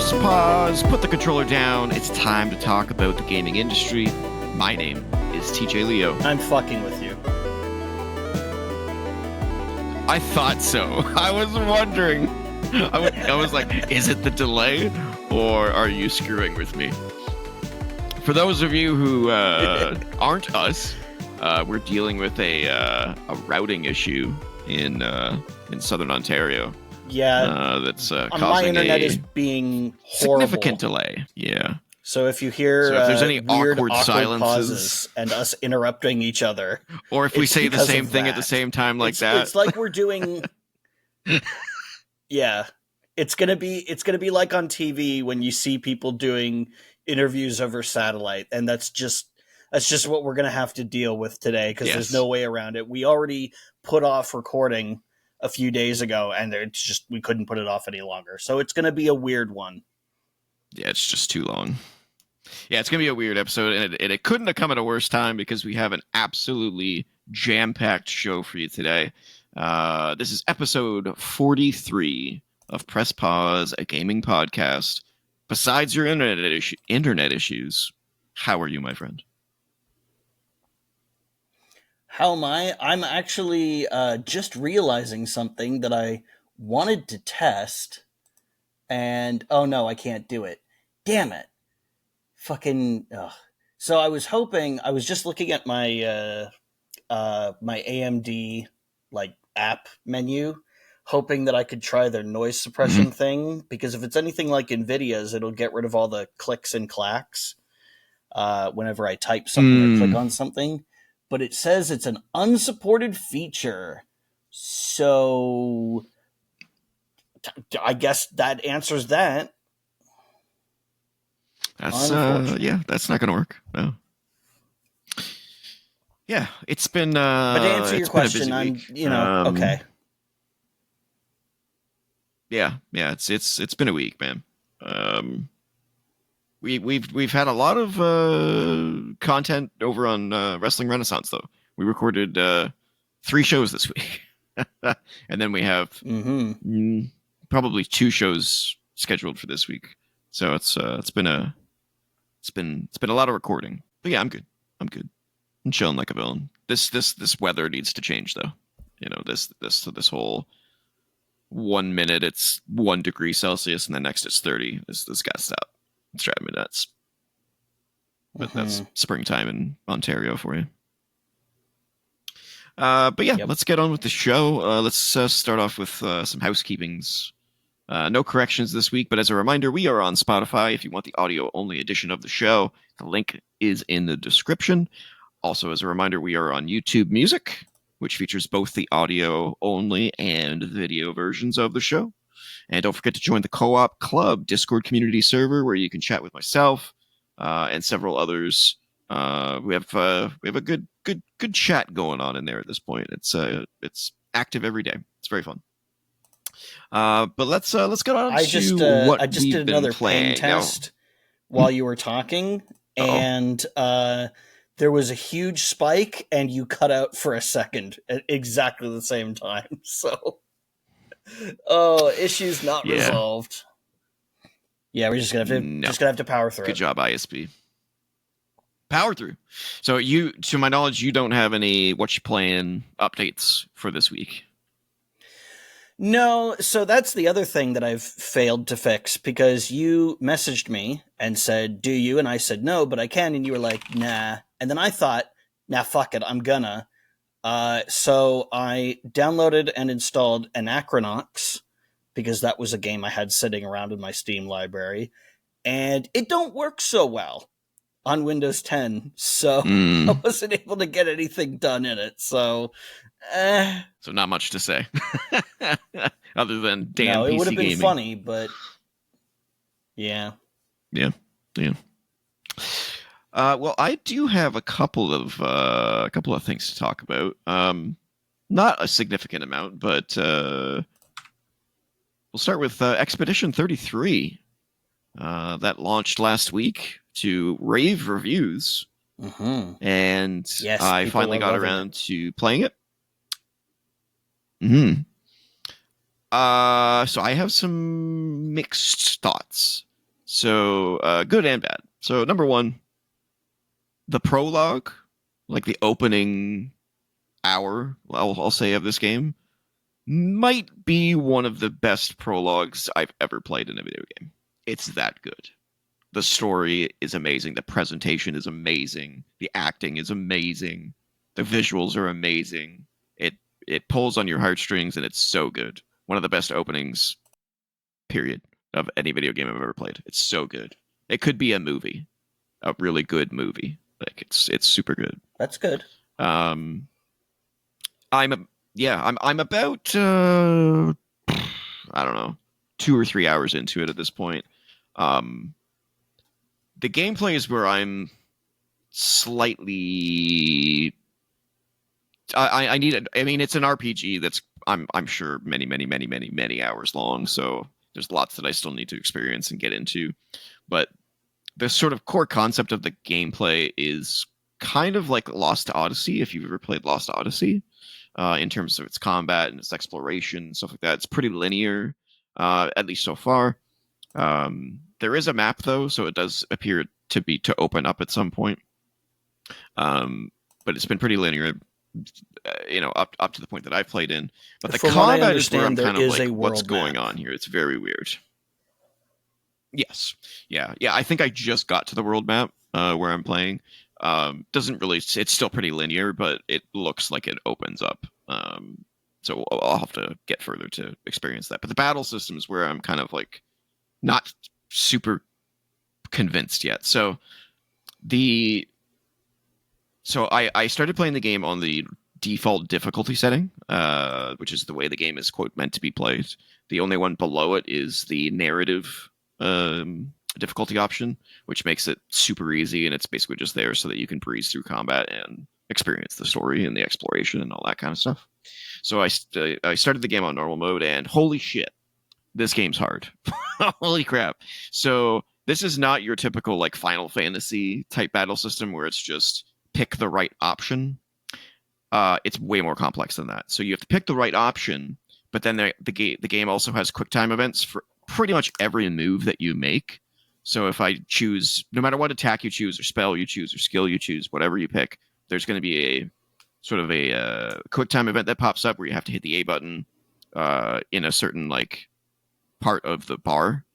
Press pause, put the controller down. It's time to talk about the gaming industry. My name is TJ Leo. I'm fucking with you. I thought so. I was wondering. I was like, is it the delay or are you screwing with me? For those of you who aren't us, we're dealing with a routing issue in southern Ontario. Yeah, that's my causing internet a is being horrible. significant delay. Yeah. So if you hear So if there's any weird, awkward silences pauses and us interrupting each other, or if we say the because same of thing at the that. same time like that, it's like we're doing. Yeah, it's gonna be like on TV when you see people doing interviews over satellite, and that's just what we're gonna have to deal with today because Yes. there's no way around it. We already put off recording a few days ago, and it's just we couldn't put it off any longer. So it's gonna be a weird one. Yeah, it's just too long. Yeah, it's gonna be a weird episode, and it couldn't have come at a worse time because we have an absolutely jam-packed show for you today. This is episode 43 of Press Pause, a gaming podcast. Besides your internet issues, how are you, my friend? How am I? I'm actually just realizing something that I wanted to test, and oh no, I can't do it. Damn it. Fucking. Ugh. So I was just looking at my my AMD like app menu, hoping that I could try their noise suppression thing, because if it's anything like Nvidia's, it'll get rid of all the clicks and clacks whenever I type something or click on something. But it says it's an unsupported feature. So I guess that answers that. That's that's not gonna work. No. Yeah, it's been but to answer your question, I'm okay. Yeah, it's been a week, man. We've had a lot of content over on Wrestling Renaissance, though. We recorded 3 shows this week, and then we have probably 2 shows scheduled for this week. So it's been a lot of recording. But yeah, I'm good. I'm chilling like a villain. This weather needs to change, though. You know, this whole 1 minute it's 1 degree Celsius and the next it's 30. This gotta stop. It's driving me nuts. But that's springtime in Ontario for you. But yeah, Let's get on with the show. Let's start off with some housekeepings. No corrections this week, but as a reminder, we are on Spotify. If you want the audio-only edition of the show, the link is in the description. Also, as a reminder, we are on YouTube Music, which features both the audio-only and video versions of the show. And don't forget to join the Co-op Club Discord community server, where you can chat with myself and several others. We have a good chat going on in there at this point. It's active every day. It's very fun. But let's get on to what I just did another pain test while you were talking, and there was a huge spike, and you cut out for a second at exactly the same time. So, issues not resolved. Yeah, we're just gonna have to power through. Good job, ISP. Power through. So to my knowledge, you don't have any what you playing updates for this week. No, so that's the other thing that I've failed to fix, because you messaged me and said, do you? And I said, no, but I can. And you were like, nah. And then I thought, nah, fuck it, I'm gonna. So I downloaded and installed Anachronox, because that was a game I had sitting around in my Steam library. And it don't work so well on Windows 10. So I wasn't able to get anything done in it. So not much to say, other than damn no, it PC would have been gaming. funny, but yeah. Well, I do have a couple of things to talk about. Not a significant amount, but we'll start with Expedition 33. That launched last week to rave reviews, and yes, I finally got around to playing it. So I have some mixed thoughts. So good and bad. So number one, the prologue, like the opening hour, I'll say of this game, might be one of the best prologues I've ever played in a video game. It's that good. The story is amazing. The presentation is amazing. The acting is amazing. The visuals are amazing. It it pulls on your heartstrings and it's so good. One of the best openings, period, of any video game I've ever played. It's so good. It could be a movie, a really good movie. Like it's super good. That's good. Um, I'm yeah, I'm about I don't know, 2 or 3 hours into it at this point. Um, the gameplay is where I'm slightly. I need it. I mean, it's an RPG that's I'm sure many hours long. So there's lots that I still need to experience and get into. But the sort of core concept of the gameplay is kind of like Lost Odyssey. If you've ever played Lost Odyssey, in terms of its combat and its exploration and stuff like that, it's pretty linear, at least so far. There is a map though, so it does appear to open up at some point. But it's been pretty linear, up to the point that I've played in. But the From what I combat is where I'm understand, there kind of is like, a what's world going map. on here? It's very weird. Yes, yeah. I think I just got to the world map where I'm playing. Doesn't really. It's still pretty linear, but it looks like it opens up. So I'll have to get further to experience that. But the battle system is where I'm kind of like not super convinced yet. The I started playing the game on the default difficulty setting, which is the way the game is quote meant to be played. The only one below it is the narrative difficulty option, which makes it super easy, and it's basically just there so that you can breeze through combat and experience the story and the exploration and all that kind of stuff. So I started the game on normal mode, and holy shit, this game's hard. Holy crap! So this is not your typical like Final Fantasy type battle system where it's just pick the right option. It's way more complex than that. So you have to pick the right option, but then the game also has quick time events for pretty much every move that you make. So if I choose, no matter what attack you choose, or spell you choose, or skill you choose, whatever you pick, there's going to be a sort of a quick time event that pops up where you have to hit the A button in a certain like part of the bar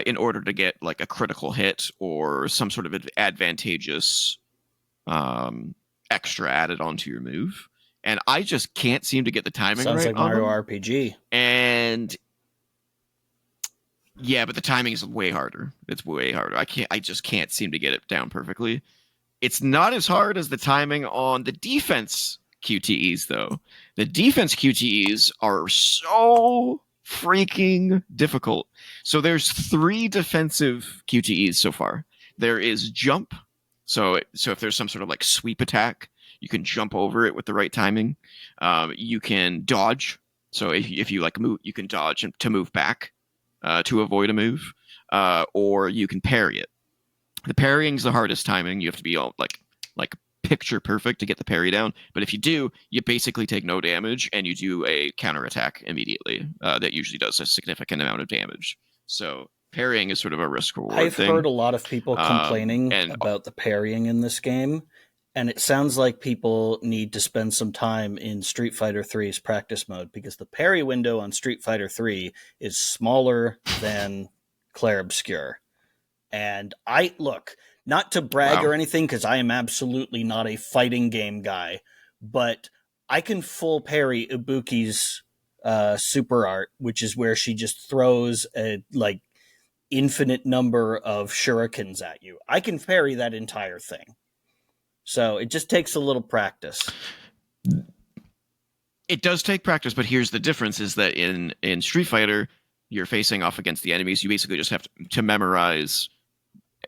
in order to get like a critical hit or some sort of advantageous um, extra added onto your move. And I just can't seem to get the timing Sounds right like on Mario them. RPG. And yeah, but the timing is way harder. It's way harder. I just can't seem to get it down perfectly. It's not as hard as the timing on the defense QTEs, though. The defense QTEs are so freaking difficult. So there's 3 defensive QTEs so far. There is jump. So if there's some sort of like sweep attack, you can jump over it with the right timing. You can dodge. So if you like move, you can dodge to move back to avoid a move, or you can parry it. The parrying's the hardest timing. You have to be all like picture perfect to get the parry down. But if you do, you basically take no damage and you do a counterattack immediately. That usually does a significant amount of damage. So parrying is sort of a risk reward I've heard thing. a lot of people complaining And about the parrying in this game, and it sounds like people need to spend some time in Street Fighter 3's practice mode because the parry window on Street Fighter 3 is smaller than Clair Obscur. And I look, not to brag wow, or anything, because I am absolutely not a fighting game guy, but I can full parry Ibuki's super art, which is where she just throws a like infinite number of shurikens at you. I can parry that entire thing. So it just takes a little practice. it does take practice, but here's the difference: is that in Street Fighter, you're facing off against the enemies. You basically just have to memorize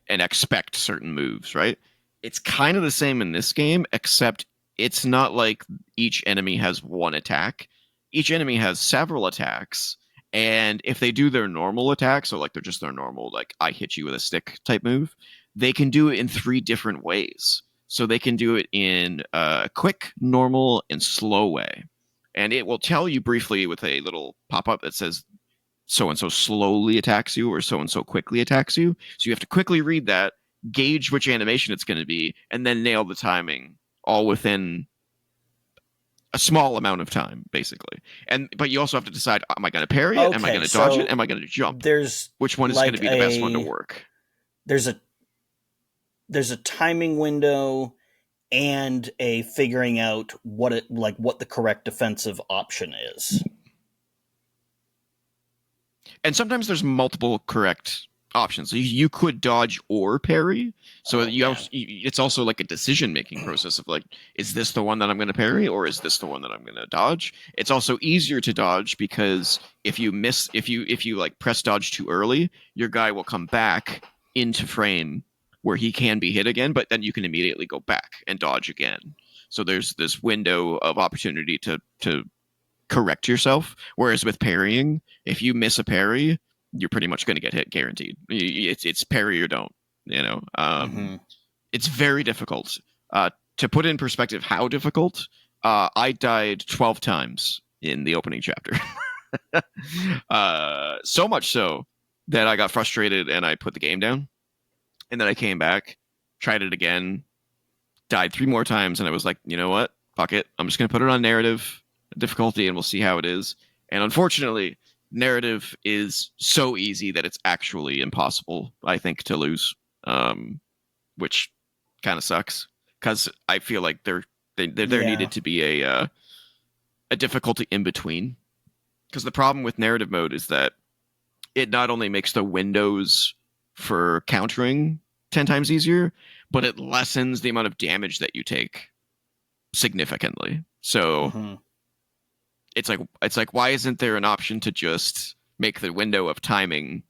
and expect certain moves, right? It's kind of the same in this game, except it's not like each enemy has one attack. Each enemy has several attacks, and if they do their normal attack, so like they're just their normal, like I hit you with a stick type move, they can do it in 3 different ways. So they can do it in a quick, normal, and slow way. And it will tell you briefly with a little pop up that says so and so slowly attacks you or so and so quickly attacks you. So you have to quickly read that, gauge which animation it's going to be, and then nail the timing all within a small amount of time, basically. And but you also have to decide: am I going to parry it? Am I going Okay, to dodge it? so Am I going to jump? there's Which one is going to like be the best one to work? there's a there's a timing window and a figuring out what the correct defensive option is. And sometimes there's multiple correct options. So you could dodge or parry. So Oh man. it's also like a decision making process of like, is this the one that I'm going to parry or is this the one that I'm going to dodge? It's also easier to dodge because if you like press dodge too early, your guy will come back into frame where he can be hit again, but then you can immediately go back and dodge again. So there's this window of opportunity to correct yourself. Whereas with parrying, if you miss a parry, you're pretty much going to get hit, guaranteed. It's parry or don't. You know, Mm-hmm. it's very difficult. To put in perspective, how difficult? I died 12 times in the opening chapter. So much so that I got frustrated and I put the game down. And then I came back, tried it again, died 3 more times, and I was like, you know what? Fuck it. I'm just going to put it on narrative difficulty and we'll see how it is. And unfortunately, narrative is so easy that it's actually impossible, I think, to lose, which kind of sucks because I feel like there Yeah. needed to be a difficulty in between. Because the problem with narrative mode is that it not only makes the windows for countering 10 times easier, but it lessens the amount of damage that you take significantly. So Mm-hmm. it's like why isn't there an option to just make the window of timing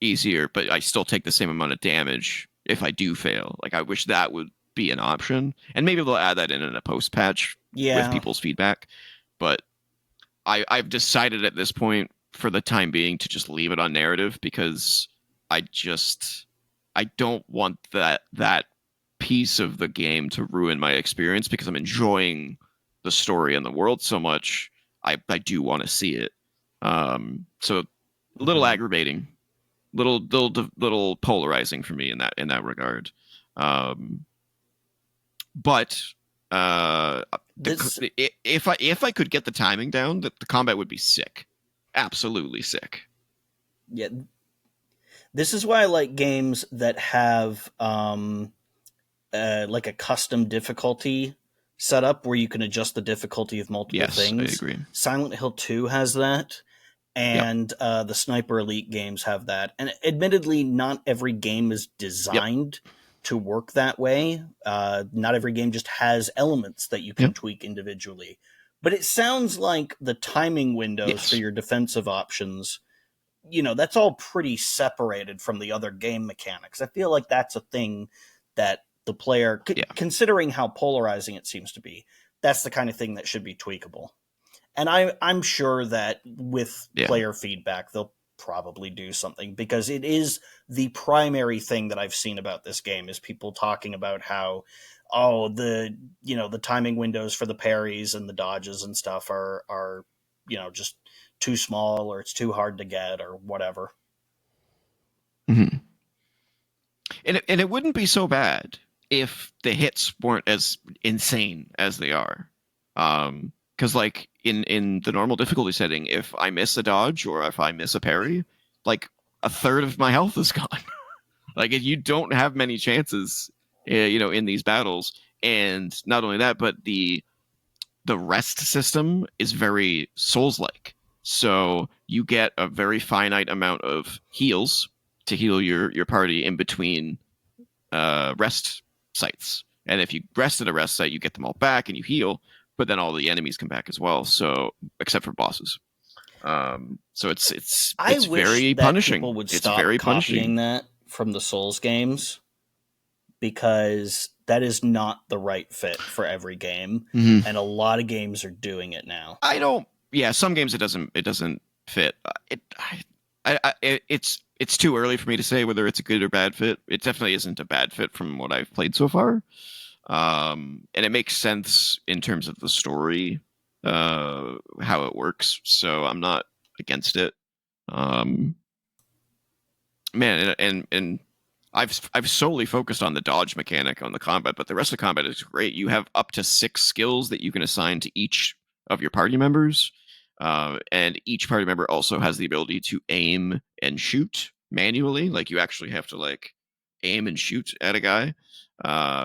easier, but I still take the same amount of damage if I do fail? Like I wish that would be an option, and maybe they'll add that in a post patch with Yeah. people's feedback. But I've decided at this point for the time being to just leave it on narrative because I don't want that piece of the game to ruin my experience because I'm enjoying the story and the world so much. I do want to see it. So a little Mm-hmm. aggravating, little polarizing for me in that regard. Um, but This if I could get the timing down, the combat would be sick, absolutely sick. yeah, this is why I like games that have like a custom difficulty setup where you can adjust the difficulty of multiple Yes, I things. agree. Silent Hill 2 has that, Yep, and the Sniper Elite games have that. And admittedly, not every game is yep, designed to work that way. Not every game just has elements that you can yep. tweak individually. But it sounds like the timing windows for Yes, your defensive options, that's all pretty separated from the other game mechanics. I feel like that's a thing that the player, yeah, considering how polarizing it seems to be, that's the kind of thing that should be tweakable. And I'm sure that with yeah. player feedback, they'll probably do something because it is the primary thing that I've seen about this game is people talking about how, oh, the timing windows for the parries and the dodges and stuff are just too small or it's too hard to get or whatever. Hmm. And it wouldn't be so bad if the hits weren't as insane as they are. Because like in the normal difficulty setting, if I miss a dodge or if I miss a parry, like a third of my health is gone. Like you don't have many chances, in these battles. And not only that, but the rest system is very Souls-like. So you get a very finite amount of heals to heal your party in between rest sites. And if you rest at a rest site, you get them all back and you heal, but then all the enemies come back as well. So except for bosses. So I it's wish very that punishing. people would It's stop very copying punishing. that from the Souls games because that is not the right fit for every game, Mm-hmm. and a lot of games are doing it now. I don't. Yeah, some games it doesn't fit. It's too early for me to say whether it's a good or bad fit. It definitely isn't a bad fit from what I've played so far. And it makes sense in terms of the story, how it works. So I'm not against it. Um, man, and I've solely focused on the dodge mechanic on the combat, but the rest of the combat is great. You have up to 6 skills that you can assign to each of your party members, and each party member also has the ability to aim and shoot manually. Like you actually have to like aim and shoot at a guy,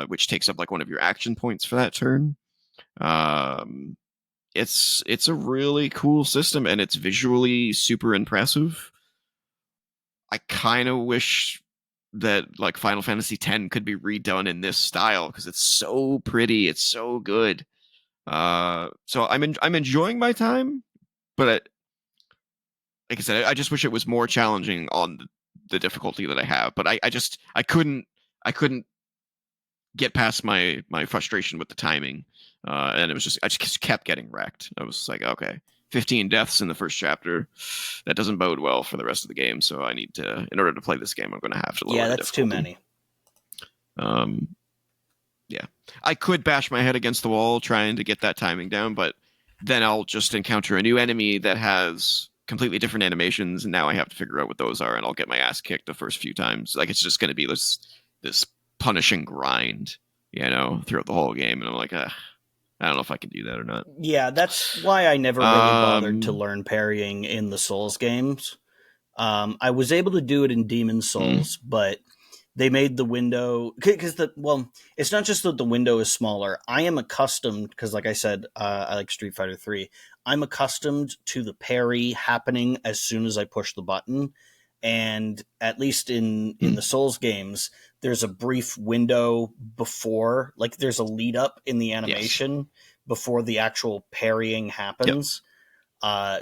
which takes up like one of your action points for that turn. Um, it's a really cool system, and it's visually super impressive. I kind of wish that like Final Fantasy X could be redone in this style because it's so pretty, it's so good. So I'm enjoying my time, but like I said, I just wish it was more challenging on the difficulty that I have. But I couldn't get past my frustration with the timing, and it was just I just kept getting wrecked. I was like, okay, 15 deaths in the first chapter. That doesn't bode well for the rest of the game. So I need to, in order to play this game, I'm going to have to lower Yeah, the that's too difficulty. many. Yeah, I could bash my head against the wall trying to get that timing down, but then I'll just encounter a new enemy that has completely different animations, and now I have to figure out what those are, and I'll get my ass kicked the first few times. Like it's just going to be this punishing grind, throughout the whole game, and I'm like, I don't know if I can do that or not. Yeah, that's why I never really bothered to Um, learn parrying in the Souls games. I was able to do it in Demon mm, Souls, but they made the window because it's not just that the window is smaller. I am accustomed because, like I said, I like Street Fighter 3. I'm accustomed to the parry happening as soon as I push the button, and at least in mm, the Souls games, there's a brief window before, like there's a lead up in the yes, animation before the actual parrying yep. happens.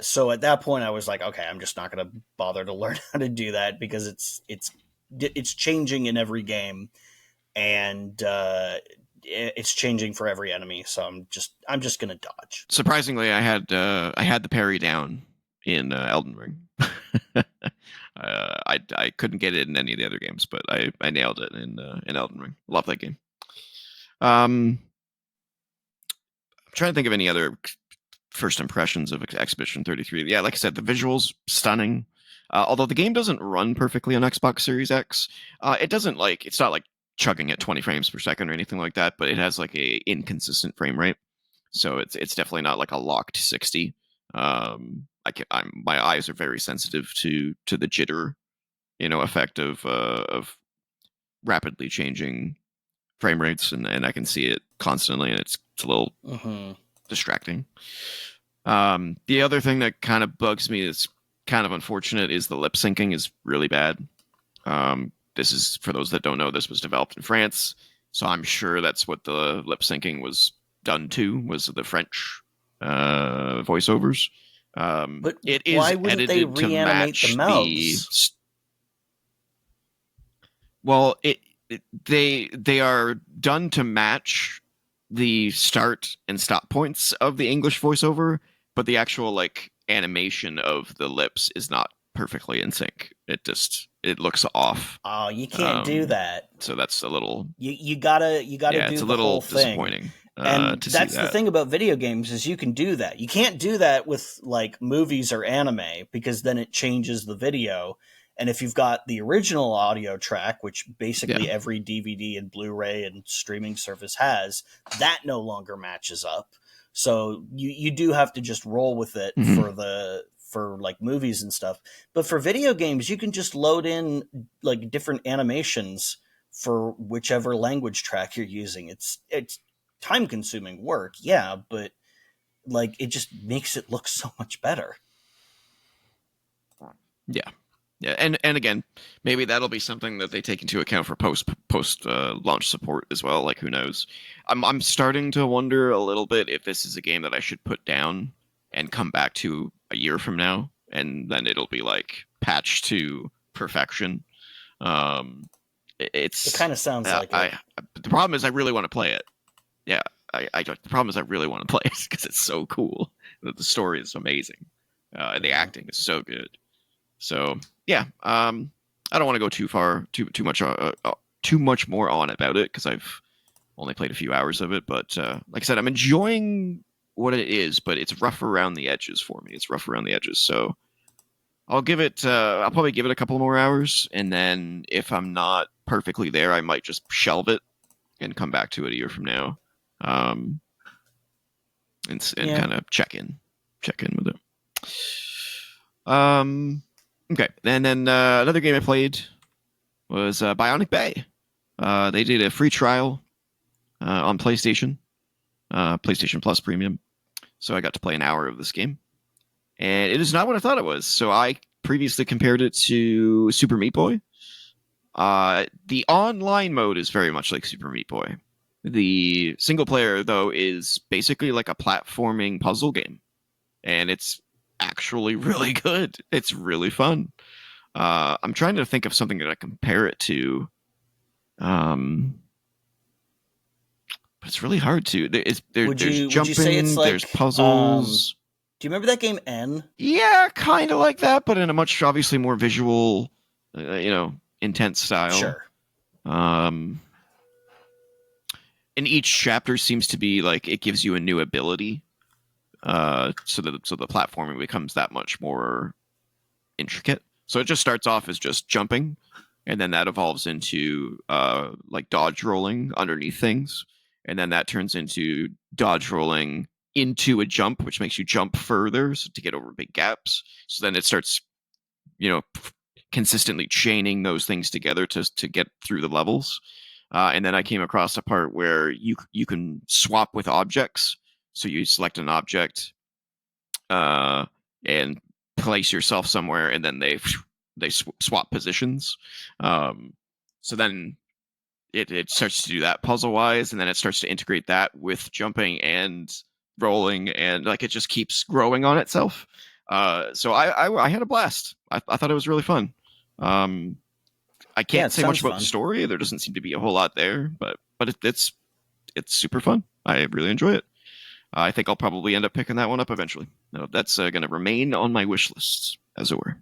So at that point, I was like, okay, I'm just not going to bother to learn how to do that because it's changing in every game, and it's changing for every enemy. So I'm just going to dodge. Surprisingly, I had the parry down in Elden Ring. I couldn't get it in any of the other games, but I nailed it in Elden Ring. Love that game. I'm trying to think of any other first impressions of Expedition 33. Yeah, like I said, the visuals stunning. Although the game doesn't run perfectly on Xbox Series X, it doesn't like it's not like chugging at 20 frames per second or anything like that, but it has like a inconsistent frame rate. So it's definitely not like a locked 60. My eyes are very sensitive to the jitter, effect of rapidly changing frame rates, and I can see it constantly, and it's a little Mm-hmm. distracting. The other thing that kind of bugs me that's kind of unfortunate is the lip syncing is really bad. This is for those that don't know. This was developed in France, so I'm sure that's what the lip syncing was done to was the French voiceovers. But It is why wouldn't they edited to reanimate the match the mouths? well. They are done to match the start and stop points of the English voiceover, but the actual like animation of the lips is not perfectly in sync. It looks off. Oh, you can't do that. So that's a little You gotta yeah, it's do a the little whole thing. disappointing And to see that's the that. thing about video games is you can do that. You can't do that with like movies or anime because then it changes the video. And if you've got the original audio track, which Yeah. basically every DVD and Blu-ray and streaming service has, that no longer matches up. So you do have to just roll with it Mhm. for like movies and stuff. But for video games, you can just load in like different animations for whichever language track you're using. It's time consuming work, yeah, but like it just makes it look so much better. Yeah. Yeah, and again, maybe that'll be something that they take into account for post launch support as well. Like who knows? I'm starting to wonder a little bit if this is a game that I should put down and come back to a year from now, and then it'll be like patched to perfection. Um, It it's kind of sounds like it. the problem is I really want to play it. Yeah, the problem is I really want to play it because it's so cool. The story is amazing, and the Yeah. acting is so good. So yeah, I don't want to go too much more on about it because I've only played a few hours of it. But like I said, I'm enjoying what it is, but it's rough around the edges for me. It's rough around the edges. So I'll give it. I'll probably give it a couple more hours, and then if I'm not perfectly there, I might just shelve it and come back to it a year from now, um, and Yeah. kind of check in with it. Okay, and then another game I played was Bionic Bay. They did a free trial on PlayStation, PlayStation Plus Premium, so I got to play an hour of this game, and it is not what I thought it was. So I previously compared it to Super Meat Boy. The online mode is very much like Super Meat Boy. The single player, though, is basically like a platforming puzzle game, and it's actually really good. It's really fun. I'm trying to think of something that I compare it to, but it's really hard to. There's Would you say it's jumping, there's like puzzles. do you remember that game N? Yeah, kind of like that, but in a much obviously more visual, intense style. Sure. Um, and each chapter seems to be like it gives you a new ability. So the platforming becomes that much more intricate. So it just starts off as just jumping, and then that evolves into like dodge rolling underneath things, and then that turns into dodge rolling into a jump, which makes you jump further to get over big gaps. So then it starts, you know, consistently chaining those things together to get through the levels. And then I came across a part where you can swap with objects. So you select an object uh, and place yourself somewhere, and then they swap positions. Um, so then it starts to do that puzzle wise, and then it starts to integrate that with jumping and rolling, and like it just keeps growing on itself. So I had a blast. I thought it was really fun. Um, I Yeah, can't it say much sounds about the fun. story. There doesn't seem to be a whole lot there, but it's super fun. I really enjoy it. I think I'll probably end up picking that one up eventually. No, that's going to remain on my wish list, as it were.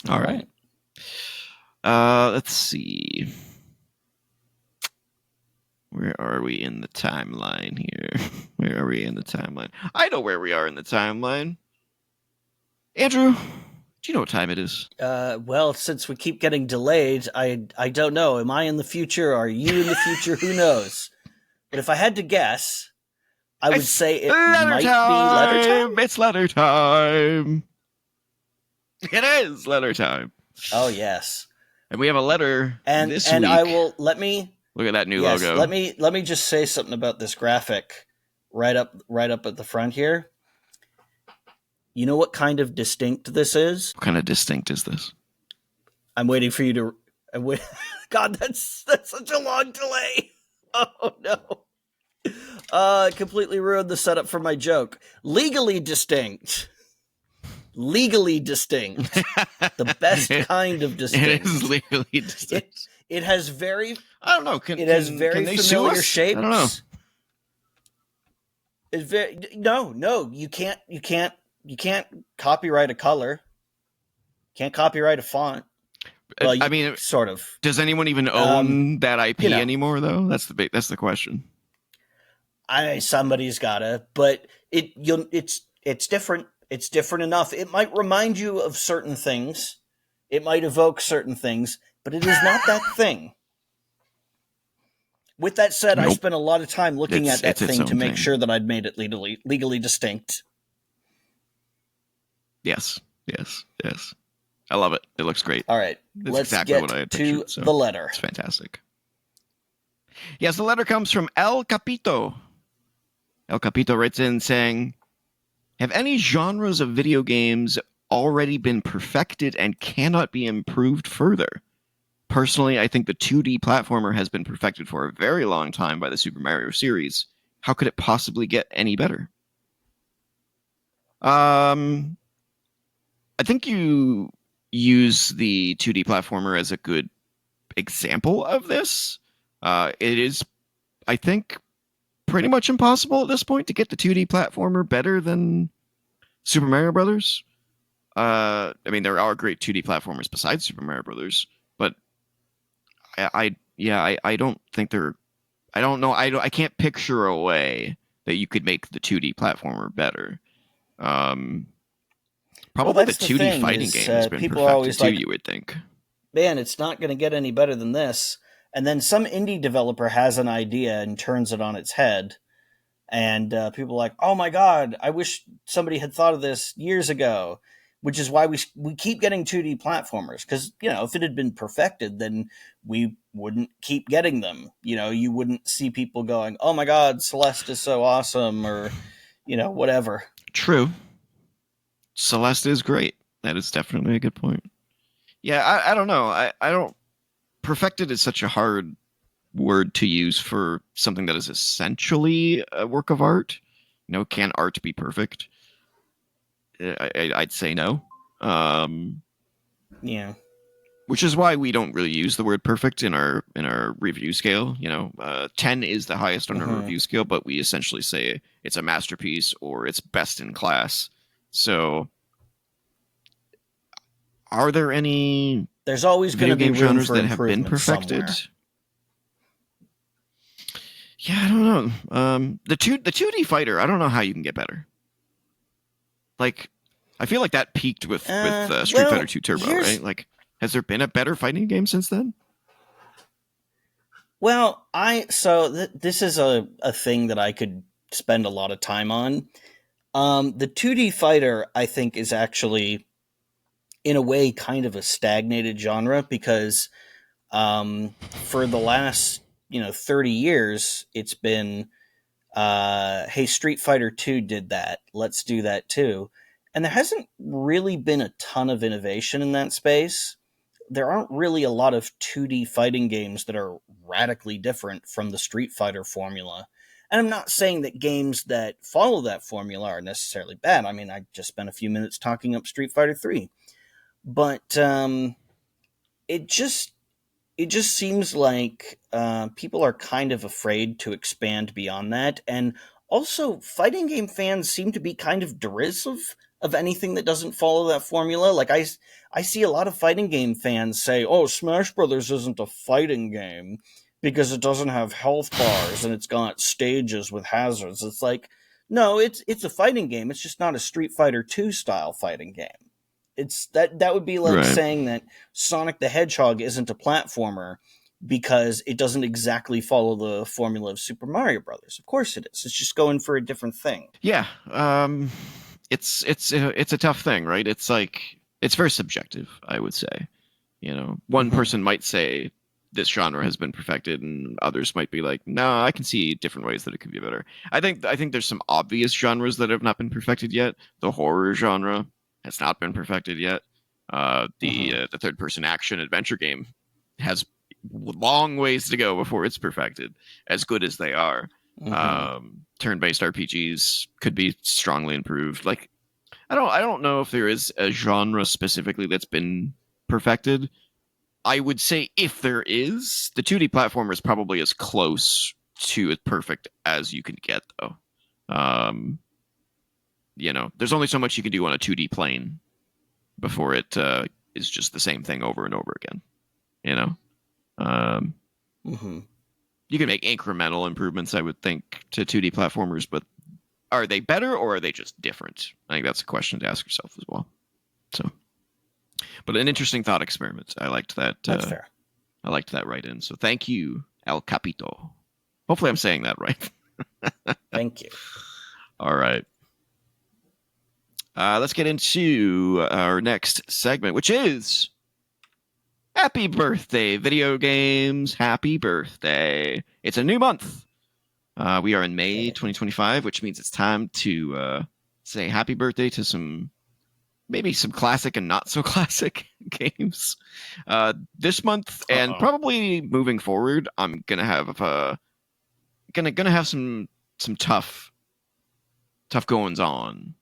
All All right. right. Let's see. Where are we in the timeline here? Where are we in the timeline? I know where we are in the timeline. Andrew, do you know what time it is? Well, since we keep getting delayed, I don't know. Am I in the future? Are you in the future? Who knows? But if I had to guess, I would It's say it letter might be letter time. time. It's letter time. It is letter time. Oh yes. And we have a letter this And I week. will let me Look at that new yes, logo. let me just say something about this graphic right up at the front here. You know what kind of distinct this is? What kind of distinct is this? I'm waiting for you to I'm wait, God, that's such a long delay. Oh no. Completely ruined the setup for my joke. Legally distinct. Legally distinct. The best kind of It is distinct. legally It distinct. it has very I don't know. it has Can very they sue familiar us? I don't know. shapes. It's very no, you can't copyright a color. Can't copyright a font. Well, I you mean, sort of. does anyone even Um, own that you IP know, anymore? Though that's the question. I somebody's gotta, but it's different. It's different enough. It might remind you of certain things. It might evoke certain things, but it is not that thing. With that said, I Nope. spent a lot of time looking at that It's its thing to own make thing. sure that I'd made it legally distinct. Yes. Yes. Yes. I love it. It looks great. All right, It's let's exactly what get I had to pictured. So the letter. it's fantastic. Yes, the letter comes from El Capito. El Capito writes in saying, "Have any genres of video games already been perfected and cannot be improved further? Personally, I think the 2D platformer has been perfected for a very long time by the Super Mario series. How could it possibly get any better?" Um, I think you use the 2D platformer as a good example of this. It is, I think, pretty much impossible at this point to get the 2D platformer better than Super Mario Brothers. I mean, there are great 2D platformers besides Super Mario Brothers, but I don't think they're. I don't know. I can't picture a way that you could make the 2D platformer better. Um, Well, Probably the that's the 2D thing fighting is game has been people are perfected always too, like, you would think. man, it's not going to get any better than this. And then some indie developer has an idea and turns it on its head. And people are like, oh my God, I wish somebody had thought of this years ago. Which is why we keep getting 2D platformers. Because, if it had been perfected, then we wouldn't keep getting them. You wouldn't see people going, oh my God, Celeste is so awesome, or, whatever. True. Celeste is great. That is definitely a good point. Yeah, I don't know. I don't. Perfected is such a hard word to use for something that is essentially a work of art. Can art be perfect? I'd say no. Um, Yeah. which is why we don't really use the word perfect in our review scale. 10 is the highest on our Mm-hmm. review scale, but we essentially say it's a masterpiece or it's best in class. So, are there any There's always going video to be game room genres for that have been improvement perfected? somewhere. Yeah, I don't know. The 2D fighter, I don't know how you can get better. Like, I feel like that peaked with Street Fighter Well, 2 Turbo, right? here's Like, has there been a better fighting game since then? well, this is a thing that I could spend a lot of time on. The 2D fighter, I think, is actually in a way kind of a stagnated genre because for the last 30 years it's been hey, Street Fighter 2 did that, let's do that too. And there hasn't really been a ton of innovation in that space. There aren't really a lot of 2D fighting games that are radically different from the Street Fighter formula. And I'm not saying that games that follow that formula are necessarily bad. I mean, I just spent a few minutes talking up Street Fighter 3. But it just it just seems like people are kind of afraid to expand beyond that, and also fighting game fans seem to be kind of derisive of anything that doesn't follow that formula. Like I see a lot of fighting game fans say, "Oh, Smash Brothers isn't a fighting game because it doesn't have health bars and it's got stages with hazards." It's like, no, it's a fighting game. It's just not a Street Fighter 2 style fighting game. That would be like Right. saying that Sonic the Hedgehog isn't a platformer because it doesn't exactly follow the formula of Super Mario Brothers. Of course it is. It's just going for a different thing. Yeah. It's a tough thing, right? It's like it's very subjective, I would say. One Mm-hmm. person might say this genre has been perfected, and others might be like, no, I can see different ways that it could be better. I think there's some obvious genres that have not been perfected yet. The horror genre has not been perfected yet. Mm-hmm. The third person action adventure game has long ways to go before it's perfected, as good as they are. Mm-hmm. Turn-based RPGs could be strongly improved. Like I don't know if there is a genre specifically that's been perfected. I would say if there is, the 2D platformer is probably as close to as perfect as you can get, though. Um, there's only so much you can do on a 2D plane before it is just the same thing over and over again. You know, um, Mm-hmm. you can make incremental improvements, I would think, to 2D platformers, but are they better or are they just different? I think that's a question to ask yourself as well. So, but an interesting thought experiment. I liked that. That's fair. I liked that right in. So thank you, El Capito. Hopefully, I'm saying that right. Thank you. All right. Let's get into our next segment, which is Happy Birthday, video games. Happy birthday. It's a new month. We are in May Hey. 2025, which means it's time to say happy birthday to maybe some classic and not so classic games. This month and Uh-oh. probably moving forward, I'm gonna have gonna have some tough goings on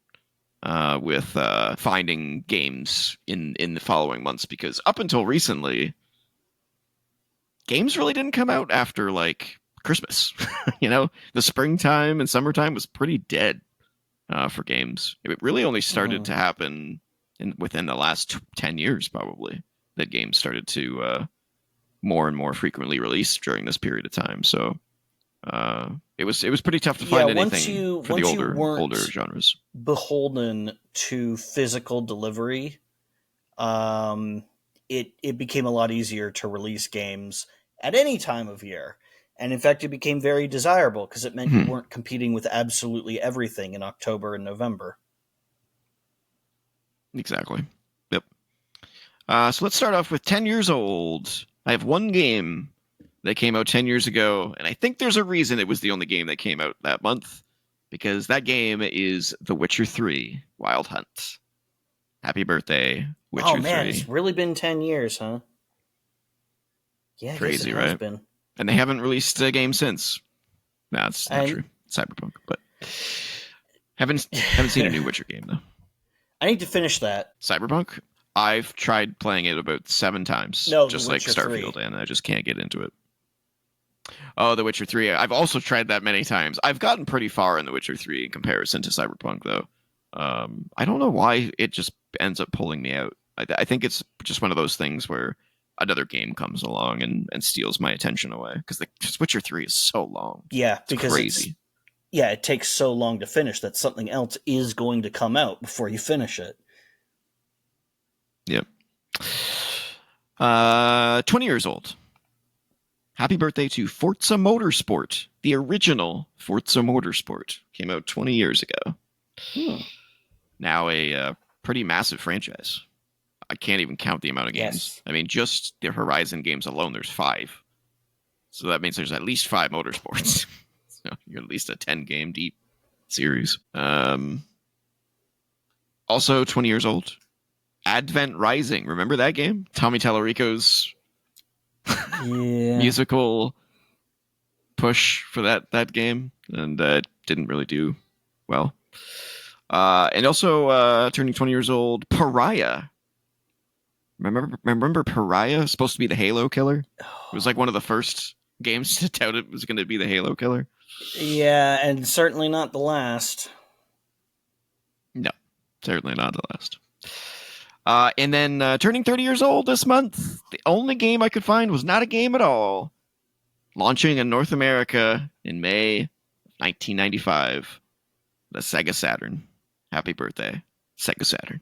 with finding games in the following months because up until recently, games really didn't come out after like Christmas. The springtime and summertime was pretty dead for games. It really only started Mm-hmm. to happen within the last 10 years, probably, that games started to more and more frequently release during this period of time. So It was pretty tough to Yeah, find anything for the once you older weren't genres. beholden to physical delivery, um, it became a lot easier to release games at any time of year. And in fact, it became very desirable because it meant you Hmm. weren't competing with absolutely everything in October and November. Exactly. Yep. So let's start off with 10 years old. I have one game that came out 10 years ago, and I think there's a reason it was the only game that came out that month, because that game is The Witcher 3 Wild Hunt. Happy birthday, Oh Witcher man, it's 3. really been 10 years, huh? Yeah, I guess it Crazy, has right? been. And they haven't released a game since. No, that's not And true. Cyberpunk, but haven't seen a new Witcher game though. I need to finish that. Cyberpunk, I've tried playing it about 7 times, No, The just like Witcher 3. Starfield, and I just can't get into it. Oh, The Witcher 3. I've also tried that many times. I've gotten pretty far in The Witcher 3 in comparison to Cyberpunk, though. I don't know why it just ends up pulling me out. I think it's just one of those things where another game comes along and steals my attention away. Because The Witcher 3 is so long. Yeah, It's because crazy. it takes so long to finish that something else is going to come out before you finish it. Yep. 20 years old. Happy birthday to Forza Motorsport. The original Forza Motorsport came out 20 years ago. Now a pretty massive franchise. I can't even count the amount of games. Yes. I mean, just the Horizon games alone, there's 5. So that means there's at least 5 motorsports. So you're at least a 10-game deep series. Also 20 years old. Advent Rising. Remember that game? Tommy Tallarico's Yeah. musical push for that game, and didn't really do well. And also turning 20 years old, Pariah. Remember Pariah? Supposed to be the Halo killer. It was like one of the first games to tout it was going to be the Halo killer. Yeah, and certainly not the last. No, certainly not the last. And then turning 30 years old this month, the only game I could find was not a game at all. Launching in North America in May 1995, the Sega Saturn. Happy birthday, Sega Saturn.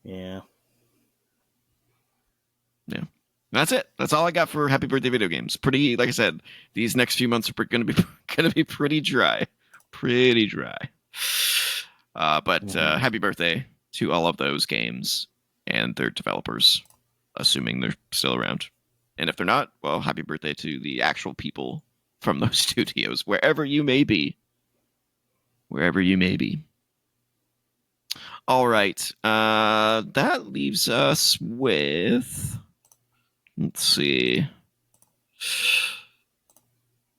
Yeah. Yeah. That's it. That's all I got for happy birthday video games. Pretty, like I said, these next few months are going to be pretty dry. Pretty dry. But happy birthday to all of those games and their developers, assuming they're still around. And if they're not, well, happy birthday to the actual people from those studios, wherever you may be. Wherever you may be. All right. That leaves us with... Let's see.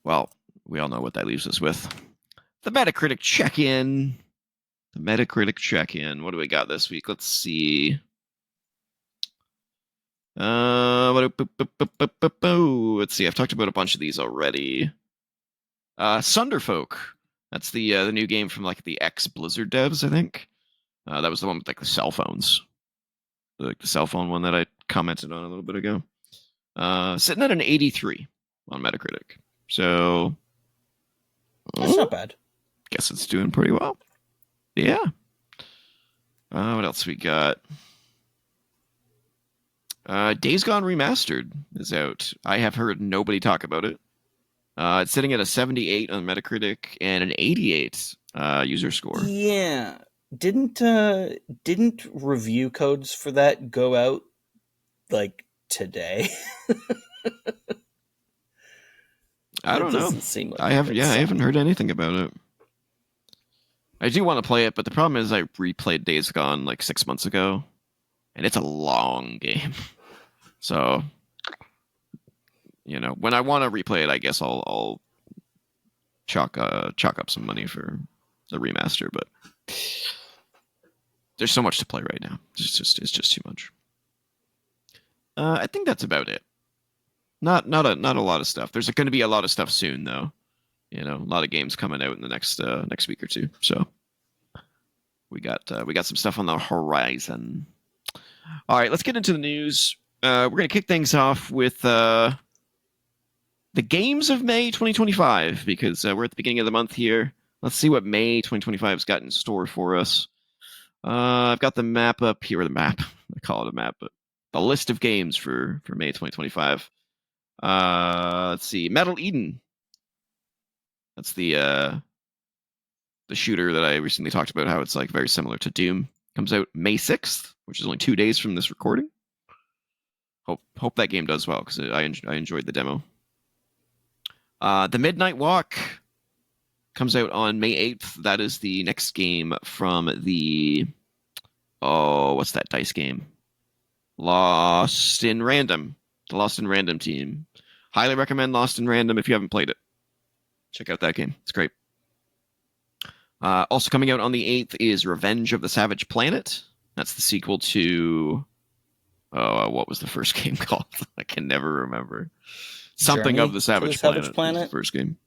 Well, we all know what that leaves us with. The Metacritic Check-In. The Metacritic Check-In. What do we got this week? Let's see. Let's see. I've talked about a bunch of these already. Sunderfolk. That's the new game from like the ex-Blizzard devs, I think. That was the one with like the cell phones. The cell phone one that I commented on a little bit ago. Sitting at an 83 on Metacritic. So That's not bad. Guess it's doing pretty well. Yeah. What else we got? Days Gone Remastered is out. I have heard nobody talk about it. It's sitting at a 78 on Metacritic and an 88 user score. Yeah. Didn't review codes for that go out like today? I don't know. Seem like I haven't heard anything about it. I do want to play it, but the problem is I replayed Days Gone like 6 months ago, and it's a long game. So, when I want to replay it, I guess I'll chalk up some money for the remaster. But there's so much to play right now. It's just too much. I think that's about it. Not a lot of stuff. There's going to be a lot of stuff soon, though. A lot of games coming out in the next week or two. So we got some stuff on the horizon. All right, let's get into the news. We're going to kick things off with the games of May 2025, because we're at the beginning of the month here. Let's see what May 2025's got in store for us. I've got the map up here, or the map. I call it a map, but the list of games for May 2025. Let's see. Metal Eden. That's the shooter that I recently talked about, how it's like very similar to Doom. Comes out May 6th, which is only 2 days from this recording. Hope that game does well, because I enjoyed the demo. The Midnight Walk comes out on May 8th. That is the next game from the... Oh, what's that dice game? Lost in Random. The Lost in Random team. Highly recommend Lost in Random if you haven't played it. Check out that game. It's great. Also coming out on the 8th is Revenge of the Savage Planet. That's the sequel to... what was the first game called? I can never remember. Something Journey of the Savage to the Savage Planet. Was the first game.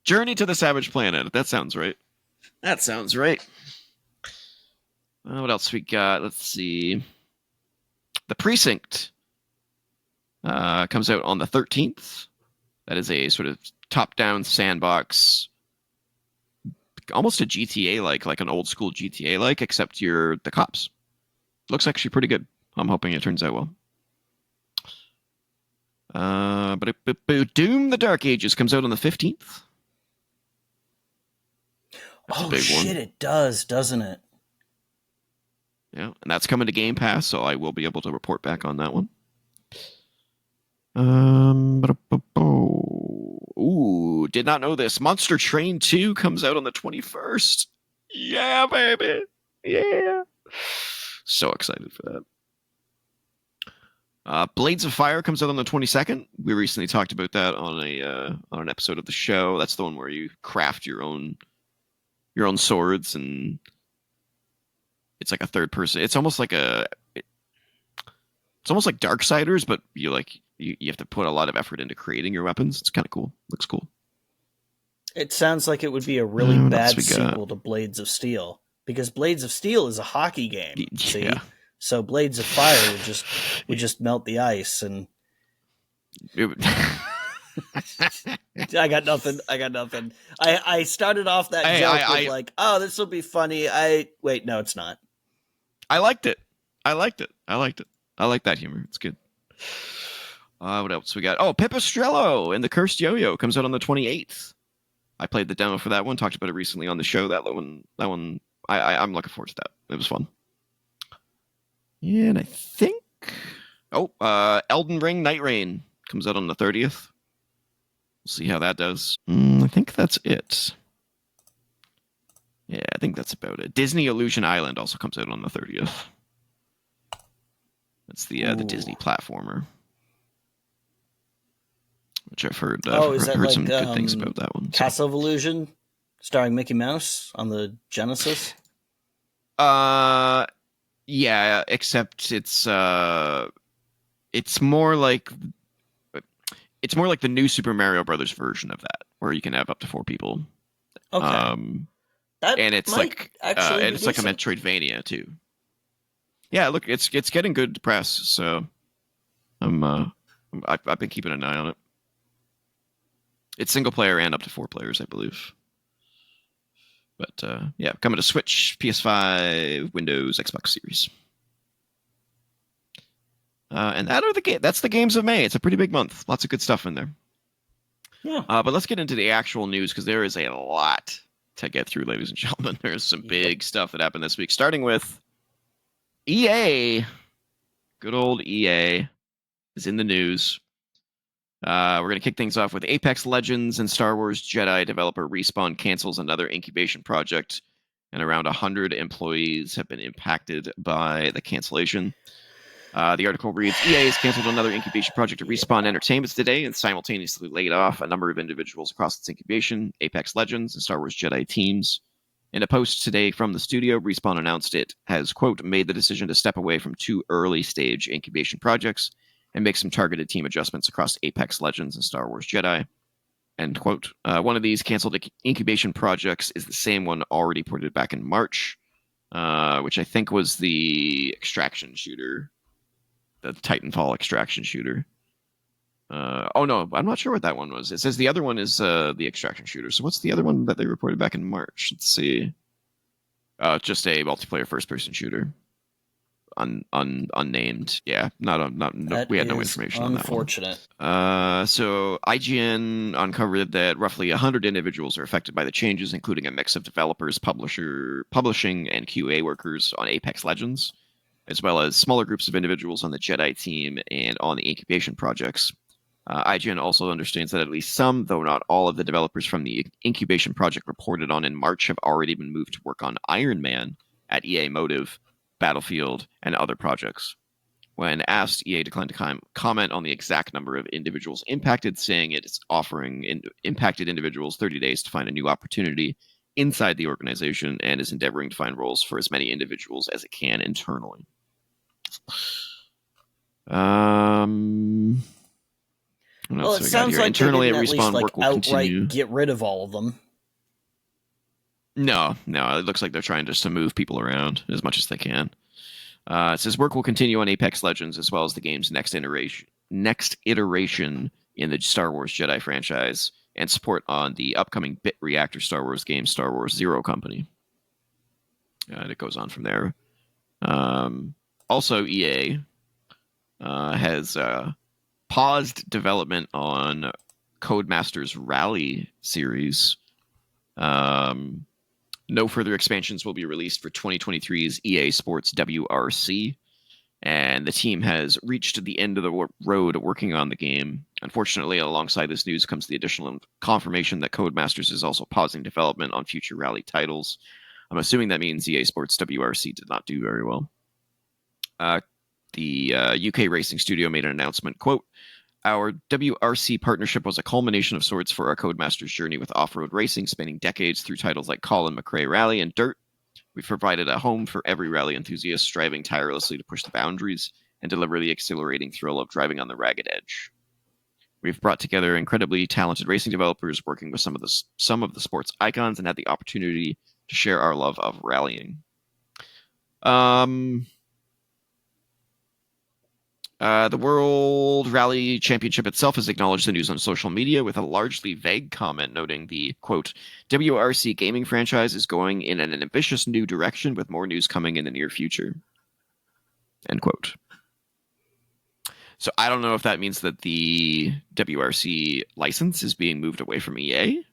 Journey to the Savage Planet. That sounds right. That sounds right. What else we got? Let's see. The Precinct comes out on the 13th. That is a sort of top-down sandbox, almost a GTA-like an old school GTA-like, except you're the cops. Looks actually pretty good. I'm hoping it turns out well. But Doom: The Dark Ages comes out on the 15th. That's a big one. It does, doesn't it? Yeah, and that's coming to Game Pass, so I will be able to report back on that one. Ooh, did not know this. Monster Train 2 comes out on the 21st. Yeah, baby. Yeah. So excited for that. Blades of Fire comes out on the 22nd. We recently talked about that on an episode of the show. That's the one where you craft your own swords, and it's like a third person. It's almost like Darksiders, but you have to put a lot of effort into creating your weapons. It's kind of cool. Looks cool. It sounds like it would be a really bad sequel to Blades of Steel, because Blades of Steel is a hockey game. See? Yeah. So Blades of Fire would just melt the ice, and I got nothing. I started off that joke with like, oh, this will be funny. Wait, no, it's not. I liked it. I like that humor. It's good. What else we got? Oh, Pipistrello and the Cursed Yo-Yo comes out on the 28th. I played the demo for that one. Talked about it recently on the show. That one. I'm looking forward to that. It was fun. And I think... Elden Ring Night Rain comes out on the 30th. We'll see how that does. I think that's it. Yeah, I think that's about it. Disney Illusion Island also comes out on the 30th. That's the Disney platformer, which I've heard. Heard some good things about that one. Castle of Illusion, starring Mickey Mouse on the Genesis. Yeah, except it's more like the new Super Mario Brothers version of that, where you can have up to 4 people. Okay. And it's like a Metroidvania too. Yeah, look, it's getting good press, so I've been keeping an eye on it. It's single player and up to 4 players, I believe. But yeah, coming to Switch, PS5, Windows, Xbox Series. And that's the games of May. It's a pretty big month. Lots of good stuff in there. Yeah. But let's get into the actual news, because there is a lot to get through, ladies and gentlemen. There's some big stuff that happened this week, starting with EA. Good old EA is in the news. We're going to kick things off with Apex Legends and Star Wars Jedi developer Respawn cancels another incubation project, and around 100 employees have been impacted by the cancellation. The article reads, EA has canceled another incubation project at Respawn Entertainment today and simultaneously laid off a number of individuals across its incubation, Apex Legends, and Star Wars Jedi teams. In a post today from the studio, Respawn announced it has, quote, made the decision to step away from 2 early-stage incubation projects and make some targeted team adjustments across Apex Legends and Star Wars Jedi, end quote. One of these canceled incubation projects is the same one already ported back in March, which I think was the extraction shooter, the Titanfall extraction shooter. Oh no, I'm not sure what that one was. It says the other one is the extraction shooter. So what's the other one that they reported back in March? Let's see. Just a multiplayer first-person shooter, unnamed. Yeah, not no, That we had no is information on that one. unfortunate. So IGN uncovered that roughly 100 individuals are affected by the changes, including a mix of developers, publishing, and QA workers on Apex Legends, as well as smaller groups of individuals on the Jedi team and on the incubation projects. IGN also understands that at least some, though not all, of the developers from the incubation project reported on in March have already been moved to work on Iron Man at EA Motive, Battlefield, and other projects. When asked, EA declined to comment on the exact number of individuals impacted, saying it is offering impacted individuals 30 days to find a new opportunity inside the organization and is endeavoring to find roles for as many individuals as it can internally. What Well, else it have we got sounds here? like they Internally didn't at at least Respawn, like work will outright continue. get rid of all of them. No, it looks like they're trying just to move people around as much as they can. It says work will continue on Apex Legends as well as the game's next iteration in the Star Wars Jedi franchise, and support on the upcoming Bit Reactor Star Wars game, Star Wars Zero Company. And it goes on from there. Also, EA has paused development on Codemasters Rally series. No further expansions will be released for 2023's EA Sports WRC, and the team has reached the end of the road working on the game. Unfortunately, alongside this news comes the additional confirmation that Codemasters is also pausing development on future Rally titles. I'm assuming that means EA Sports WRC did not do very well. The UK racing studio made an announcement, quote, "Our WRC partnership was a culmination of sorts for our Codemasters journey with off-road racing, spanning decades through titles like Colin McRae Rally and Dirt. We've provided a home for every rally enthusiast striving tirelessly to push the boundaries and deliver the exhilarating thrill of driving on the ragged edge. We've brought together incredibly talented racing developers working with some of the sport's icons and had the opportunity to share our love of rallying." The World Rally Championship itself has acknowledged the news on social media with a largely vague comment noting the, quote, "WRC gaming franchise is going in an ambitious new direction with more news coming in the near future," end quote. So I don't know if that means that the WRC license is being moved away from EA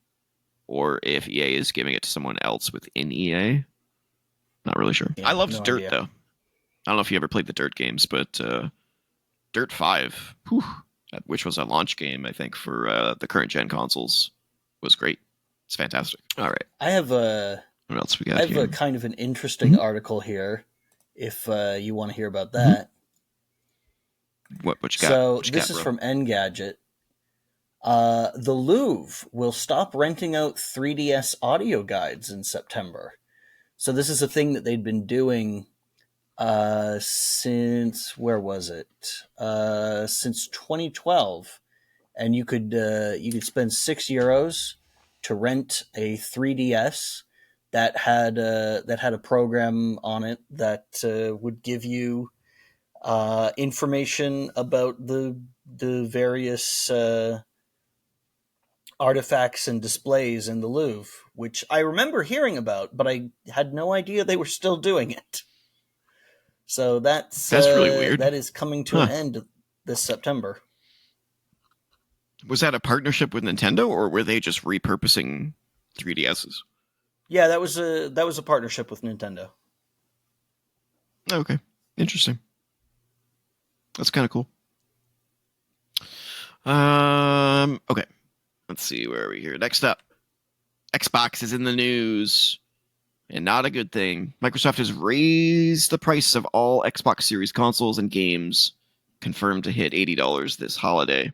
or if EA is giving it to someone else within EA. Not really sure. Yeah, I loved no Dirt, idea. though. I don't know if you ever played the Dirt games, but Dirt 5, which was a launch game, I think, for the current gen consoles, was great. It's fantastic. All right. I have a What else we got here? a kind of an interesting article here, if you want to hear about that. What you got? So What you this got, is bro? from Engadget. The Louvre will stop renting out 3DS audio guides in September. So this is a thing that they'd been doing since, where was it? Since 2012, and you could spend €6 to rent a 3DS that had a program on it that would give you information about the various artifacts and displays in the Louvre, which I remember hearing about, but I had no idea they were still doing it. So That's really weird. that is coming to an end this September. Was that a partnership with Nintendo, or were they just repurposing 3DSs? Yeah, that was a partnership with Nintendo. Okay, interesting. That's kind of cool. Okay. Let's see, where are we here? Next up, Xbox is in the news, and not a good thing. Microsoft has raised the price of all Xbox Series consoles and games, confirmed to hit $80 this holiday.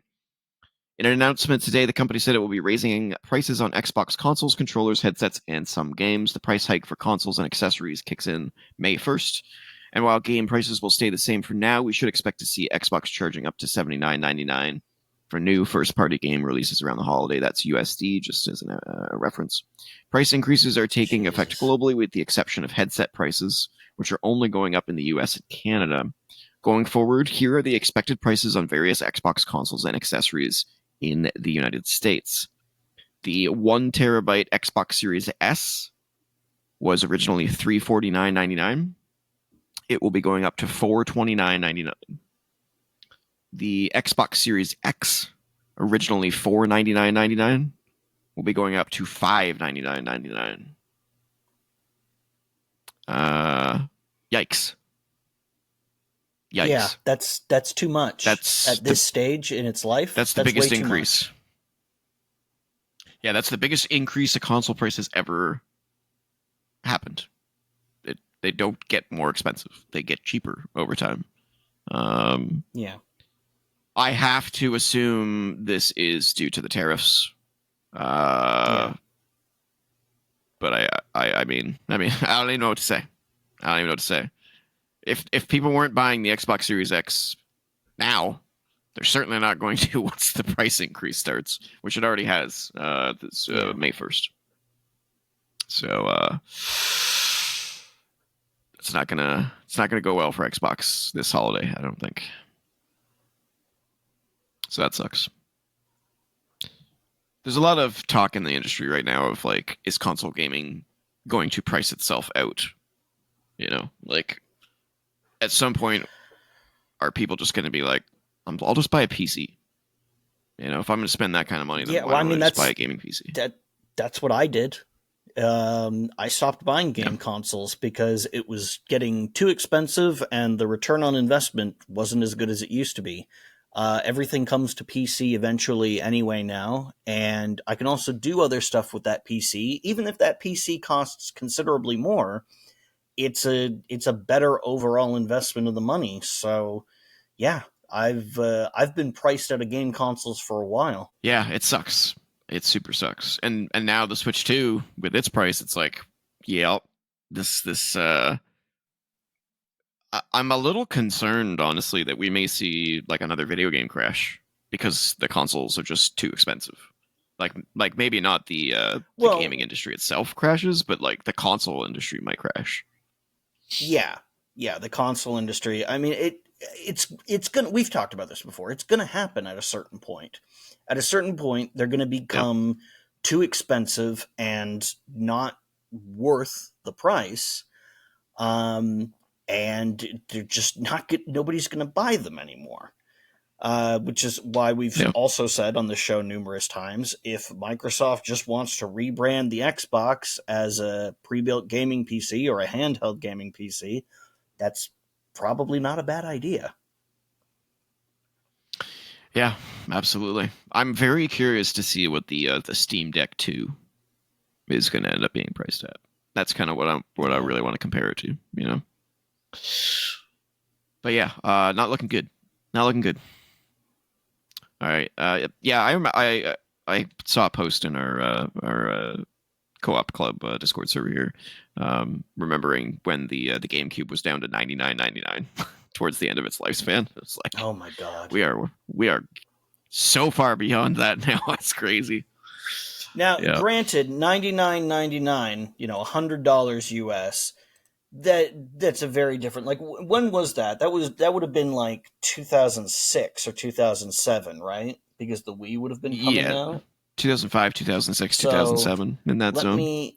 In an announcement today, the company said it will be raising prices on Xbox consoles, controllers, headsets, and some games. The price hike for consoles and accessories kicks in May 1st. And while game prices will stay the same for now, we should expect to see Xbox charging up to $79.99 for new first-party game releases around the holiday. That's USD, just as a reference. Price increases are taking effect globally, with the exception of headset prices, which are only going up in the US and Canada. Going forward, here are the expected prices on various Xbox consoles and accessories in the United States. The 1 terabyte Xbox Series S was originally $349.99. It will be going up to $429.99. The Xbox Series X, originally $499.99, will be going up to $599.99. Yikes. Yeah, that's too much. That's at this stage in its life. That's the biggest way increase. Too much. Yeah, that's the biggest increase a console price has ever happened. They don't get more expensive; they get cheaper over time. Yeah. I have to assume this is due to the tariffs. Yeah. But I mean, I don't even know what to say. I don't even know what to say. If people weren't buying the Xbox Series X now, they're certainly not going to once the price increase starts, which it already has May 1st. So it's not gonna go well for Xbox this holiday, I don't think. So that sucks. There's a lot of talk in the industry right now of like, is console gaming going to price itself out? You know, like at some point, are people just going to be like, I'll just buy a PC? You know, if I'm going to spend that kind of money, then why don't I just buy a gaming PC? That's what I did. I stopped buying game consoles because it was getting too expensive and the return on investment wasn't as good as it used to be. Everything comes to PC eventually anyway now, and I can also do other stuff with that PC. Even if that PC costs considerably more, it's a better overall investment of the money. So, yeah, I've been priced out of game consoles for a while. Yeah, it sucks. It super sucks. And now the Switch 2 with its price, it's like, yeah, this I'm a little concerned, honestly, that we may see like another video game crash because the consoles are just too expensive. Like maybe not the gaming industry itself crashes, but like the console industry might crash. Yeah, the console industry. I mean, it's gonna. We've talked about this before. It's gonna happen at a certain point. At a certain point, they're gonna become too expensive and not worth the price. And they're just not nobody's going to buy them anymore. Which is why we've also said on the show numerous times, if Microsoft just wants to rebrand the Xbox as a pre-built gaming PC or a handheld gaming PC, that's probably not a bad idea. Yeah, absolutely. I'm very curious to see what the Steam Deck 2 is going to end up being priced at. That's kind of what I really want to compare it to, you know. But yeah, not looking good. Not looking good. All right. I saw a post in our co-op club Discord server here, remembering when the GameCube was down to $99.99 towards the end of its lifespan. It's like, oh my god, we are so far beyond that now. It's crazy. Now, granted, $99.99, $100 US. That's a very different. Like, when was that? That would have been like 2006 or 2007, right? Because the Wii would have been coming out. 2005, 2006, 2007 in that zone.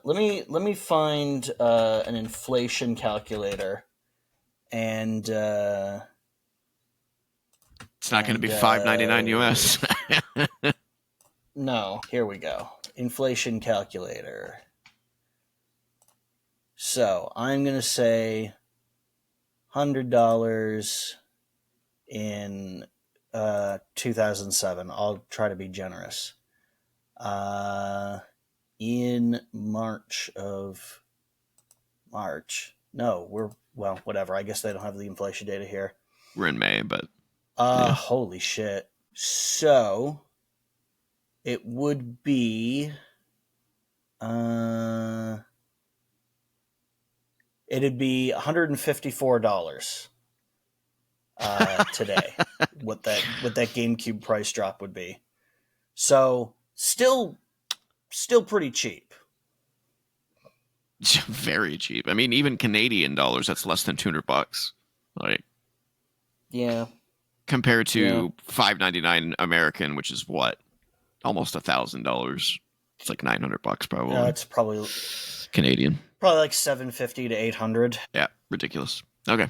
Let me find an inflation calculator, and it's not going to be $5.99 US. No, here we go. Inflation calculator. So I'm going to say $100 in 2007. I'll try to be generous. In March. No, whatever. I guess they don't have the inflation data here. We're in May, but holy shit. So it would be it'd be $154 today. what that GameCube price drop would be. So still pretty cheap. Very cheap. I mean, even Canadian dollars, that's less than $200. Like Yeah, compared yeah. to $5.99 American, which is what, almost $1,000. It's like $900 probably It's probably Canadian. like 750 to 800. Yeah, ridiculous. Okay.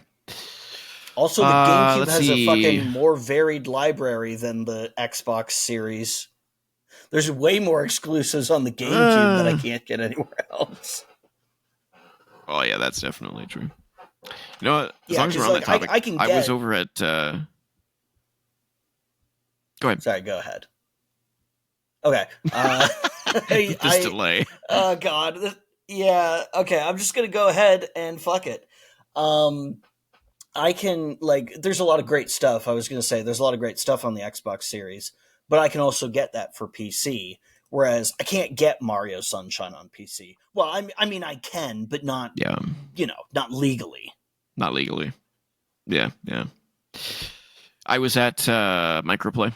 Also, the GameCube Let's has a see. fucking more varied library than the Xbox Series. There's way more exclusives on the GameCube that I Uh, can't get anywhere else. oh yeah, that's definitely true. You know what? As Yeah, long as we're because on like that topic, I can I was get. over at. Go ahead. Sorry, go ahead. Okay. This delay. Oh god. Yeah. Okay. I'm just gonna go ahead and fuck it. Um, I can like. There's a lot of great stuff. I was gonna say there's a lot of great stuff on the Xbox Series, but I can also get that for PC. Whereas I can't get Mario Sunshine on PC. Well, I mean I can, but not Yeah, not legally. not legally. Yeah, yeah. I was at Microplay,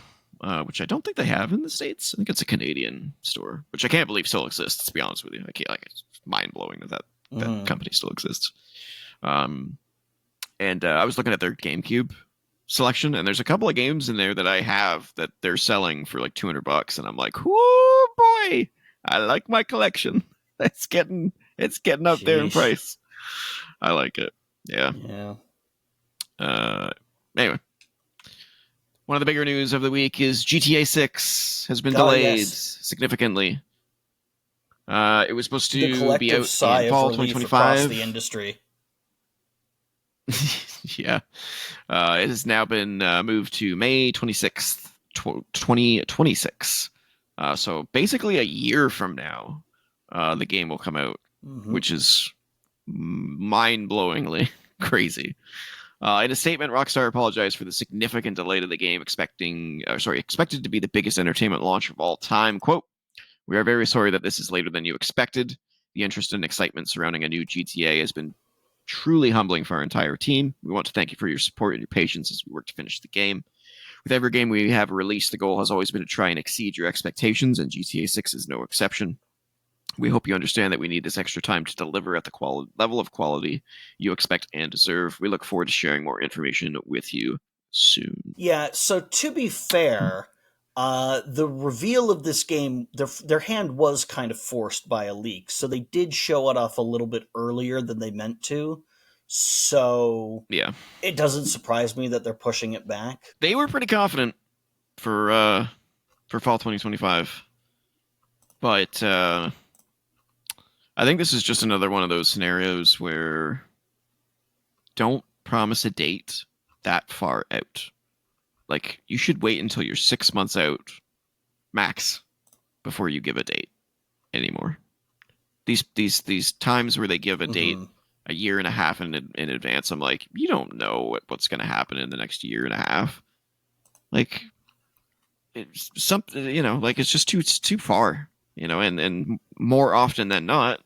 which I don't think they have in the States. I think it's a Canadian store, which I can't believe still exists. To be honest with you, I can't. Like, it's mind blowing that Mm. company still exists. Um, and I was looking at their GameCube selection, and there's a couple of games in there that I have that they're selling for like $200, and I'm like, whoo boy, I like my collection. It's getting up there in Sheesh. price. I like it. Yeah. Yeah. Uh, anyway, one of the bigger news of the week is GTA 6 has been Oh delayed yes. significantly. It was supposed The to be collective out in sigh of fall relief across the 2025. industry. Yeah. It has now been moved to May 26th, 2026. So basically a year from now, the game will come out, Mm-hmm. which is mind-blowingly crazy. In a statement, Rockstar apologized for the significant delay to the game, expected to be the biggest entertainment launch of all time. Quote, "We are very sorry that this is later than you expected. The interest and excitement surrounding a new GTA has been truly humbling for our entire team. We want to thank you for your support and your patience as we work to finish the game. With every game we have released, the goal has always been to try and exceed your expectations, and GTA 6 is no exception. We hope you understand that we need this extra time to deliver at the level of quality you expect and deserve. We look forward to sharing more information with you soon." Yeah. So to be fair, the reveal of this game, their hand was kind of forced by a leak, so they did show it off a little bit earlier than they meant to. So Yeah, it doesn't surprise me that they're pushing it back. they were pretty confident for fall 2025, but I think this is just another one of those scenarios where don't promise a date that far out. Like, you should wait until you're 6 months out max before you give a date anymore. These times where they give a date Mm-hmm. a year and a half in advance, I'm like, you don't know what's going to happen in the next year and a half. Like, it's something, like it's just too far, and more often than not,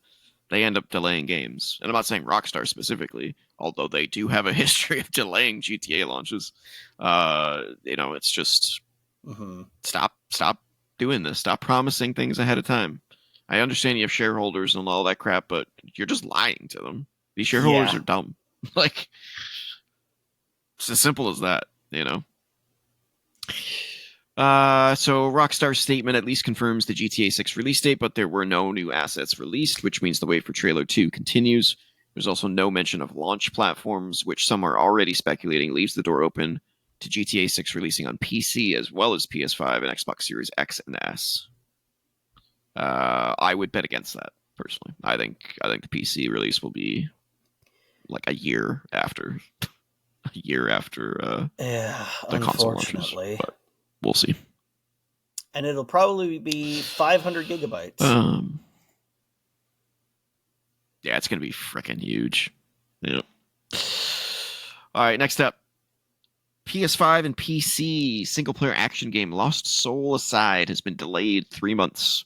they end up delaying games. And I'm not saying Rockstar specifically, although they do have a history of delaying GTA launches. It's just Mm-hmm. stop doing this. Stop promising things ahead of time. I understand you have shareholders and all that crap, but you're just lying to them. These shareholders Yeah. are dumb. Like, it's as simple as that. So Rockstar's statement at least confirms the GTA 6 release date, but there were no new assets released, which means the wait for trailer 2 continues. There's also no mention of launch platforms, which some are already speculating leaves the door open to GTA 6 releasing on PC as well as PS5 and Xbox Series X and S. I would bet against that personally. I think the PC release will be like a year after Yeah. the console launches, Unfortunately. but we'll see. And it'll probably be 500 gigabytes. Um, yeah, it's gonna be freaking huge. Yeah. All right, next up, PS5 and PC single-player action game Lost Soul Aside has been delayed 3 months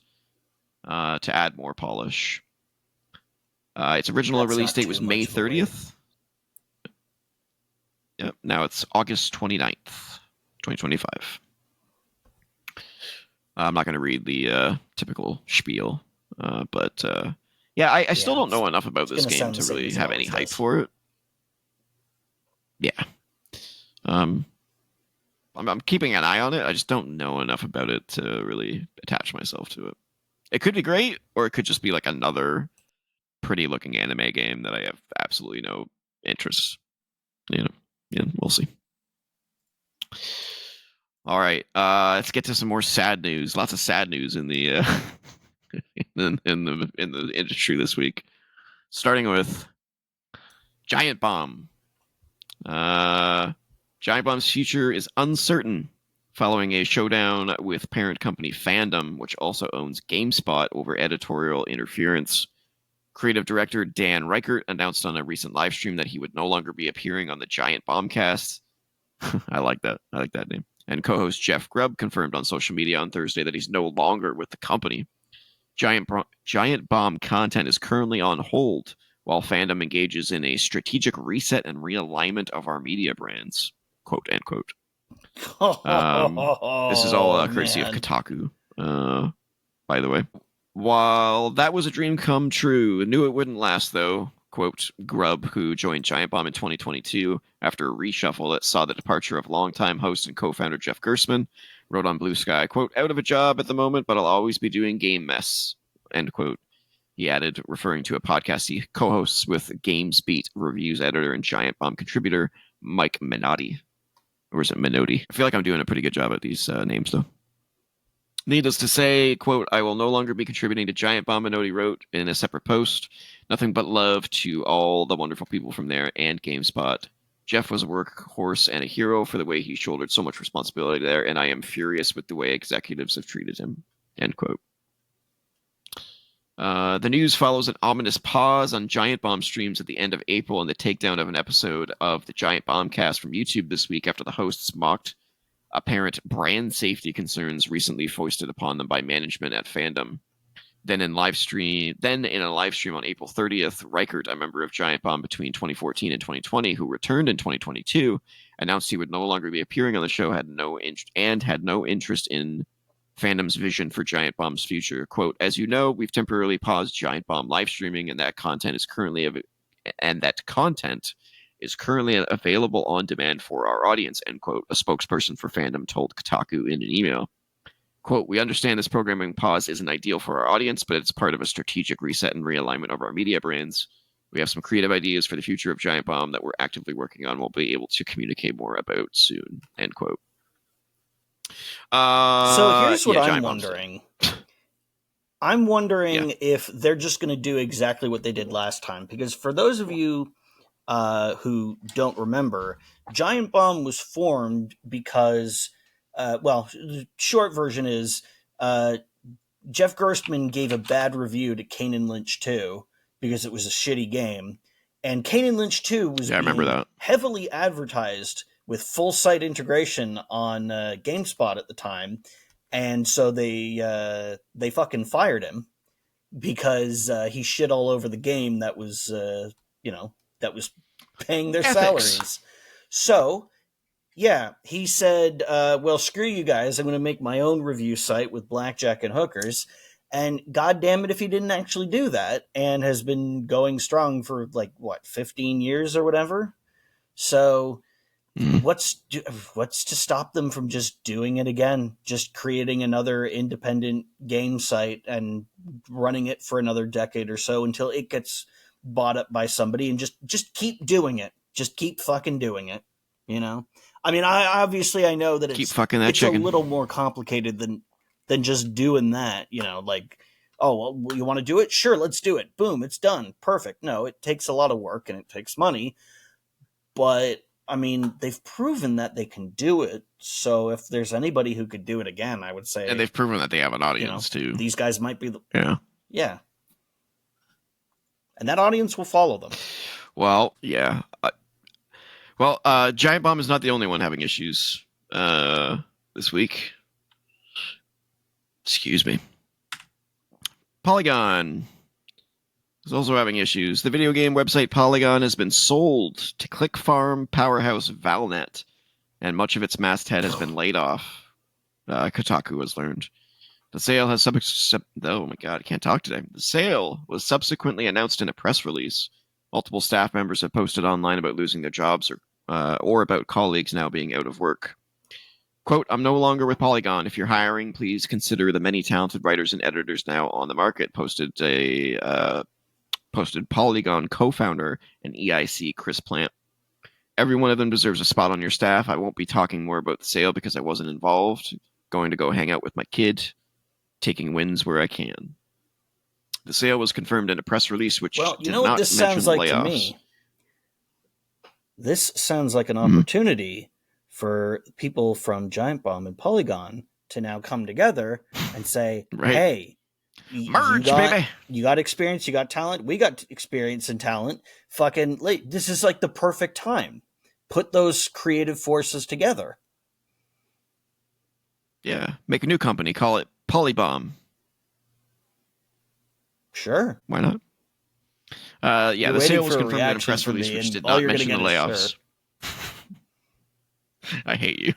to add more polish. Its original That's release not date too was May much of a wait. 30th. Yep, now it's August 29th, 2025. I'm not going to read the typical spiel, but Yeah, I still Yeah, don't know enough about it's this gonna game sound the to same really as it have any always hype does. for it. Yeah. Um, I'm keeping an eye on it. I just don't know enough about it to really attach myself to it. It could be great, or it could just be like another pretty looking anime game that I have absolutely no interest. You know, yeah, we'll see. All right, let's get to some more sad news. Lots of sad news in the in the industry this week. Starting with Giant Bomb. Uh, Giant Bomb's future is uncertain following a showdown with parent company Fandom, which also owns GameSpot, over editorial interference. Creative director Dan Reichert announced on a recent live stream that he would no longer be appearing on the Giant Bombcast. I like that. I like that name. And co-host Jeff Grubb confirmed on social media on Thursday that he's no longer with the company. Giant Bomb content is currently on hold while Fandom engages in a strategic reset and realignment of our media brands. Quote, end quote. This is all Oh courtesy of man. Kotaku, by the way. While that was a dream come true, knew it wouldn't last though. Quote, Grubb, who joined Giant Bomb in 2022 after a reshuffle that saw the departure of longtime host and co-founder Jeff Gerstmann, wrote on BlueSky, quote, out of a job at the moment, but I'll always be doing game mess, end quote. He added, referring to a podcast he co-hosts with GamesBeat reviews editor and Giant Bomb contributor Mike Minotti. Or is it Minotti? I feel like I'm doing a pretty good job at these names, though. Needless to say, quote, I will no longer be contributing to Giant Bomb, Minotti wrote in a separate post. Nothing but love to all the wonderful people from there and GameSpot. Jeff was a workhorse and a hero for the way he shouldered so much responsibility there, and I am furious with the way executives have treated him, end quote. The news follows an ominous pause on Giant Bomb streams at the end of April and the takedown of an episode of the Giant Bombcast from YouTube this week after the hosts mocked apparent brand safety concerns recently foisted upon them by management at Fandom. Then in a live stream on April 30th, Reichert, a member of Giant Bomb between 2014 and 2020, who returned in 2022, announced he would no longer be appearing on the show, had no interest in Fandom's vision for Giant Bomb's future. Quote, as you know, we've temporarily paused Giant Bomb live streaming, and that content is currently available on demand for our audience, end quote, a spokesperson for Fandom told Kotaku in an email. Quote, we understand this programming pause isn't ideal for our audience, but it's part of a strategic reset and realignment of our media brands. We have some creative ideas for the future of Giant Bomb that we're actively working on. We'll be able to communicate more about soon, end quote. So here's what Yeah, I'm Giant Bomb's wondering. I'm yeah. wondering if they're just going to do exactly what they did last time. Because for those of you who don't remember, Giant Bomb was formed because, the short version is Jeff Gerstmann gave a bad review to Kane and Lynch 2 because it was a shitty game. And Kane and Lynch 2 was Yeah, I remember being that. heavily advertised with full site integration on GameSpot at the time. And so they fucking fired him because he shit all over the game that was, that was paying their Ethics. salaries. So yeah, he said, well, screw you guys. I'm going to make my own review site with blackjack and hookers. And god damn it if he didn't actually do that, and has been going strong for 15 years or whatever. So what's to stop them from just doing it again, just creating another independent game site and running it for another decade or so until it gets bought up by somebody, and just keep doing it, just keep fucking doing it, you know? I mean, I know that Keep fucking that it's a chicken. little more complicated than just doing that, oh, well, you want to do it, sure, let's do it, boom, it's done, perfect. No, it takes a lot of work and it takes money, but I mean, they've proven that they can do it. So if there's anybody who could do it again, I would say, And they've proven that they have an audience too. these guys might be yeah. And that audience will follow them. Well, yeah. Giant Bomb is not the only one having issues this week. Excuse me. Polygon is also having issues. The video game website Polygon has been sold to Click Farm powerhouse Valnet, and much of its masthead has been laid off, Kotaku has learned. The sale has oh my god, I can't talk today. The sale was subsequently announced in a press release. Multiple staff members have posted online about losing their jobs or about colleagues now being out of work. Quote, I'm no longer with Polygon. If you're hiring, please consider the many talented writers and editors now on the market, posted Polygon co-founder and EIC Chris Plant. Every one of them deserves a spot on your staff. I won't be talking more about the sale because I wasn't involved. Going to go hang out with my kid, taking wins where I can. The sale was confirmed in a press release, which Well, you did know what not this mention sounds like to layoffs. me? This sounds like an Mhm. opportunity for people from Giant Bomb and Polygon to now come together and say, Right? "Hey, you Merge, got baby. experience, you got talent, we got experience and talent. Fucking, this is like the perfect time. Put those creative forces together." Yeah, make a new company. Call it Polybomb. Sure. Why not? Yeah, You're the waiting sale was for a confirmed in a reaction press from release, me, which and did all not you're going to mention the get is sure. layoffs. I hate you.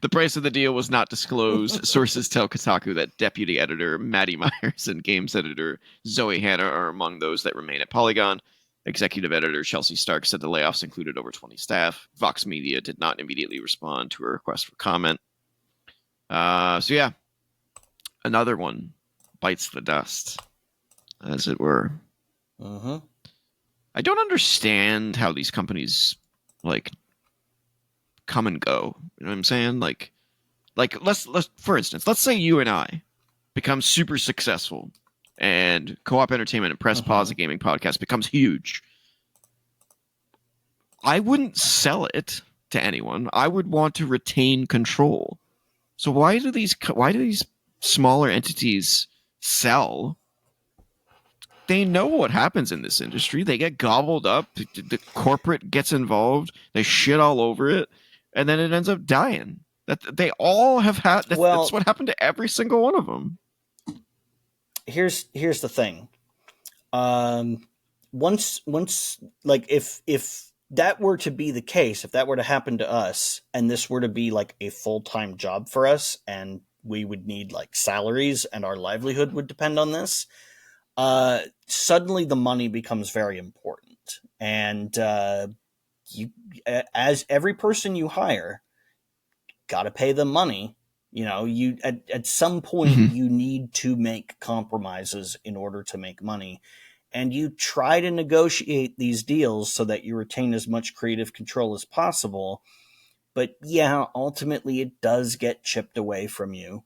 The price of the deal was not disclosed. Sources tell Kotaku that deputy editor Maddie Myers and games editor Zoe Hanna are among those that remain at Polygon. Executive editor Chelsea Stark said the layoffs included over 20 staff. Vox Media did not immediately respond to a request for comment. So yeah, another one bites the dust, as it were. Mm-hmm. I don't understand how these companies like come and go. You know what I'm saying? Like let's for instance, let's say you and I become super successful and Co-op Entertainment and Press Pause, Mm-hmm. a gaming podcast, becomes huge. I wouldn't sell it to anyone. I would want to retain control. So why do these smaller entities sell? They know what happens in this industry. They get gobbled up. The corporate gets involved. They shit all over it, and then it ends up dying. That they all have had. That's Well, what happened to every single one of them. here's the thing. Once like if that were to be the case, if that were to happen to us, and this were to be like a full-time job for us, and we would need like salaries, and our livelihood would depend on this, suddenly the money becomes very important, and you, as every person you hire, got to pay them money. You know, you at some point Mm-hmm. you need to make compromises in order to make money, and you try to negotiate these deals so that you retain as much creative control as possible. But yeah, ultimately it does get chipped away from you.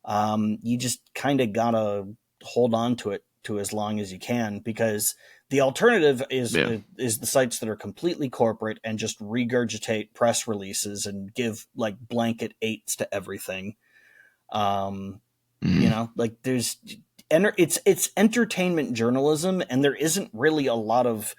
You just kind of gotta hold on to it to as long as you can, because the alternative Yeah. is the sites that are completely corporate and just regurgitate press releases and give like blanket eights to everything. Mm-hmm. Like it's entertainment journalism, and there isn't really a lot of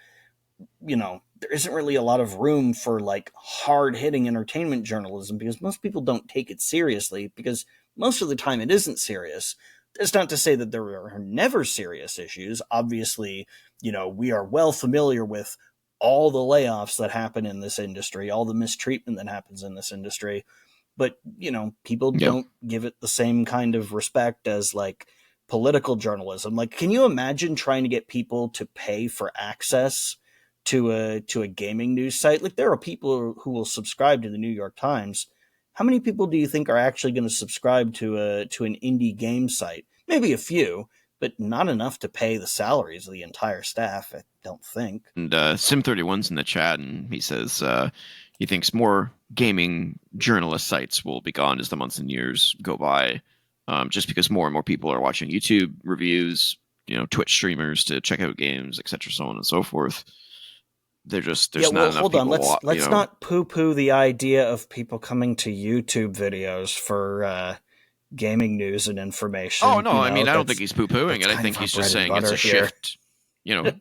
room for like hard hitting entertainment journalism, because most people don't take it seriously, because most of the time it isn't serious. That's not to say that there are never serious issues. Obviously, we are well familiar with all the layoffs that happen in this industry, all the mistreatment that happens in this industry. But, people Yeah. don't give it the same kind of respect as like political journalism. Like, can you imagine trying to get people to pay for access to a gaming news site? Like, there are people who will subscribe to the New York Times. How many people do you think are actually going to subscribe to an indie game site? Maybe a few, but not enough to pay the salaries of the entire staff, I don't think. And Sim31's in the chat, and he says he thinks more gaming journalist sites will be gone as the months and years go by, just because more and more people are watching YouTube reviews, Twitch streamers to check out games, etc., so on and so forth. Yeah, There's not well, enough hold on. people, Let's not poo-poo the idea of people coming to YouTube videos for gaming news and Oh information. no, I mean I don't think That's he's poo-pooing it. I kind of think our he's just bread and saying it's butter a here. shift. You know,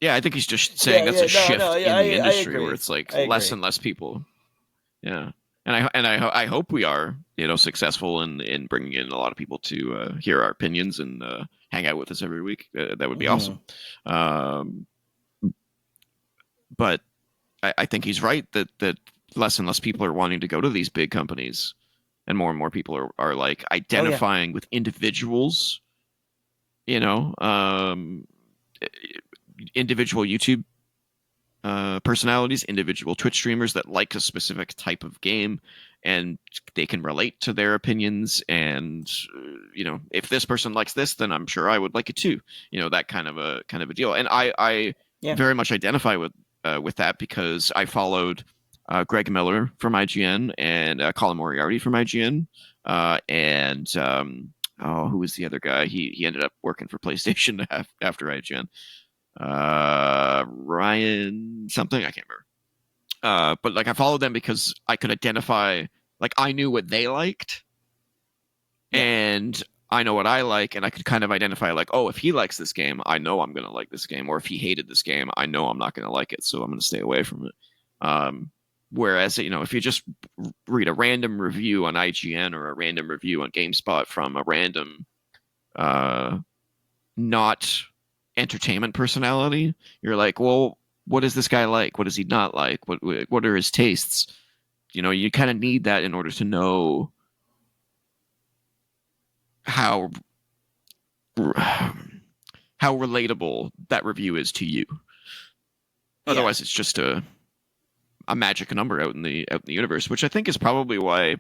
yeah, I think he's just saying Yeah, it's yeah, a no, shift yeah, in the I industry where agree. it's like I less agree. and less people. Yeah, and I hope we are successful in bringing in a lot of people to hear our opinions and hang out with us every week. That would be Hmm. awesome. Um, but I think he's right that less and less people are wanting to go to these big companies, and more people are like Oh yeah. identifying with individuals, you know, individual YouTube personalities, individual Twitch streamers that like a specific type of game, and they can relate to their opinions. And if this person likes this, then I'm sure I would like it too. That kind of a deal. And I Yeah. very much identify with that because I followed Greg Miller from IGN and Colin Moriarty from IGN, and who was the other guy? He ended up working for PlayStation after IGN. Ryan something, I can't remember. But like I followed them because I could identify, like I knew what they liked, Yeah. and I know what I like, and I could kind of identify like, oh, if he likes this game, I know I'm gonna like this game, or if he hated this game, I know I'm not gonna like it, so I'm gonna stay away from it. Whereas if you just read a random review on IGN or a random review on GameSpot from a random not entertainment personality, you're like, well, what is this guy like? What does he not like? What are his tastes? You kind of need that in order to know how how relatable that review is to you. Yeah. Otherwise, it's just a magic number out in the universe, which I think is probably why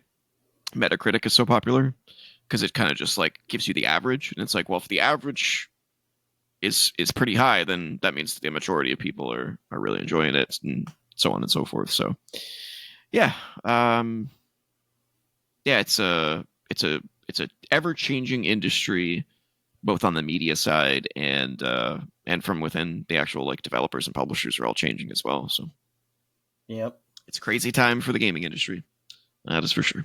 Metacritic is so popular, because it kind of just like gives you the average, and it's like, well, if the average is pretty high, then that means the majority of people are really enjoying it, and so on and so forth. So yeah, it's a ever changing industry, both on the media side and from within the actual like developers and publishers are all changing as well. So Yep. it's a crazy time for the gaming industry. That is for sure.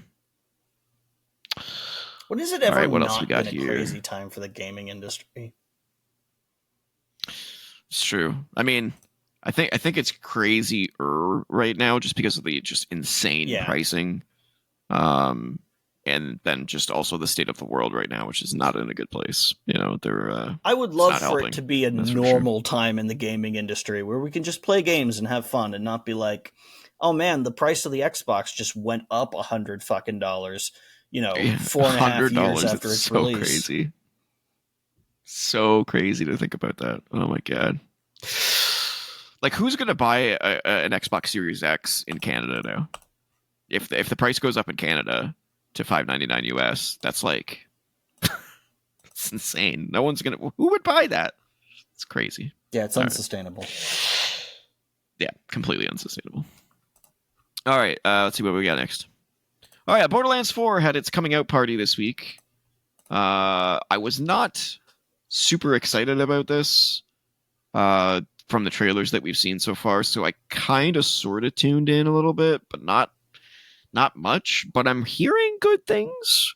When has it All ever right, what else we not got been a here? crazy time for the gaming industry? It's true. I mean, I think it's crazier right now just because of the just insane pricing. And then just also the state of the world right now, which is not in a good place. They're I would love for helping, it to be a normal time in the gaming industry where we can just play games and have fun and not be like, oh man, the price of the Xbox just went up $100 fucking dollars, 4.5 years after its so release. Crazy. So crazy to think about that. Oh my god. Like, who's gonna buy an Xbox Series X in Canada now? If the price goes up in Canada to $599 US, that's like it's insane. No one's gonna. Who would buy that? It's crazy. Yeah, it's unsustainable. Yeah, completely unsustainable. All right, let's see what we got next. Oh yeah, Borderlands 4 had its coming out party this week. I was not super excited about this from the trailers that we've seen so far, so I kind of sort of tuned in a little bit, but not much. But I'm hearing good things,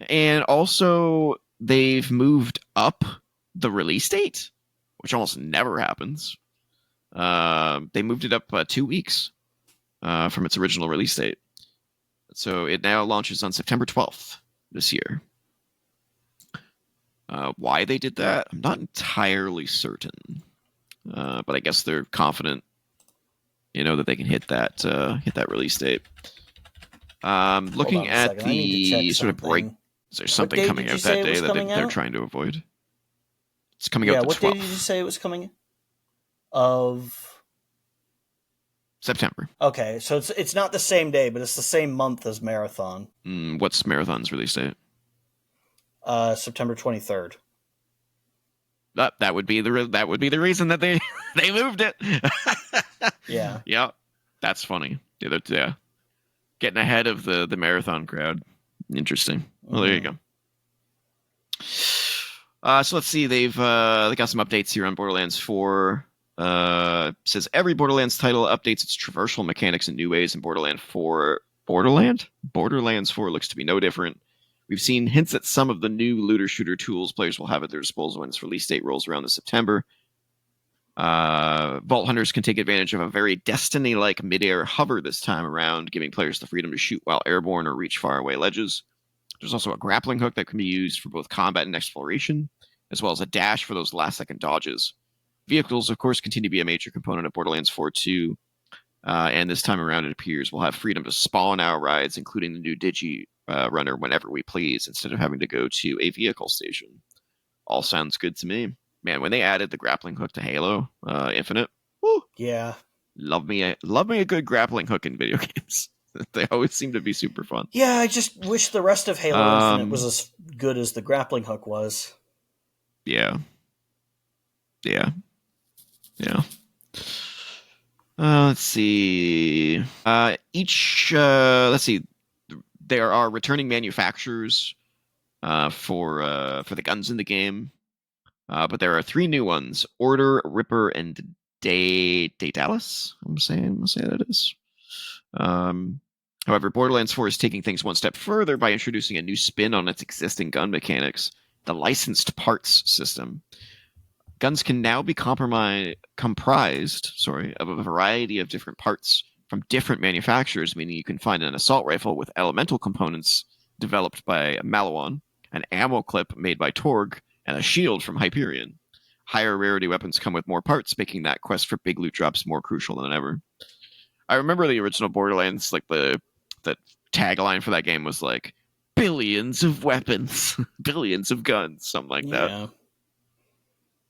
and also they've moved up the release date, which almost never happens. They moved it up 2 weeks from its original release date. So it now launches on September 12th this year. Why they did that, I'm not entirely certain. But I guess they're confident, that they can hit that release date. Looking at the sort of break, is there something coming out that day that they're trying to avoid? It's coming out the 12th. What day did you say it was coming? Of September. Okay, so it's not the same day, but it's the same month as Marathon. What's Marathon's release date? September 23rd. That would be the reason that they moved it. Yeah. Yeah, that's funny. Yeah, getting ahead of the Marathon crowd. Interesting. Well, there you go. So let's see. They got some updates here on Borderlands 4. Says every Borderlands title updates its traversal mechanics in new ways, and Borderlands 4 looks to be no different. We've seen hints at some of the new looter shooter tools players will have at their disposal when its release date rolls around this September. Vault Hunters can take advantage of a very Destiny-like mid-air hover this time around, giving players the freedom to shoot while airborne or reach faraway ledges. There's also a grappling hook that can be used for both combat and exploration, as well as a dash for those last-second dodges. Vehicles, of course, continue to be a major component of Borderlands 4 too. And this time around, it appears we'll have freedom to spawn our rides, including the new Digi runner, whenever we please, instead of having to go to a vehicle station. All sounds good to me. Man, when they added the grappling hook to Halo Infinite, woo, Yeah. love me a good grappling hook in video games. They always seem to be super fun. Yeah, I just wish the rest of Halo Infinite was Um, as good as the grappling hook was. yeah, yeah, yeah. Let's see. Let's see. There are returning manufacturers for the guns in the game, but there are three new ones: Order, Ripper, and Daedalus. I'm gonna say that is. Um, However, Borderlands 4 is taking things one step further by introducing a new spin on its existing gun mechanics: the licensed parts system. Guns can now be comprised, of a variety of different parts from different manufacturers, meaning you can find an assault rifle with elemental components developed by Malawan, an ammo clip made by Torg, and a shield from Hyperion. Higher rarity weapons come with more parts, making that quest for big loot drops more crucial than ever. I remember the original Borderlands, like the tagline for that game was like billions of weapons, billions of guns, something like that. Yeah.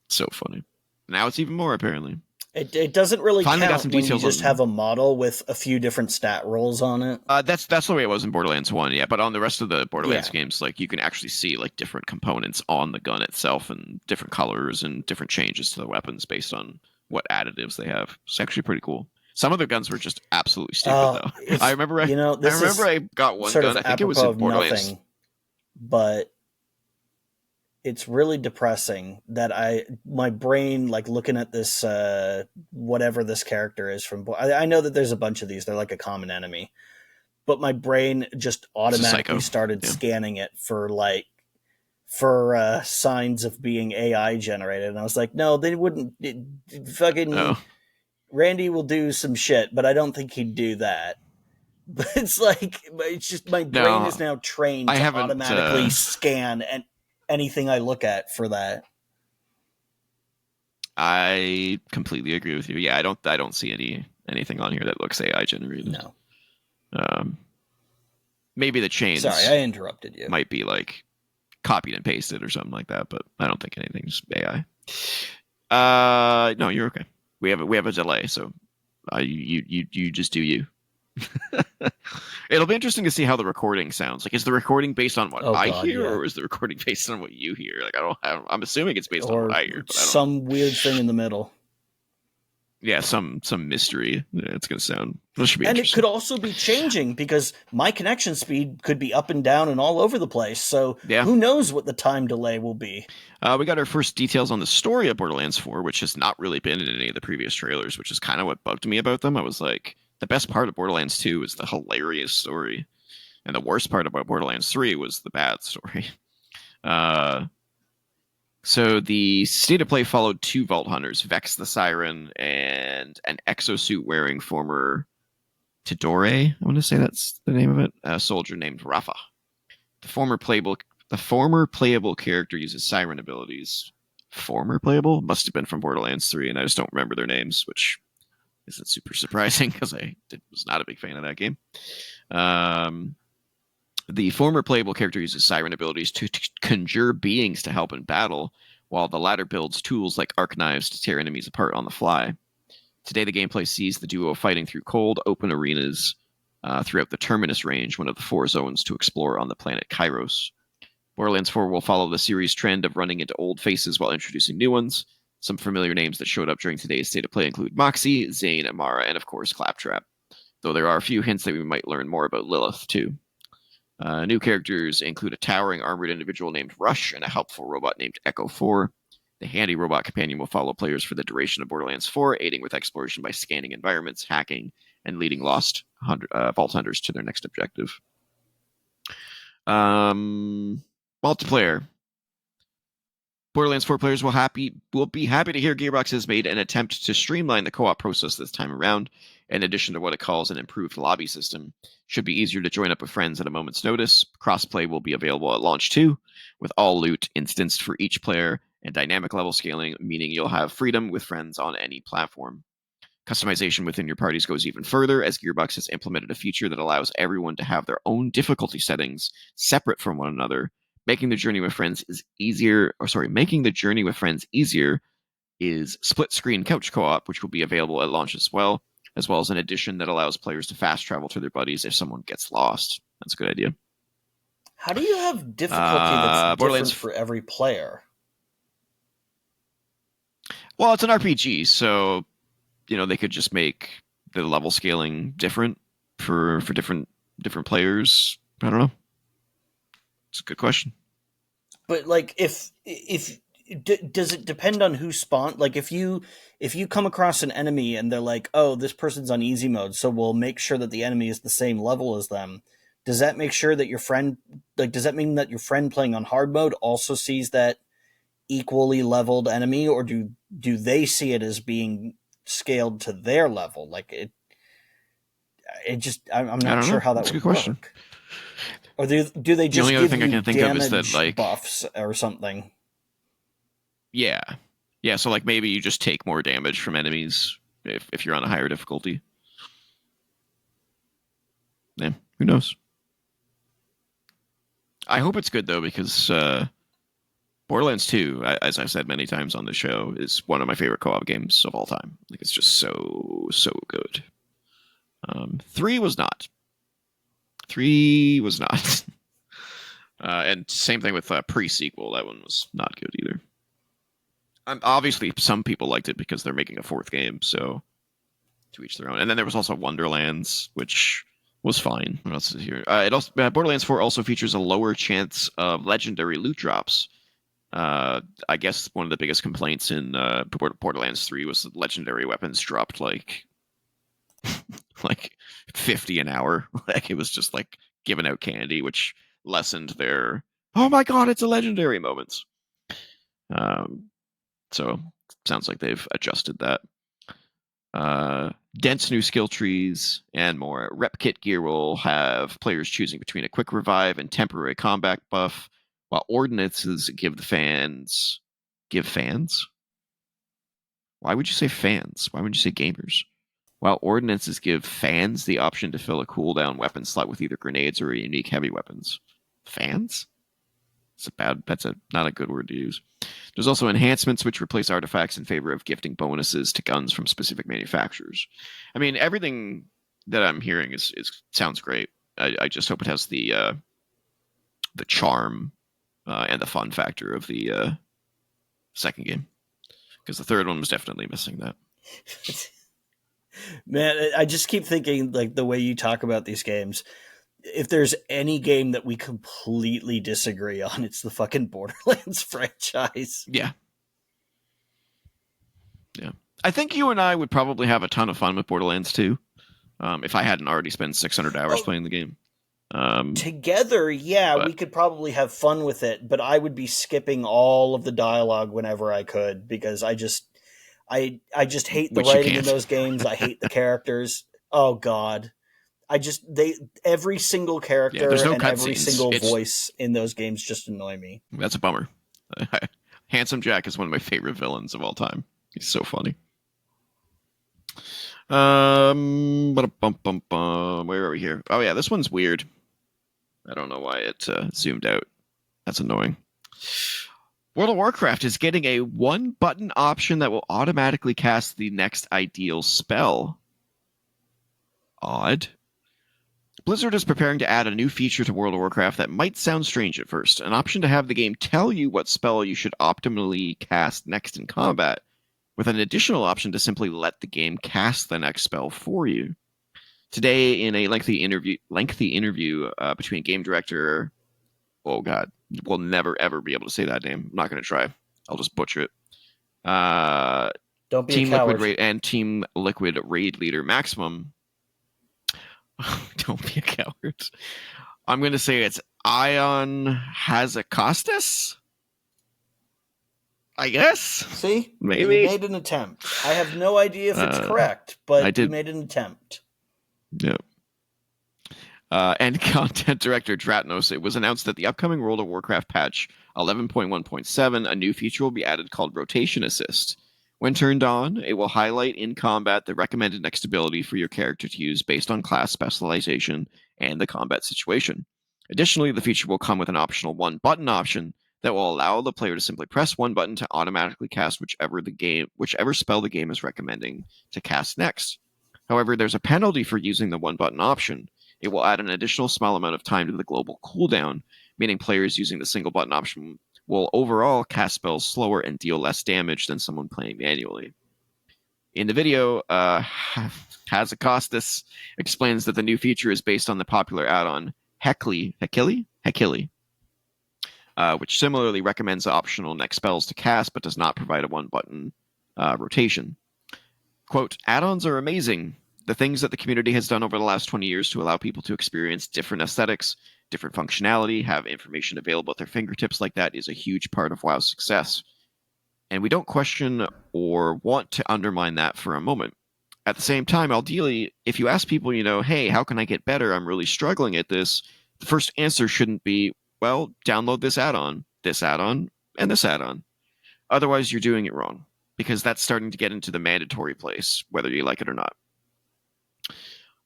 So funny. Now it's even more, apparently. It doesn't really Finally got count some when you details just on. have a model with a few different stat rolls on it. That's the way it was in Borderlands 1, yeah. But on the rest of the Borderlands Yeah. games, like you can actually see like different components on the gun itself and different colors and different changes to the weapons based on what additives they have. It's actually pretty cool. Some of the guns were just absolutely stupid though. If I this remember is I got one sort gun. of I think it was apropos in of Borderlands. nothing, but it's really depressing that my brain, like looking at this whatever this character is from. I know that there's a bunch of these. They're like a common enemy, but my brain just It's a automatically psycho. started Yeah. scanning it for signs of being AI generated, and I was like, no, they wouldn't. Fucking Oh Randy will do some shit, but I don't think he'd do that. But it's like it's just my brain is no, now trained I to haven't. automatically scan and anything I look at for that. I completely agree with you. Yeah, I don't see anything on here that looks AI generated. No, Um, Maybe the sorry, chains I interrupted you. might be like copied and pasted or something like that, but I don't think anything's AI. No, you're okay. We have a delay, so you just do you. It'll be interesting to see how the recording sounds. Like, is the recording based on what Oh I God, hear, yeah, or is the recording based on what you hear? Like, I'm assuming it's based on what or I hear, but I don't. some weird thing in the middle. Yeah, some mystery. Yeah, it's gonna sound. This should be And it interesting. could also be changing because my connection speed could be up and down and all over the place. So Yeah. who knows what the time delay will be? We got our first details on the story of Borderlands 4, which has not really been in any of the previous trailers, which is kind of what bugged me about them. I was like, the best part of Borderlands 2 is the hilarious story, and the worst part about Borderlands 3 was the bad story. Uh, so the state of play followed two Vault Hunters, Vex the Siren, and an exosuit wearing former Tidore, I want to say that's the name of it, a soldier named Rafa. The former playable character uses siren abilities. Former playable must have been from Borderlands 3, and I just don't remember their names, which isn't super surprising because was not a big fan of that game. The former playable character uses siren abilities to conjure beings to help in battle, while the latter builds tools like arc knives to tear enemies apart on the fly. Today, the gameplay sees the duo fighting through cold, open arenas throughout the Terminus range, one of the 4 zones to explore on the planet Kairos. Borderlands 4 will follow the series' trend of running into old faces while introducing new ones. Some familiar names that showed up during today's state of play include Moxie, Zane, Amara, and of course Claptrap. Though there are a few hints that we might learn more about Lilith too. New characters include a towering armored individual named Rush and a helpful robot named Echo 4. The handy robot companion will follow players for the duration of Borderlands 4, aiding with exploration by scanning environments, hacking, and leading lost Vault Hunters to their next objective. Multiplayer. Borderlands 4 players will be happy to hear Gearbox has made an attempt to streamline the co-op process this time around. In addition to what it calls an improved lobby system, should be easier to join up with friends at a moment's notice. Crossplay will be available at launch too, with all loot instanced for each player and dynamic level scaling, meaning you'll have freedom with friends on any platform. Customization within your parties goes even further, as Gearbox has implemented a feature that allows everyone to have their own difficulty settings separate from one another, making the journey with friends easier is split screen couch co-op, which will be available at launch as well as an addition that allows players to fast travel to their buddies if someone gets lost. That's a good idea. How do you have difficulty that's different Borderlands for every player? Well, it's an RPG, so they could just make the level scaling different for different players. I don't know. It's a good question. But like, if does it depend on who spawn? Like, if you come across an enemy and they're like, "Oh, this person's on easy mode," so we'll make sure that the enemy is the same level as them. Does that make sure that your friend, like, does that mean that your friend playing on hard mode also sees that equally leveled enemy, or do they see it as being scaled to their level? Like, I'm not sure how that would work. Question. Or do they just give you damage buffs or something? Yeah. So like maybe you just take more damage from enemies if you're on a higher difficulty. Yeah, who knows? I hope it's good though, because Borderlands 2, as I've said many times on the show, is one of my favorite co-op games of all time. Like, it's just so good. 3 was not. 3 was not. And same thing with pre-sequel. That one was not good either. Obviously, some people liked it because they're making a 4th game, so to each their own. And then there was also Wonderlands, which was fine. What else is here? Borderlands 4 also features a lower chance of legendary loot drops. I guess one of the biggest complaints in Borderlands 3 was that legendary weapons dropped like 50 an hour. Like, it was just like giving out candy, which lessened their "oh my god, it's a legendary" moments. So sounds like they've adjusted that. Dense new skill trees and more. Rep kit gear will have players choosing between a quick revive and temporary combat buff, while ordinances give fans? Why would you say fans? Why would you say gamers? While ordinances give fans the option to fill a cooldown weapon slot with either grenades or unique heavy weapons. Fans? That's not a good word to use. There's also enhancements which replace artifacts in favor of gifting bonuses to guns from specific manufacturers. I mean, everything that I'm hearing sounds great. I just hope it has the charm and the fun factor of the second game, because the third one was definitely missing that. Man, I just keep thinking, like, the way you talk about these games, if there's any game that we completely disagree on, it's the fucking Borderlands franchise. Yeah. I think you and I would probably have a ton of fun with Borderlands 2 if I hadn't already spent 600 hours playing the game. Together, we could probably have fun with it, but I would be skipping all of the dialogue whenever I could, because I just hate the writing in those games. I hate the characters. Oh God. Every single character and every single voice in those games just annoy me. That's a bummer. Handsome Jack is one of my favorite villains of all time. He's so funny. Where are we here? Oh yeah, this one's weird. I don't know why it zoomed out. That's annoying. World of Warcraft is getting a one-button option that will automatically cast the next ideal spell. Odd. Blizzard is preparing to add a new feature to World of Warcraft that might sound strange at first. An option to have the game tell you what spell you should optimally cast next in combat, with an additional option to simply let the game cast the next spell for you. Today, in a lengthy interview between game director... Oh, God. We'll never, ever be able to say that name. I'm not going to try. I'll just butcher it. Don't be Team a coward. Liquid and Team Liquid raid leader Maximum. Don't be a coward. I'm going to say it's Ion Hazakostas? I guess. See? Maybe. You made an attempt. I have no idea if it's correct, but you made an attempt. Yeah. And content director Dratnos, it was announced that the upcoming World of Warcraft patch 11.1.7, a new feature will be added called Rotation Assist, When turned on, it will highlight in combat the recommended next ability for your character to use based on class specialization and the combat situation. Additionally, the feature will come with an optional one button option that will allow the player to simply press one button to automatically cast whichever spell the game is recommending to cast next. However, there's a penalty for using the one button option. It will add an additional small amount of time to the global cooldown, meaning players using the single button option will overall cast spells slower and deal less damage than someone playing manually. In the video, Kazakostas explains that the new feature is based on the popular add-on Hekili, which similarly recommends optional next spells to cast but does not provide a one-button rotation. Quote, add-ons are amazing. The things that the community has done over the last 20 years to allow people to experience different aesthetics, different functionality, have information available at their fingertips like that is a huge part of WoW's success. And we don't question or want to undermine that for a moment. At the same time, ideally, if you ask people, hey, how can I get better? I'm really struggling at this. The first answer shouldn't be, well, download this add-on, and this add-on. Otherwise, you're doing it wrong, because that's starting to get into the mandatory place, whether you like it or not.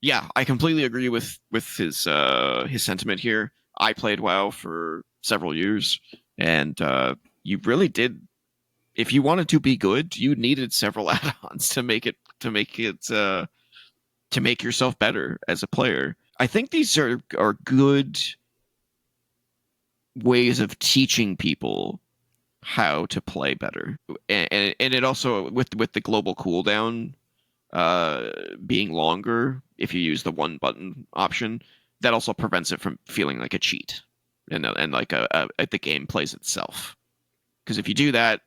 Yeah, I completely agree with his sentiment here. I played WoW for several years, and you really did. If you wanted to be good, you needed several add-ons to make yourself better as a player. I think these are good ways of teaching people how to play better, and it also with the global cooldown being longer if you use the one button option, that also prevents it from feeling like a cheat and like the game plays itself. Because if you do that,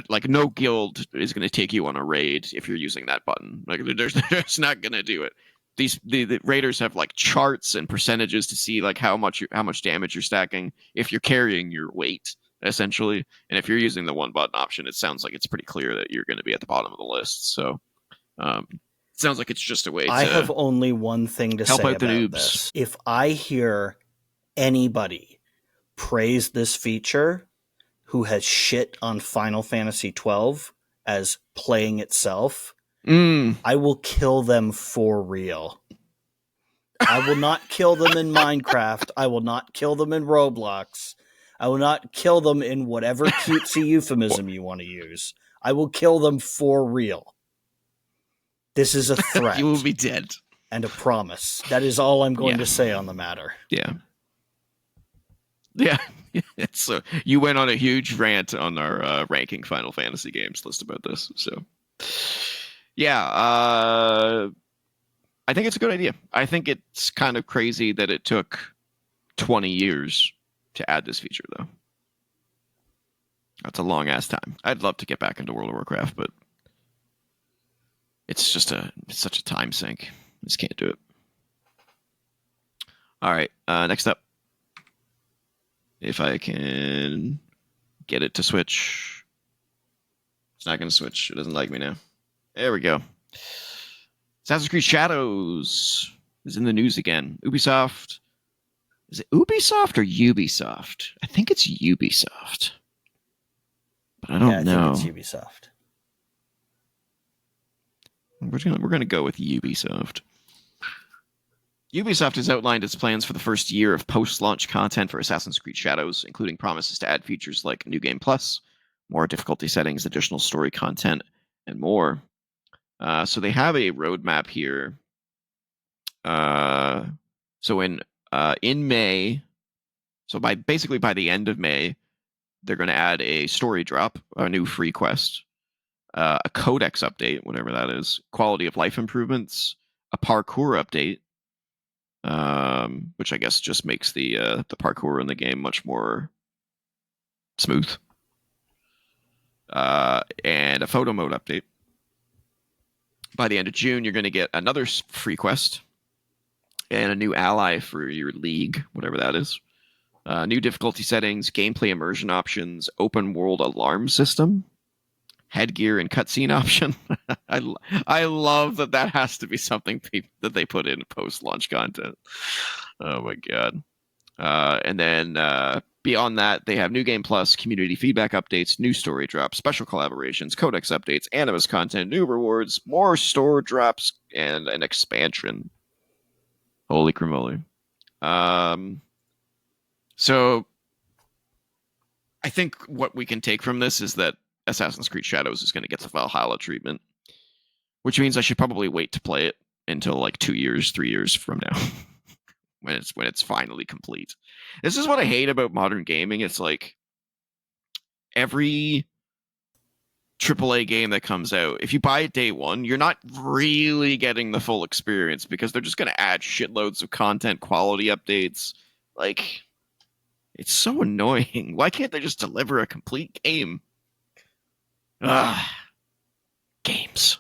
like no guild is going to take you on a raid if you're using that button. Like there's not going to do it. The raiders have like charts and percentages to see like how much damage you're stacking if you're carrying your weight essentially, and if you're using the one button option, it sounds like it's pretty clear that you're going to be at the bottom of the list. So it sounds like it's just a way I to have only one thing to help say out the about noobs. this. If I hear anybody praise this feature who has shit on Final Fantasy XII as playing itself, I will kill them for real. I will not kill them in Minecraft. I will not kill them in Roblox. I will not kill them in whatever cutesy euphemism you want to use. I will kill them for real. This is a threat. You will be dead. And a promise. That is all I'm going to say on the matter. Yeah. Yeah. So you went on a huge rant on our ranking Final Fantasy games list about this. So yeah, I think it's a good idea. I think it's kind of crazy that it took 20 years to add this feature, though. That's a long ass time. I'd love to get back into World of Warcraft, but it's such a time sink. I just can't do it. All right, next up. If I can get it to switch. It's not going to switch. It doesn't like me now. There we go. Assassin's Creed Shadows is in the news again. Ubisoft. Is it Ubisoft or Ubisoft? I think it's Ubisoft. But I don't know. I think it's Ubisoft. We're gonna go with Ubisoft. Ubisoft has outlined its plans for the first year of post-launch content for Assassin's Creed Shadows, including promises to add features like New Game Plus, more difficulty settings, additional story content, and more. So they have a roadmap here. So in May, so by the end of May, they're going to add a story drop, a new free quest, a codex update, whatever that is, quality of life improvements, a parkour update, which I guess just makes the parkour in the game much more smooth, and a photo mode update. By the end of June, you're going to get another free quest and a new ally for your league, whatever that is. New difficulty settings, gameplay immersion options, open world alarm system, headgear and cutscene option. I love that has to be something that they put in post-launch content. Oh my god. And then Beyond that, they have New Game Plus, community feedback updates, new story drops, special collaborations, codex updates, animus content, new rewards, more store drops, and an expansion. Holy crimoly. So I think what we can take from this is that Assassin's Creed Shadows is going to get the Valhalla treatment, which means I should probably wait to play it until like 2 years, 3 years from now, when it's finally complete. This is what I hate about modern gaming. It's like every AAA game that comes out, if you buy it day one, you're not really getting the full experience because they're just going to add shitloads of content, quality updates. Like, it's so annoying. Why can't they just deliver a complete game? Ah, games.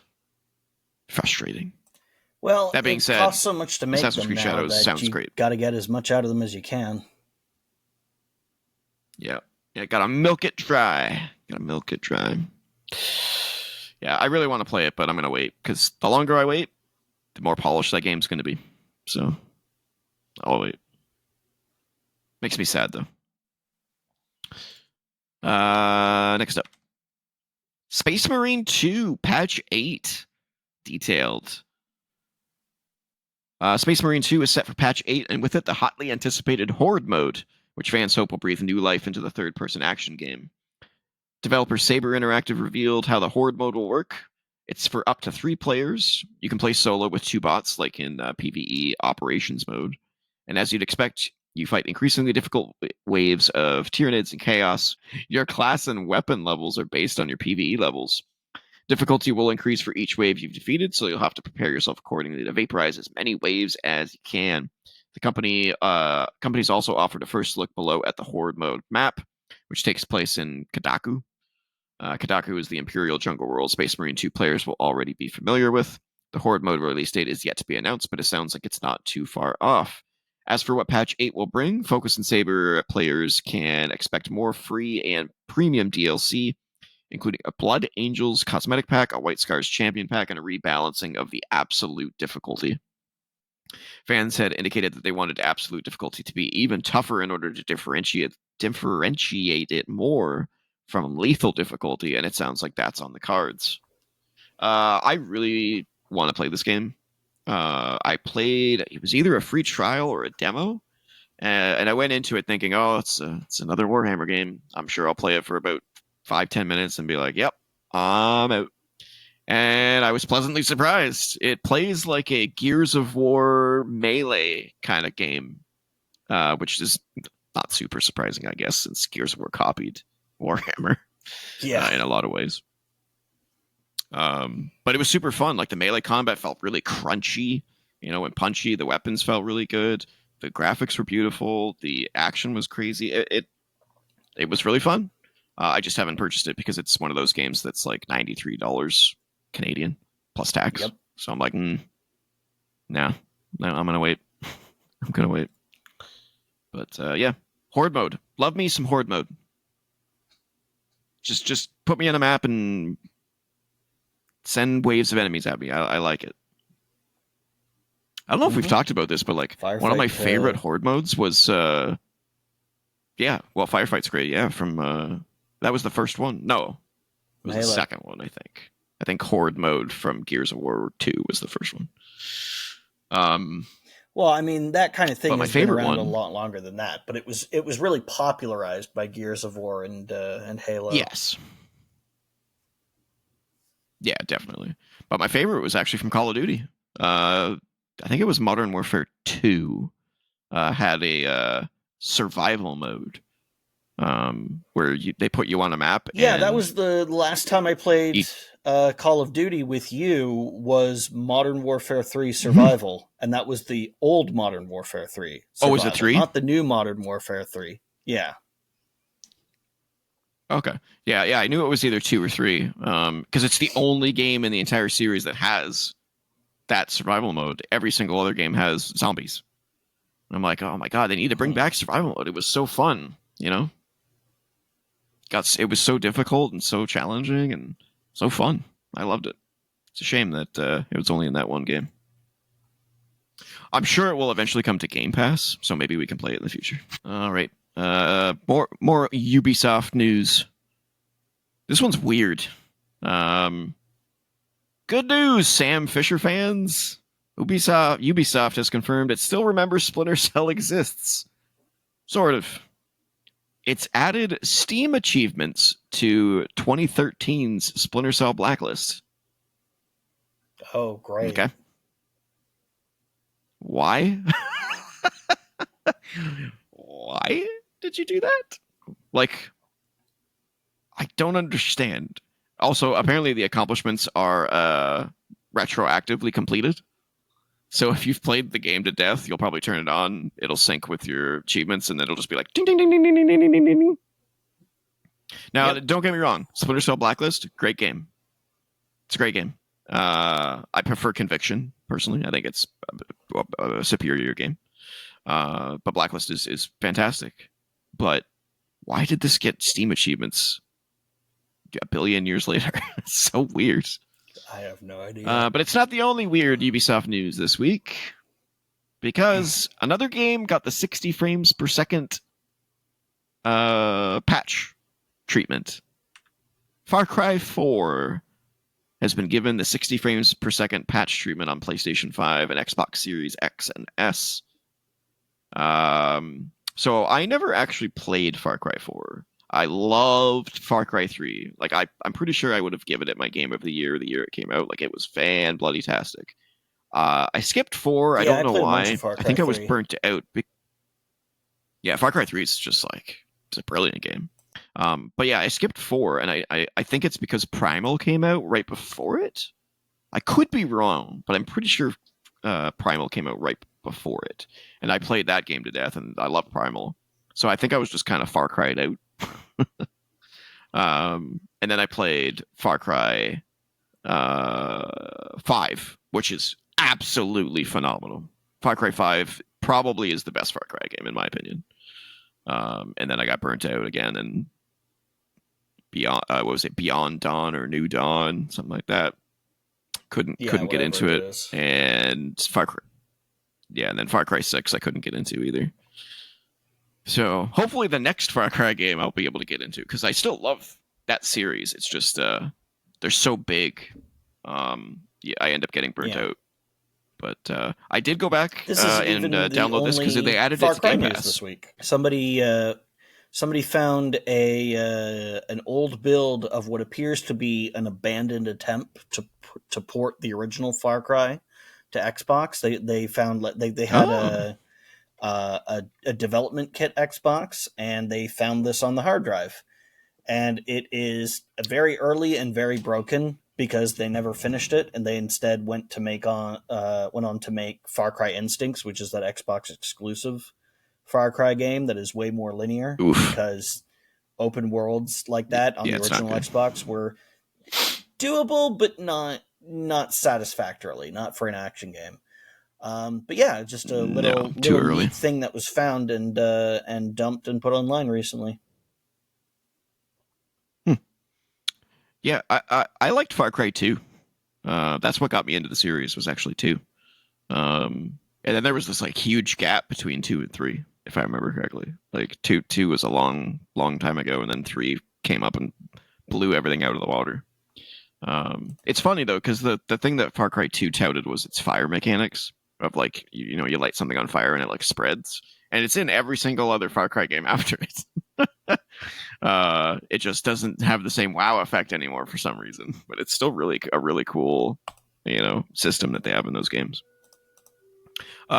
Frustrating. Well, That being it said, costs so much to make Assassin's them Creed now Shadows that sounds you great. got to get as much out of them as you can. Yeah. Yeah, gotta milk it dry. Gotta milk it dry. Yeah, I really want to play it, but I'm gonna wait because the longer I wait, the more polished that game's gonna be. So I'll wait. Makes me sad though. Next up, Space Marine 2 Patch 8 detailed. Space Marine 2 is set for Patch 8, and with it, the hotly anticipated Horde mode, which fans hope will breathe new life into the third-person action game. Developer Saber Interactive revealed how the Horde mode will work. It's for up to 3 players. You can play solo with 2 bots, like in PvE Operations mode. And as you'd expect, you fight increasingly difficult waves of Tyranids and Chaos. Your class and weapon levels are based on your PvE levels. Difficulty will increase for each wave you've defeated, so you'll have to prepare yourself accordingly to vaporize as many waves as you can. The companies also offered a first look below at the Horde mode map, which takes place in Kadaku. Kadaku is the Imperial Jungle World Space Marine 2 players will already be familiar with. The Horde mode release date is yet to be announced, but it sounds like it's not too far off. As for what Patch 8 will bring, Focus and Saber players can expect more free and premium DLC, including a Blood Angels cosmetic pack, a White Scars champion pack, and a rebalancing of the absolute difficulty. Fans had indicated that they wanted absolute difficulty to be even tougher in order to differentiate it more from lethal difficulty, and it sounds like that's on the cards. I really want to play this game. I played, it was either a free trial or a demo, and I went into it thinking, oh, it's another Warhammer game. I'm sure I'll play it for about 5-10 minutes and be like, yep, I'm out. And I was pleasantly surprised. It plays like a Gears of War melee kind of game, which is not super surprising, I guess, since Gears of War copied Warhammer in a lot of ways. But it was super fun. Like the melee combat felt really crunchy, and punchy. The weapons felt really good. The graphics were beautiful. The action was crazy. It was really fun. I just haven't purchased it because it's one of those games that's like $93 Canadian plus tax. Yep. So I'm like, no, I'm gonna wait. I'm gonna wait. But yeah, Horde mode. Love me some Horde mode. Just put me on a map and send waves of enemies at me. I like it. I don't know if we've talked about this, but like one of my favorite Horde modes was Firefight's great. Yeah, from that was the first one. No, it was the second one, I think. I think Horde mode from Gears of War 2 was the first one. Well, I mean, that kind of thing has been around a lot longer than that, but it was really popularized by Gears of War and Halo. Yes. Yeah, definitely. But my favorite was actually from Call of Duty. I think it was Modern Warfare 2 had a survival mode where they put you on a map. Yeah, that was the last time I played Call of Duty with you was Modern Warfare 3 Survival, and that was the old Modern Warfare 3 Survival, was it 3? Not the new Modern Warfare 3. Yeah. Okay. Yeah, I knew it was either 2 or 3 because it's the only game in the entire series that has that survival mode. Every single other game has zombies. And I'm like, oh my god, they need to bring back survival mode. It was so fun, It was so difficult and so challenging and so fun. I loved it. It's a shame that it was only in that one game. I'm sure it will eventually come to Game Pass, so maybe we can play it in the future. All right. More Ubisoft news. This one's weird. Um, Good news, Sam Fisher fans. Ubisoft has confirmed it still remembers Splinter Cell exists. Sort of. It's added Steam achievements to 2013's Splinter Cell Blacklist. Oh, great. Okay. Why? Why did you do that? Like, I don't understand. Also, apparently the accomplishments are retroactively completed. So if you've played the game to death, you'll probably turn it on. It'll sync with your achievements, and then it'll just be like ding ding ding ding ding ding ding ding ding. Now, Yep. don't get me wrong. Splinter Cell Blacklist, great game. It's a great game. I prefer Conviction personally. I think it's a superior game. But Blacklist is fantastic. But why did this get Steam achievements a billion years later? It's so weird. I have no idea. But it's not the only weird Ubisoft news this week, because another game got the 60 frames per second patch treatment. Far Cry 4 has been given the 60 frames per second patch treatment on PlayStation 5 and Xbox Series X and S. So I never actually played Far Cry 4. I loved Far Cry 3. Like I'm pretty sure I would have given it my game of the year it came out. Like it was fan bloody tastic. I skipped 4. I don't know why. I think I was burnt out. Yeah, Far Cry 3 is just like it's a brilliant game. But yeah, I skipped 4, and I think it's because Primal came out right before it. I could be wrong, but I'm pretty sure Primal came out right before it, and I played that game to death, and I love Primal. So I think I was just kind of Far Cry'd out. And then I played Far Cry 5, which is absolutely phenomenal. Far Cry 5 probably is the best Far Cry game in my opinion. And then I got burnt out again, and Beyond what was it, Beyond Dawn or New Dawn, something like that. Couldn't get into it. And and then Far Cry 6 I couldn't get into either. So hopefully the next Far Cry game I'll be able to get into, because I still love that series. It's just they're so big. Yeah, I end up getting burnt out. But I did go back and download this because they added it to Game Pass this week. Somebody found an old build of what appears to be an abandoned attempt to port the original Far Cry to Xbox. They found they had a development kit Xbox, and they found this on the hard drive, and it is very early and very broken because they never finished it, and they instead went on to make Far Cry Instincts, which is that Xbox exclusive Far Cry game that is way more linear. Oof. Because open worlds like that on the original Xbox were doable, but not satisfactorily, not for an action game. But yeah, just a little neat thing that was found and dumped and put online recently. Yeah, I liked Far Cry 2. That's what got me into the series, was actually 2. And then there was this like huge gap between 2 and 3, if I remember correctly. Like 2 was a long time ago, and then 3 came up and blew everything out of the water. It's funny though, because the thing that Far Cry 2 touted was its fire mechanics of like you light something on fire and it like spreads, and it's in every single other Far Cry game after it. It just doesn't have the same wow effect anymore for some reason, but it's still a really cool system that they have in those games.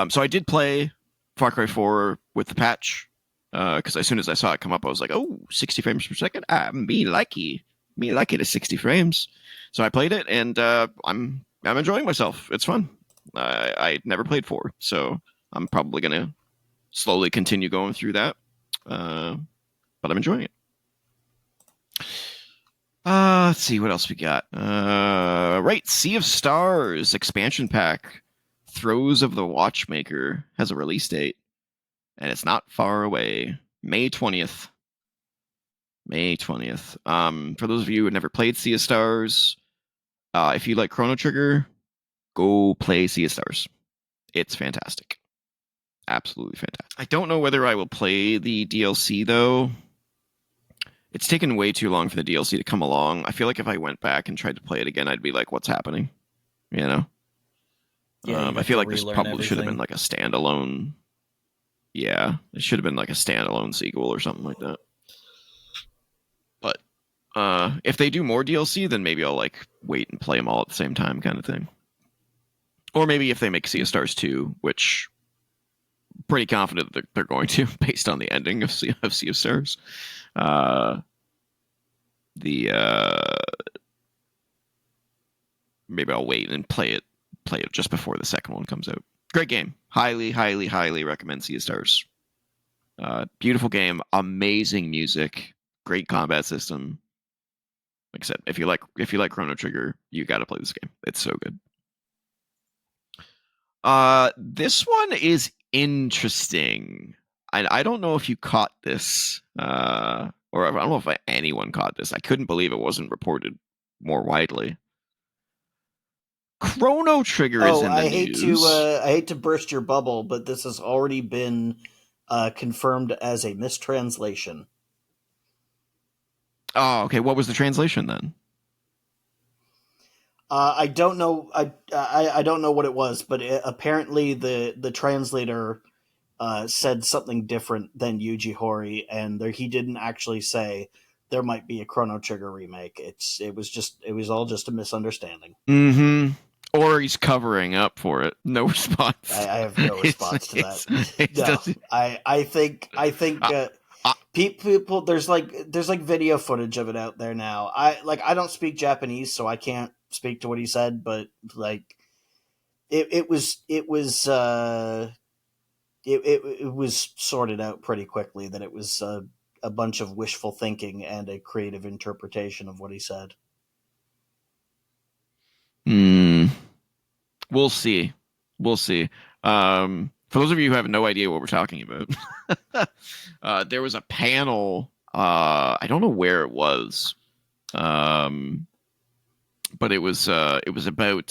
So I did play Far Cry 4 with the patch, because as soon as I saw it come up, I was like, oh, 60 frames per second? Me like it at 60 frames. So I played it, and I'm enjoying myself. It's fun. I never played 4, so I'm probably going to slowly continue going through that. But I'm enjoying it. Let's see what else we got. Right, Sea of Stars expansion pack, Throes of the Watchmaker, has a release date, and it's not far away. May 20th. May 20th. For those of you who have never played Sea of Stars, if you like Chrono Trigger, go play Sea of Stars. It's fantastic. absolutely fantastic. I don't know whether I will play the DLC though. It's taken way too long for the DLC to come along. I feel like if I went back and tried to play it again, I'd be like, "What's happening?" You know. Yeah, you'd I have feel to like this relearn probably should have been everything. like a standalone. Yeah, it should have been like a standalone sequel or something like that. But if they do more DLC, then maybe I'll like wait and play them all at the same time, kind of thing. Or maybe if they make Sea of Stars 2, which pretty confident that they're going to, based on the ending of Sea of Stars. Uh, the Maybe I'll wait and play it just before the second one comes out. Great game. Highly, highly, highly recommend Sea of Stars. Beautiful game, amazing music, great combat system. Like I said, if you like Chrono Trigger, you got to play this game. It's so good. This one is interesting. I don't know if you caught this, or I don't know if anyone caught this. I couldn't believe it wasn't reported more widely. Chrono Trigger is Oh, in the news. I hate to burst your bubble, but this has already been confirmed as a mistranslation. Oh, okay. What was the translation then? I don't know. I don't know what it was, but apparently the translator said something different than Yuji Horii, and he didn't actually say there might be a Chrono Trigger remake. It was all just a misunderstanding. Mm-hmm. Or he's covering up for it. No response. I have no response to It's that. doesn't. No, I think Uh, uh, people there's like video footage of it out there now. I don't speak Japanese, so I can't speak to what he said, but like it was sorted out pretty quickly that it was a bunch of wishful thinking and a creative interpretation of what he said. hmm. We'll see. We'll see. For those of you who have no idea what we're talking about, there was a panel. I don't know where it was, um, but it was about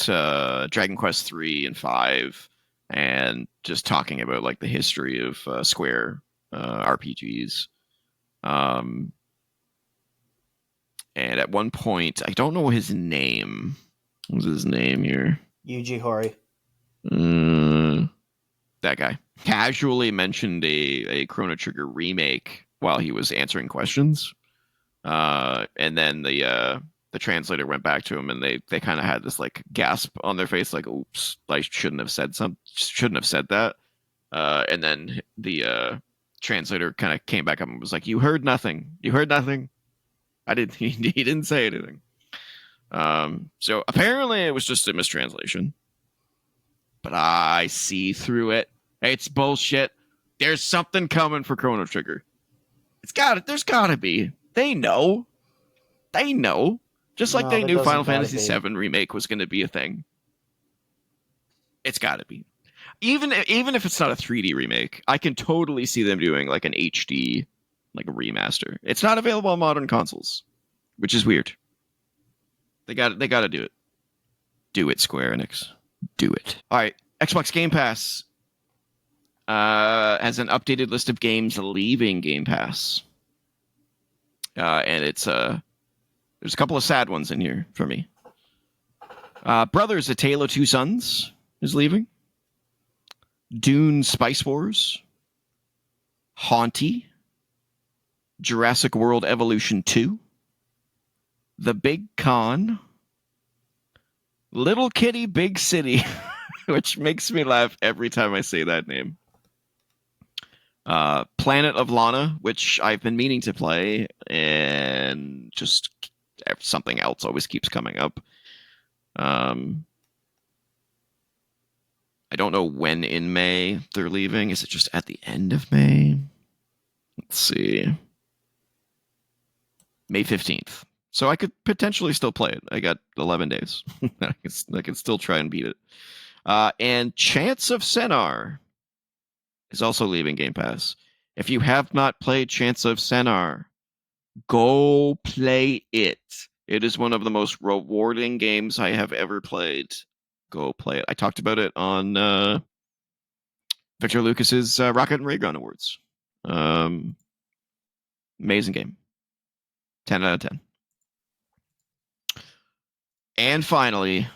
Dragon Quest 3 and 5, and just talking about like the history of Square RPGs. Um, and at one point, I don't know his name. What was his name here? Yuji Horii. Uh, that guy casually mentioned a Chrono Trigger remake while he was answering questions. And then the translator went back to him, and they kind of had this like gasp on their face, like, "Oops, I shouldn't have said that." And then the translator kind of came back up and was like, "You heard nothing. You heard nothing. I did. He didn't say anything." So apparently it was just a mistranslation, but I see through it. It's bullshit. There's something coming for Chrono Trigger. There's gotta be. They know. They know. Just like No, they there knew doesn't Final gotta Fantasy be. VII remake was going to be a thing. It's gotta be. Even if it's not a 3D remake, I can totally see them doing like an HD, like a remaster. It's not available on modern consoles, which is weird. They got to do it. Do it, Square Enix. Do it. All right, Xbox Game Pass has an updated list of games leaving Game Pass, and it's there's a couple of sad ones in here for me. Brothers: A Tale of Two Sons is leaving. Dune: Spice Wars, Haunty, Jurassic World Evolution 2, The Big Con, Little Kitty Big City, which makes me laugh every time I say that name. Planet of Lana, which I've been meaning to play, and just something else always keeps coming up. I don't know when in May they're leaving. Is it just at the end of May? Let's see. May 15th. So I could potentially still play it. I got 11 days. I can still try and beat it. And Chance of Senar is also leaving Game Pass. If you have not played Chance of Senar, go play it. It is one of the most rewarding games I have ever played. Go play it. I talked about it on Victor Lucas's Rocket and Ray Gun Awards. Um, Amazing game. 10 out of 10. And finally,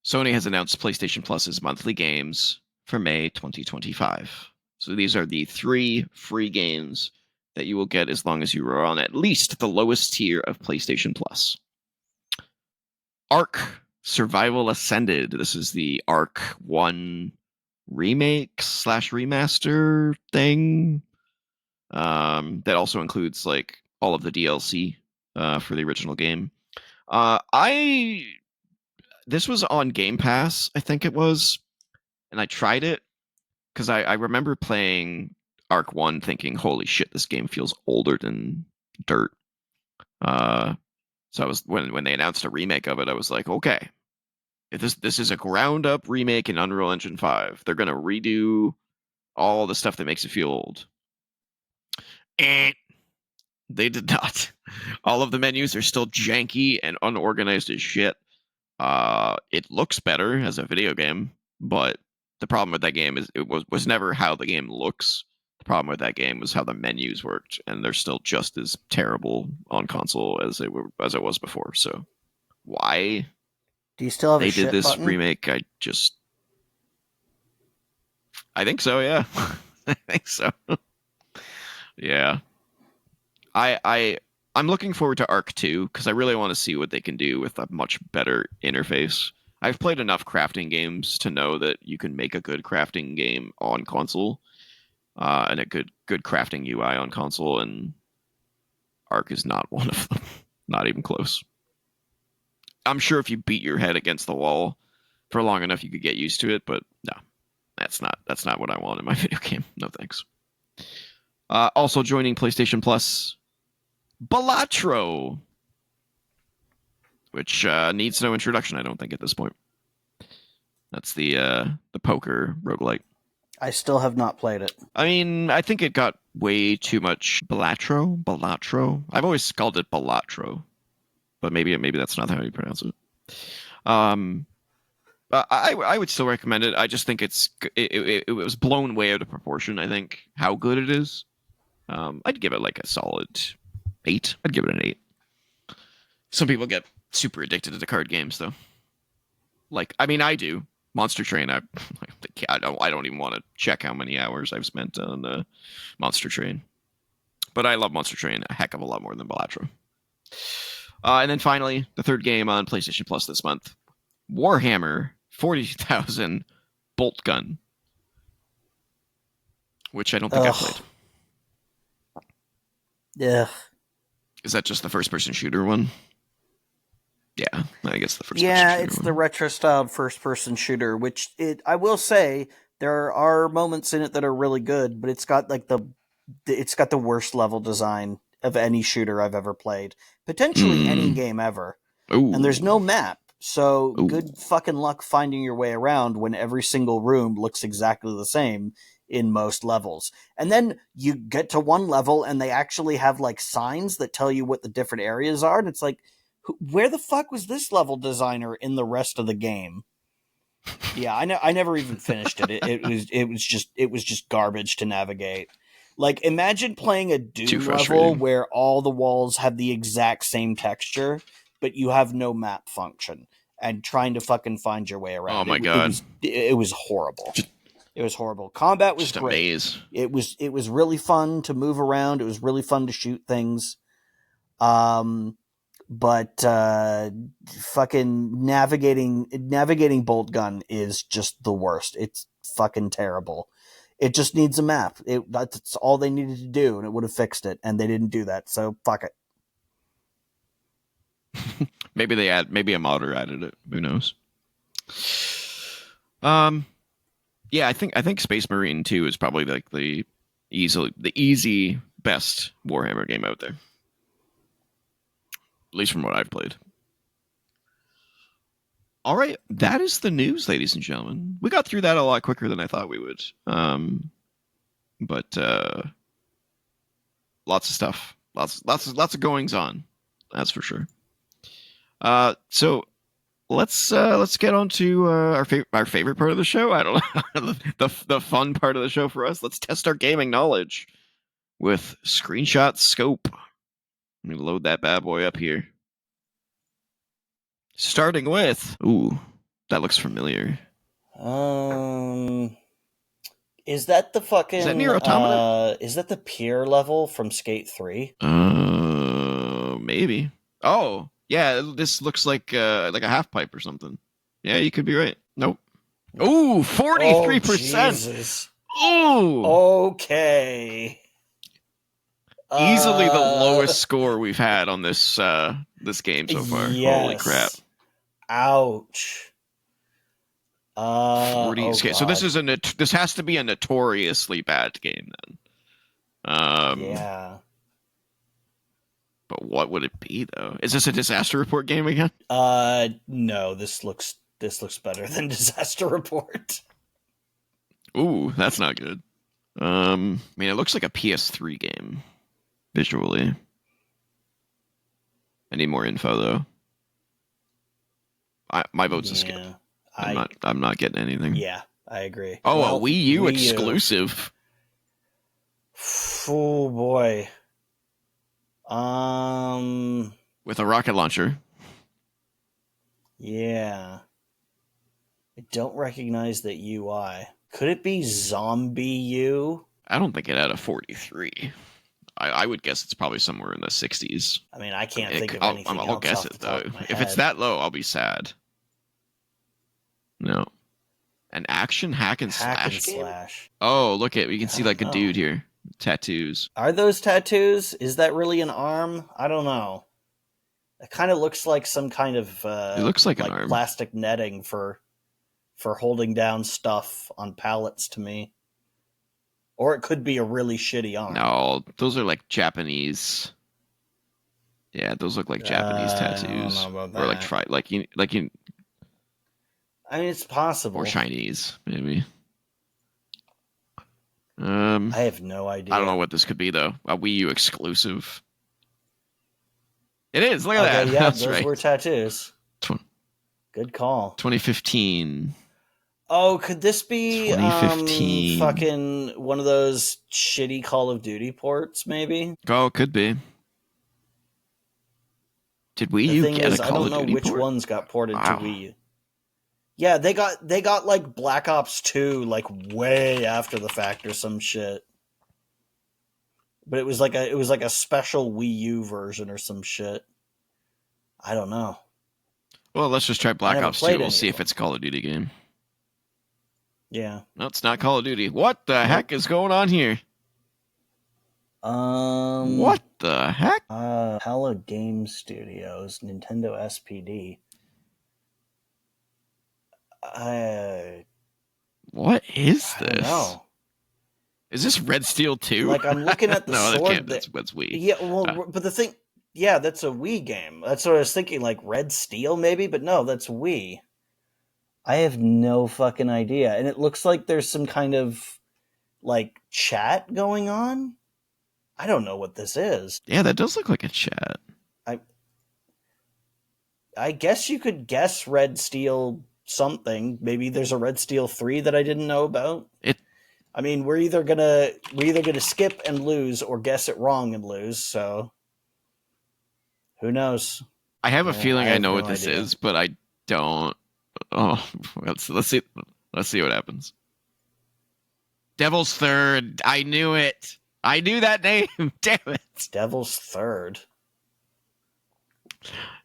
Sony has announced PlayStation Plus's monthly games for May 2025. So these are the 3 free games that you will get as long as you are on at least the lowest tier of PlayStation Plus. Ark Survival Ascended. This is the Ark 1 remake / remaster thing. That also includes like all of the DLC for the original game. This was on Game Pass, I think it was, and I tried it because I remember playing Ark 1 thinking, holy shit, this game feels older than dirt. So I was when they announced a remake of it, I was like, okay, if this is a ground up remake in Unreal Engine 5, they're gonna redo all the stuff that makes it feel old. Eh, they did not. All of the menus are still janky and unorganized as shit. It looks better as a video game, but the problem with that game is it was never how the game looks. The problem with that game was how the menus worked, and they're still just as terrible on console as it was before. So why Do you still have a they did shit this button? remake, I think so, yeah. I think so. Yeah. I'm looking forward to Arc 2 because I really want to see what they can do with a much better interface. I've played enough crafting games to know that you can make a good crafting game on console, and a good crafting UI on console, and Arc is not one of them. Not even close. I'm sure if you beat your head against the wall for long enough, you could get used to it, but no, that's not what I want in my video game. No thanks. Also joining PlayStation Plus, Balatro, which needs no introduction, I don't think, at this point. That's the poker roguelike. I still have not played it. I mean, I think it got way too much Balatro. I've always called it Balatro, but maybe that's not how you pronounce it. Um, I would still recommend it. I just think it was blown way out of proportion. I think how good it is. I'd give it like a solid 8. I'd give it an 8. Some people get super addicted to the card games, though. Like, I mean, I do. Monster Train. I don't even want to check how many hours I've spent on Monster Train. But I love Monster Train a heck of a lot more than Balatro. And then finally, the third game on PlayStation Plus this month, Warhammer 40,000 Bolt Gun, which I don't think I've played. Yeah. Is that just the first-person shooter one? Yeah, I guess the first. Yeah, it's the retro-styled first-person shooter, which I will say there are moments in it that are really good, but it's got like it's got the worst level design of any shooter I've ever played, potentially any game ever. Ooh. And there's no map, so Ooh. good fucking luck finding your way around when every single room looks exactly the same in most levels. And then you get to one level and they actually have like signs that tell you what the different areas are, and it's like, where the fuck was this level designer in the rest of the game? Yeah, I never even finished it. It was just garbage to navigate. Like, imagine playing a Doom level where all the walls have the exact same texture, but you have no map function, and trying to fucking find your way around. Oh my god, it was horrible. It was horrible. Combat was just great. A maze. It was really fun to move around. It was really fun to shoot things. But fucking navigating bolt gun is just the worst. It's fucking terrible. It just needs a map. That's all they needed to do, and it would have fixed it. And they didn't do that, so fuck it. Maybe a modder added it. Who knows? Yeah, I think Space Marine 2 is probably like the easy best Warhammer game out there. At least from what I've played. All right, that is the news, ladies and gentlemen. We got through that a lot quicker than I thought we would. But lots of stuff, lots of goings on. That's for sure. So let's get on to our favorite part of the show. I don't know the fun part of the show for us. Let's test our gaming knowledge with Screenshot Scope. Let me load that bad boy up here. Starting with, ooh, that looks familiar. Is that the fucking? Is that Nier Automata? Is that the pier level from Skate 3? Maybe. Oh, yeah. This looks like a half pipe or something. Yeah, you could be right. Nope. Ooh, 43%. Jesus. Ooh. Okay. Easily the lowest score we've had on this game so far. Yes. Holy crap. Ouch. 40. Oh Okay, so this has to be a notoriously bad game then. Yeah. But what would it be though? Is this a disaster report game again? No, this looks better than Disaster Report. Ooh, that's not good. I mean, it looks like a PS3 game visually. I need more info though. My vote's a skip. I'm not getting anything. Yeah, I agree. Oh, well, a Wii U exclusive. Oh boy. With a rocket launcher. Yeah. I don't recognize that UI. Could it be Zombie U? I don't think it had a 43. I would guess it's probably somewhere in the 60s. I mean, I can't think of anything else. I'll guess it though. If it's that low, I'll be sad. No. An action hack and slash game? Oh, look at we can see like a dude here. Tattoos. Are those tattoos? Is that really an arm? I don't know. It kind of looks like some kind of it looks like an arm. Plastic netting for holding down stuff on pallets to me. Or it could be a really shitty arm. No, those are like Japanese. Yeah, those look like Japanese tattoos. I don't know about that. Or like you. I mean, it's possible. Or Chinese, maybe. I have no idea. I don't know what this could be though. A Wii U exclusive. It is. Look at that. Yeah, those were tattoos. Good call. 2015. Oh, could this be 2015? Fucking one of those shitty Call of Duty ports, maybe? Oh, could be. Did Wii U get a Call of Duty port? I don't know which ones got ported to Wii U. Yeah, they got like Black Ops 2 like way after the fact or some shit. But it was like a special Wii U version or some shit. I don't know. Well, let's just try Black Ops 2. We'll see if it's a Call of Duty game. Yeah. No, it's not Call of Duty. What the heck is going on here? What the heck? Hello Game Studios, Nintendo SPD. What is this? I don't know. Is this Red Steel 2? Like, I'm looking at the sword. No, that can't. That's Wii. Yeah, well, but the thing... Yeah, that's a Wii game. That's what I was thinking, like Red Steel maybe, but no, that's Wii. I have no fucking idea. And it looks like there's some kind of, like, chat going on? I don't know what this is. Yeah, that does look like a chat. I guess you could guess Red Steel something. Maybe there's a Red Steel 3 that I didn't know about. I mean, we're either gonna skip and lose or guess it wrong and lose, so who knows? I have a feeling I know what this is, but I don't. Oh, let's see what happens. Devil's Third. I knew it. I knew that name. Damn it. Devil's Third.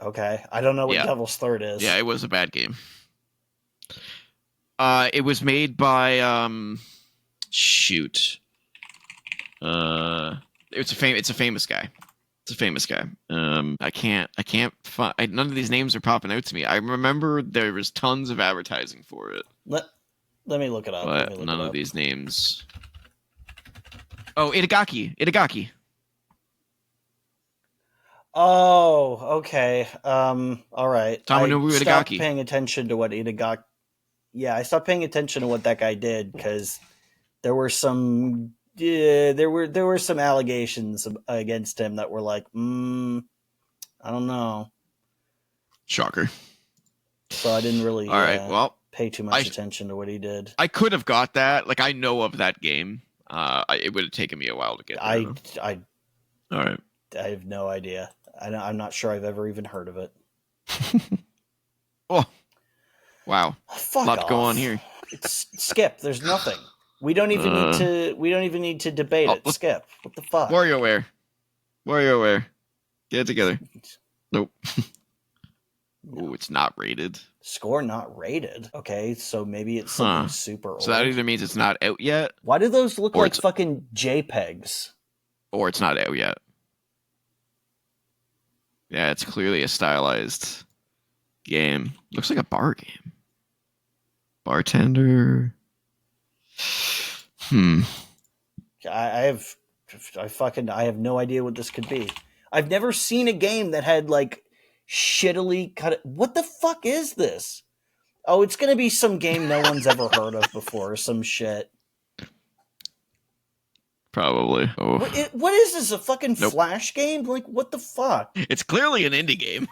Okay, I don't know what Devil's Third is. Yeah, it was a bad game. It was made by shoot. It's a famous guy. It's a famous guy. I can't find. None of these names are popping out to me. I remember there was tons of advertising for it. Let me look it up. But none of these names. Oh, Itagaki. Oh, okay. All right. Tamanobu Itagaki. Stopped paying attention to what Itagaki. Yeah, I stopped paying attention to what that guy did because there were some. There were some allegations against him that were like, I don't know. Shocker. so I didn't really All right. Well, pay too much attention to what he did. I could have got that. Like, I know of that game. It would have taken me a while to get there. All right. I have no idea. I'm not sure I've ever even heard of it. Oh, wow! Fuck Lot off. to go on here. It's skip. There's nothing. We don't even need to. We don't even need to debate it. Skip. What the fuck? WarioWare. Get it together. Nope. Ooh, it's not rated. Score not rated. Okay, so maybe it's something super old. So that either means it's not out yet. Why do those look like fucking JPEGs? Or it's not out yet. Yeah, it's clearly a stylized game. Looks like a bar game. Bartender. I have no idea what this could be. I've never seen a game that had like shittily cut. What the fuck is this? Oh, it's gonna be some game no one's ever heard of before, or some shit. Probably. Oh. What is this? A fucking Flash game? Like, what the fuck? It's clearly an indie game.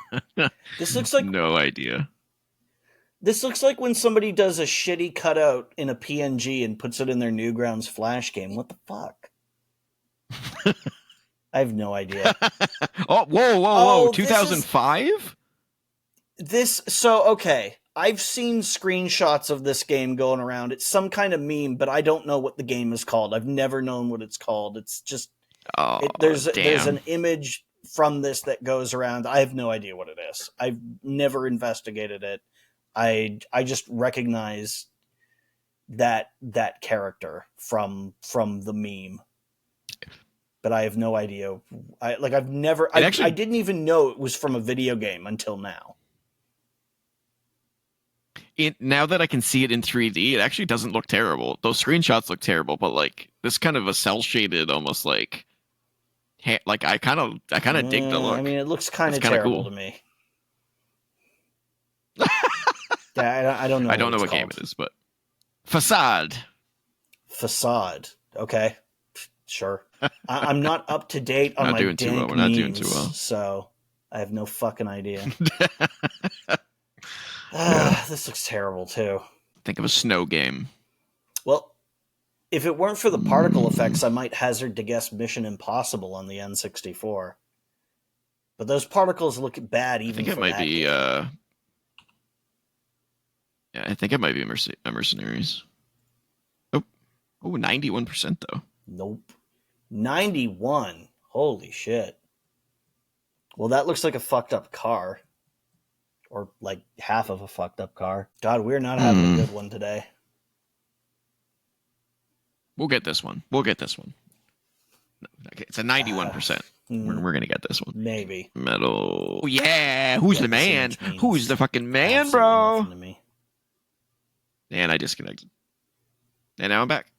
This looks like no idea. This looks like when somebody does a shitty cutout in a PNG and puts it in their Newgrounds Flash game. What the fuck? I have no idea. Whoa. 2005? Okay. I've seen screenshots of this game going around. It's some kind of meme, but I don't know what the game is called. I've never known what it's called. It's just there's an image from this that goes around. I have no idea what it is. I've never investigated it. I just recognize that character from the meme, but I have no idea. I didn't even know it was from a video game until now. Now that I can see it in 3D, it actually doesn't look terrible. Those screenshots look terrible, but like this kind of a cell shaded, almost like I kind of dig the look. I mean, it looks kind of terrible to me. Yeah, I don't know. I don't know what game it is, but Facade. Okay, sure. I'm not up to date on my dank memes, we're not doing too well, so I have no fucking idea. This looks terrible too. Think of a snow game. Well, if it weren't for the particle effects, I might hazard to guess Mission Impossible on the N64. But those particles look bad even for that. I think it might be. Yeah, I think it might be Mercenaries. Oh, 91% though. Nope, 91. Holy shit. Well, that looks like a fucked up car. Or like half of a fucked up car. God, we're not having a good one today. We'll get this one. Okay, it's a 91%. We're going to get this one. Maybe. Metal. Oh, yeah. Who's the man? Who's the fucking man, bro? To me. And I disconnected. And now I'm back.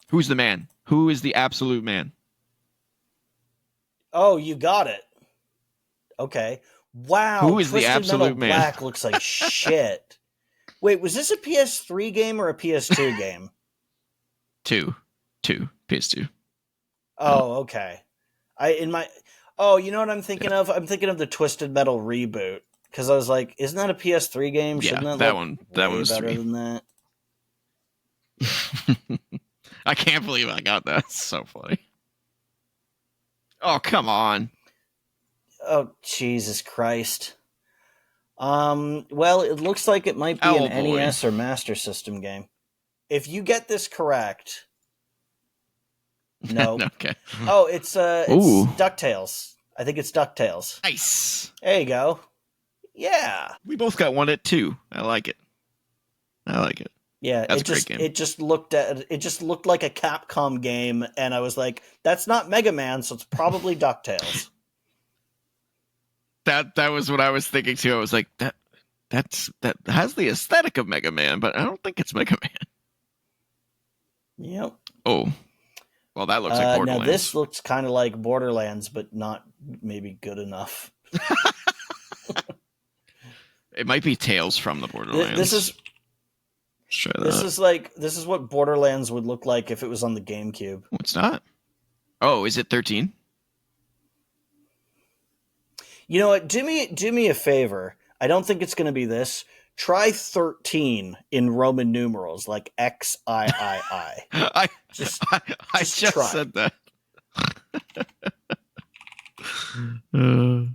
Who's the man? Who is the absolute man? Oh, you got it. Okay. Wow, who is the absolute man? Black looks like shit. Wait, was this a PS3 game or a PS2 game? Two, PS2. Oh, okay. You know what I'm thinking of? I'm thinking of the Twisted Metal reboot because I was like, isn't that a PS3 game? Shouldn't that one was better 3 than that? I can't believe I got that. It's so funny. Oh, come on. Oh, Jesus Christ. Well, it looks like it might be an NES or Master System game. If you get this correct... No. Okay. Oh, it's DuckTales. I think it's DuckTales. Nice. There you go. Yeah. We both got one at 2. I like it. Yeah, that's a great game. It just looked like a Capcom game, and I was like, that's not Mega Man, so it's probably DuckTales. That was what I was thinking too. I was like, that has the aesthetic of Mega Man, but I don't think it's Mega Man. Yep. Oh. Well, that looks like Borderlands. Now this looks kind of like Borderlands, but not maybe good enough. It might be Tales from the Borderlands. This is what Borderlands would look like if it was on the GameCube. Oh, it's not. Oh, is it 13? You know what? Do me a favor. I don't think it's going to be this. Try 13 in Roman numerals, like XIII. I Just, I just just try. said that. No.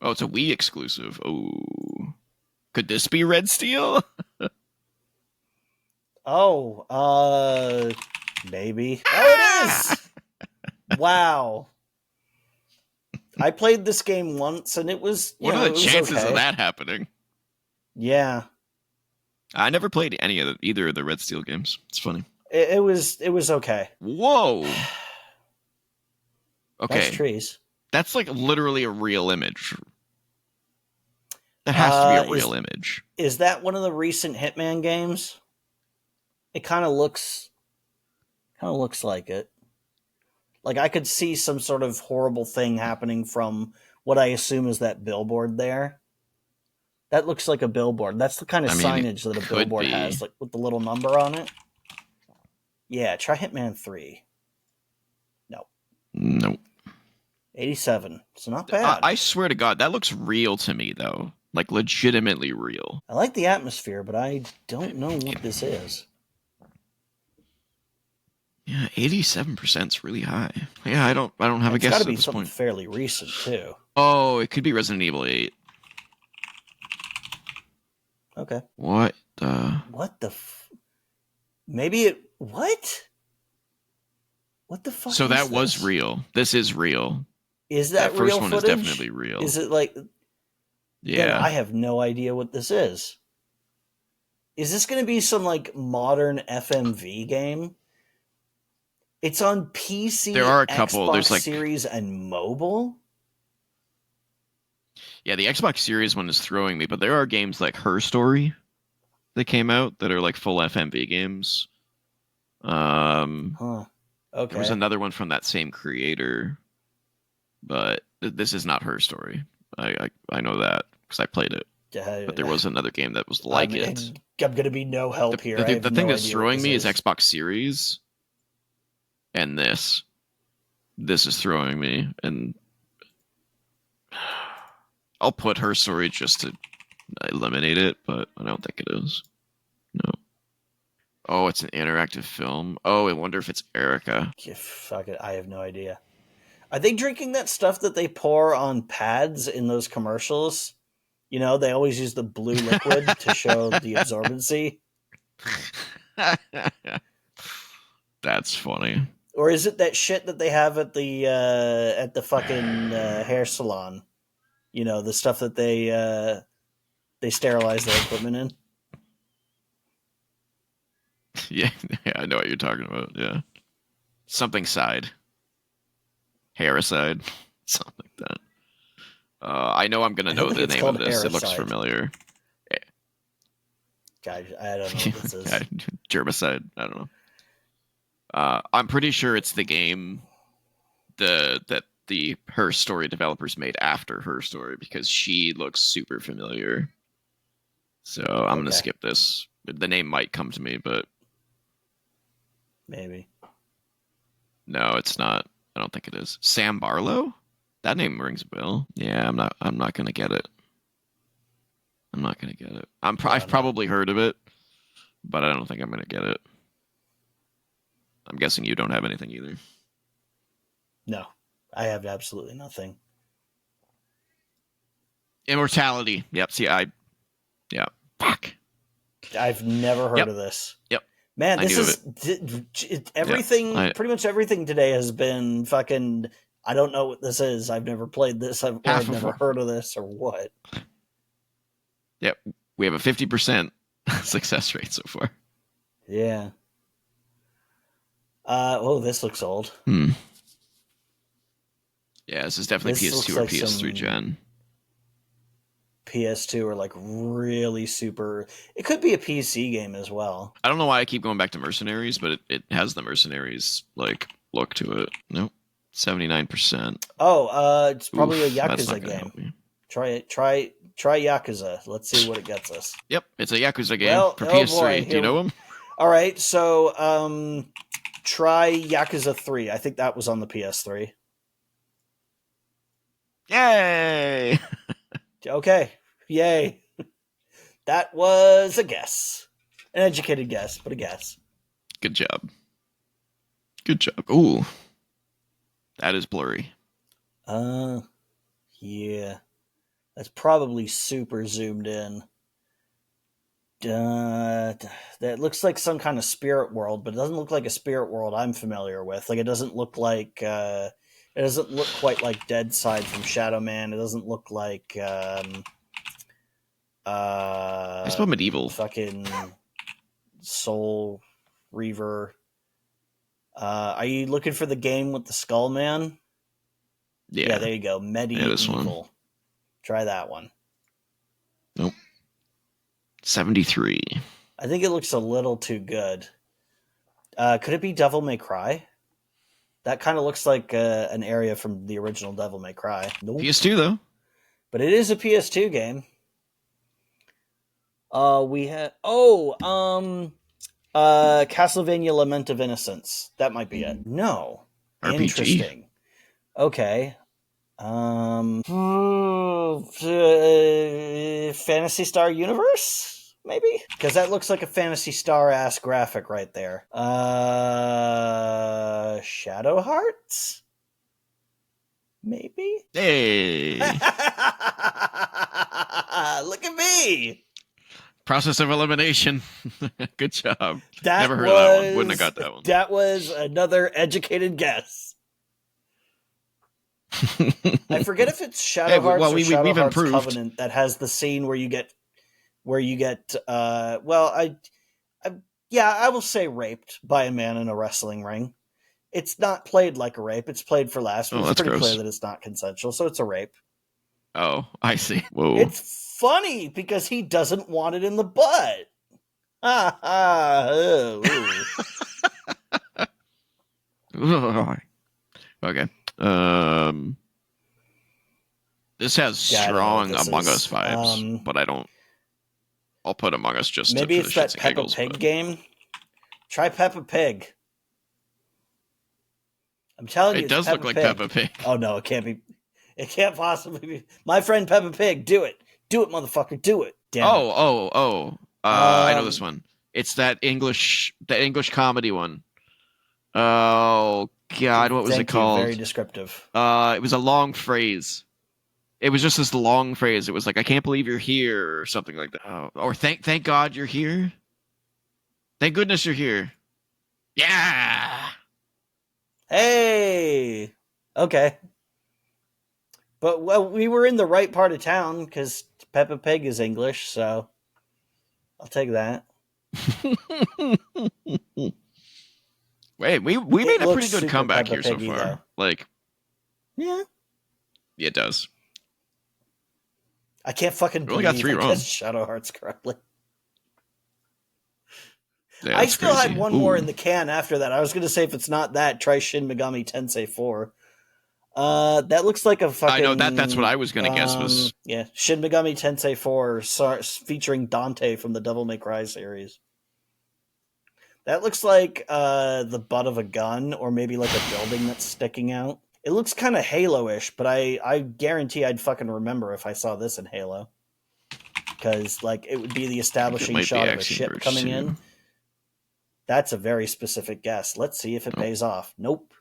Oh, it's a Wii exclusive. Oh, could this be Red Steel? Oh, maybe. Oh, it is! Wow. I played this game once, and it was, What are the it was chances okay. of that happening? Yeah. I never played either of the Red Steel games. It's funny. It was okay. Whoa. Nice Okay, trees. that's like literally a real image. That has to be a Is real image. is that one of the recent Hitman games? It kind of looks like it. Like I could see some sort of horrible thing happening from what I assume is that billboard there. That looks like a billboard. That's the kind of I mean, it signage that a could billboard be. has, like with the little number on it. Yeah, try Hitman 3. No. Nope. 87. It's not bad. I swear to God, that looks real to me, though. Like, legitimately real. I like the atmosphere, but I don't know what this is. Yeah, 87% is really high. Yeah, I don't have a It's guess got to at be this something point. fairly recent, too. Oh, it could be Resident Evil 8. Okay. What the? What the maybe it... What? What the fuck So is that was this? real. This is real. Is that first real one footage? is definitely real. Is it like... Yeah. Then I have no idea what this is. Is this going to be some like modern FMV game? It's on PC, There are a couple. Xbox There's like Series, and mobile? Yeah, the Xbox Series one is throwing me, but there are games like Her Story that came out that are like full FMV games. Huh. Okay. There was another one from that same creator, but this is not Her Story. I know that because I played it. But there was another game that was like it. I'm going to be no help here. The thing that's throwing me is Xbox Series, and this. This is throwing me, and I'll put Her Story just to eliminate it, but I don't think it is. No. Oh, it's an interactive film. Oh, I wonder if it's Erica. Yeah, fuck it. I have no idea. Are they drinking that stuff that they pour on pads in those commercials? You know, they always use the blue liquid to show the absorbency. That's funny. Or is it that shit that they have at the fucking hair salon? You know, the stuff that they sterilize their equipment in. Yeah, I know what you're talking about. Yeah, something side, hairicide, something like that. I know I'm gonna know the name of this. It looks familiar. God, I don't know what this is. Germicide. I don't know. I'm pretty sure it's the game that the Her Story developers made after Her Story because she looks super familiar. So I'm gonna skip this. The name might come to me, but maybe. No, it's not. I don't think it is. Sam Barlow? That name rings a bell. Yeah, I'm not gonna get it. I'm not gonna get it. I've probably heard of it, but I don't think I'm gonna get it. I'm guessing you don't have anything either. No, I have absolutely nothing. Immortality. Yep. See, yeah. Fuck. I've never heard of this. Yep. Man, this is everything. Yep. Pretty much everything today has been fucking. I don't know what this is. I've never played this. I've never heard of this or what. Yep. We have a 50% success rate so far. Yeah. This looks old. Yeah, this is definitely PS2 or PS3 gen. PS2 or like really super. It could be a PC game as well. I don't know why I keep going back to Mercenaries, but it has the Mercenaries like look to it. Nope, 79%. It's probably a Yakuza game. Try it. Try Yakuza. Let's see what it gets us. Yep, it's a Yakuza game for PS3. Boy, do you know him? All right, so try Yakuza 3. I think that was on the PS3. Yay! Okay. Yay. That was a guess. An educated guess, but a guess. Good job. Good job. Ooh. That is blurry. Yeah. That's probably super zoomed in. That looks like some kind of spirit world, but it doesn't look like a spirit world I'm familiar with. Like, it doesn't look like, it doesn't look quite like Deadside from Shadow Man. It doesn't look like, I spelled medieval. fucking Soul Reaver. Are you looking for the game with the Skull Man? Yeah, there you go. Medieval. this one. Try that one. Nope. 73. I think it looks a little too good. Could it be Devil May Cry? That kind of looks like an area from the original Devil May Cry. Nope. PS2 though. But it is a PS2 game. We had Castlevania Lament of Innocence. That might be it. No. RPG. Interesting. Okay. Phantasy Star Universe? Maybe? Because that looks like a Phantasy Star-ass graphic right there. Shadow Hearts? Maybe? Hey. Look at me! Process of elimination. Good job. That Never heard of that one. Wouldn't have got that one. That was another educated guess. I forget if it's Shadow Hearts or Shadow Hearts improved. Covenant that has the scene where you get I will say raped by a man in a wrestling ring. It's not played like a rape. It's played for laughs. But it's pretty clear that it's not consensual, so it's a rape. Oh, I see. Whoa. It's funny because he doesn't want it in the butt. Okay. This has strong Among Us vibes, but I don't. I'll put Among Us just maybe to it's that Peppa Pig game. Try Peppa Pig. I'm telling you, it does look like Peppa Pig. Oh no, it can't be. It can't possibly be. My friend Peppa Pig, do it, motherfucker, do it. Damn it. I know this one. It's that English comedy one. Oh God, what was it called? Very descriptive. It was a long phrase. It was just this long phrase. It was like, "I can't believe you're here," or something like that. Oh, or thank God you're here. Thank goodness you're here. Yeah. Hey. Okay. But we were in the right part of town because Peppa Pig is English, so I'll take that. Wait, we made a pretty good comeback here so far. Though. Like, yeah, it does. I can't fucking believe got 3 wrong. Shadow Hearts correctly. Yeah, I still had one more in the can after that. I was going to say, if it's not that, try Shin Megami Tensei 4. That looks like a fucking... I know, that's what I was going to guess was... Yeah, Shin Megami Tensei 4 featuring Dante from the Devil May Cry series. That looks like the butt of a gun, or maybe like a building that's sticking out. It looks kind of Halo-ish, but I guarantee I'd fucking remember if I saw this in Halo. Because, like, it would be the establishing shot of a ship coming in. That's a very specific guess. Let's see if it pays off. Nope.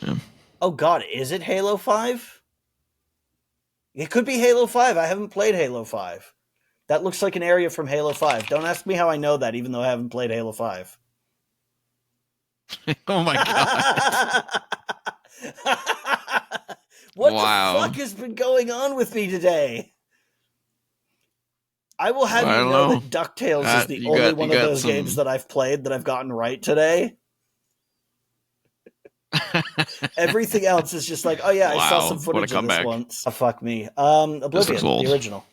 Yeah. Oh, God, is it Halo 5? It could be Halo 5. I haven't played Halo 5. That looks like an area from Halo 5. Don't ask me how I know that, even though I haven't played Halo 5. Oh, my God. What the fuck has been going on with me today? I will have you know that DuckTales is the only one of those games that I've played that I've gotten right today. Everything else is just like, oh yeah, I saw some footage of this once. Oh, fuck me. Oblivion, the original.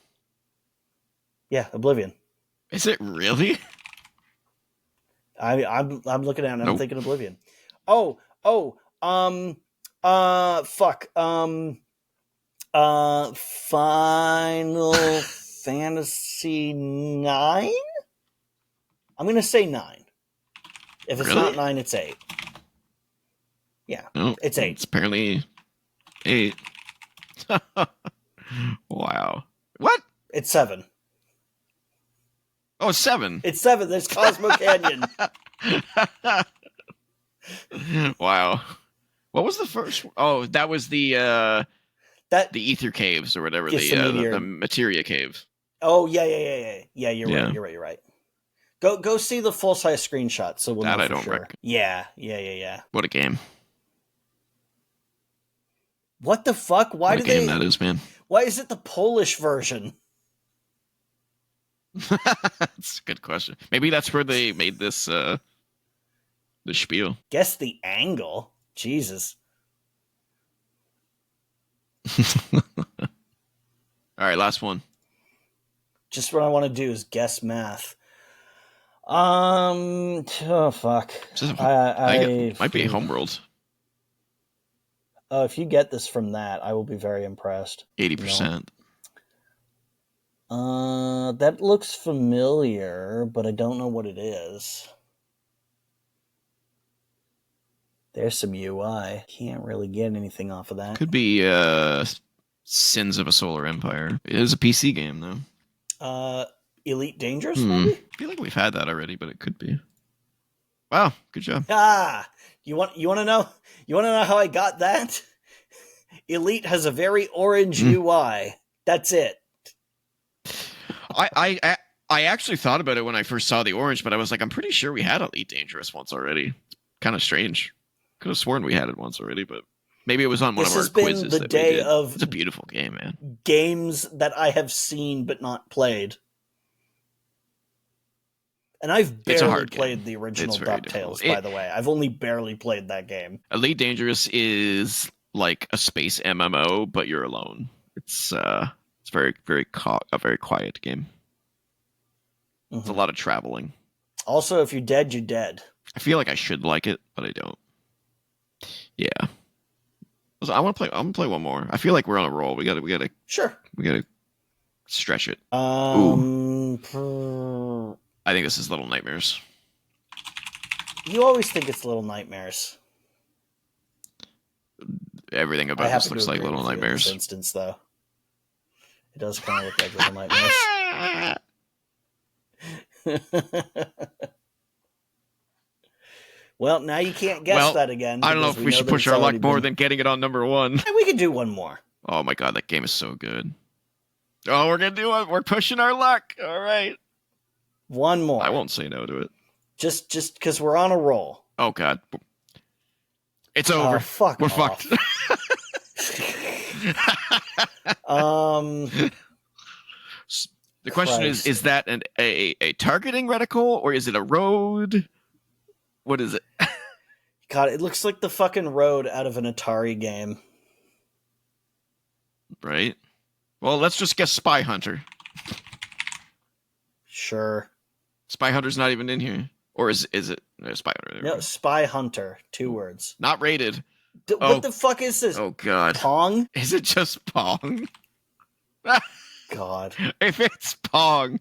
Yeah, Oblivion. Is it really? I'm looking at it and I'm thinking Oblivion. Fuck. Final Fantasy 9? I'm going to say 9. If it's not 9, it's 8. Yeah, it's 8. It's apparently 8. Wow. What? It's 7. Oh, 7. It's 7. There's Cosmo Canyon. Wow. What was the first? Oh, that was the That ether caves or whatever, gets the materia cave. Oh yeah. You're Yeah. right. Go see the full size screenshot, so we'll That know I for don't sure. reckon. Yeah. What a game. What the fuck? Why What a game that is, man. Why is it the Polish version? That's a good question. Maybe that's where they made this the spiel. Guess the angle. Jesus. All right, last one. Just what I want to do is guess math. Oh fuck. I think it might be Homeworld. If you get this from that, I will be very impressed. 80%. That looks familiar, but I don't know what it is. There's some UI. Can't really get anything off of that. Could be Sins of a Solar Empire. It is a PC game, though. Elite Dangerous, maybe? I feel like we've had that already, but it could be. Wow, good job. You want to know? You want to know how I got that? Elite has a very orange UI. That's it. I actually thought about it when I first saw the orange, but I was like, I'm pretty sure we had Elite Dangerous once already. Kind of strange. Could have sworn we had it once already, but maybe it was on one of our quizzes. The day of it's a beautiful game, man. Games that I have seen but not played. And I've barely played the original DuckTales, by the way. I've only barely played that game. Elite Dangerous is like a space MMO, but you're alone. It's very, very a very quiet game. Mm-hmm. It's a lot of traveling. Also, if you're dead, you're dead. I feel like I should like it, but I don't. Yeah. I'm gonna play one more. I feel like we're on a roll. We gotta sure. We gotta stretch it. I think this is Little Nightmares. You always think it's Little Nightmares. Everything about this looks like Little Nightmares. In this instance, though, it does kind of look like Little Nightmares. Well, now you can't guess that again. I don't know if we should push our luck more than getting it on number 1. Hey, we could do one more. Oh my god, that game is so good. Oh, we're gonna do it. We're pushing our luck. All right. One more. I won't say no to it. Just because we're on a roll. Oh god. It's over. We're fucked. The question is that a targeting reticle or is it a road? What is it? God, it looks like the fucking road out of an Atari game. Right? Well, let's just guess Spy Hunter. Sure. Spy Hunter's not even in here. Or is it Spy Hunter? No, Spy Hunter. 2 words. Not rated. What the fuck is this? Oh, God. Pong? Is it just Pong? God. If it's Pong,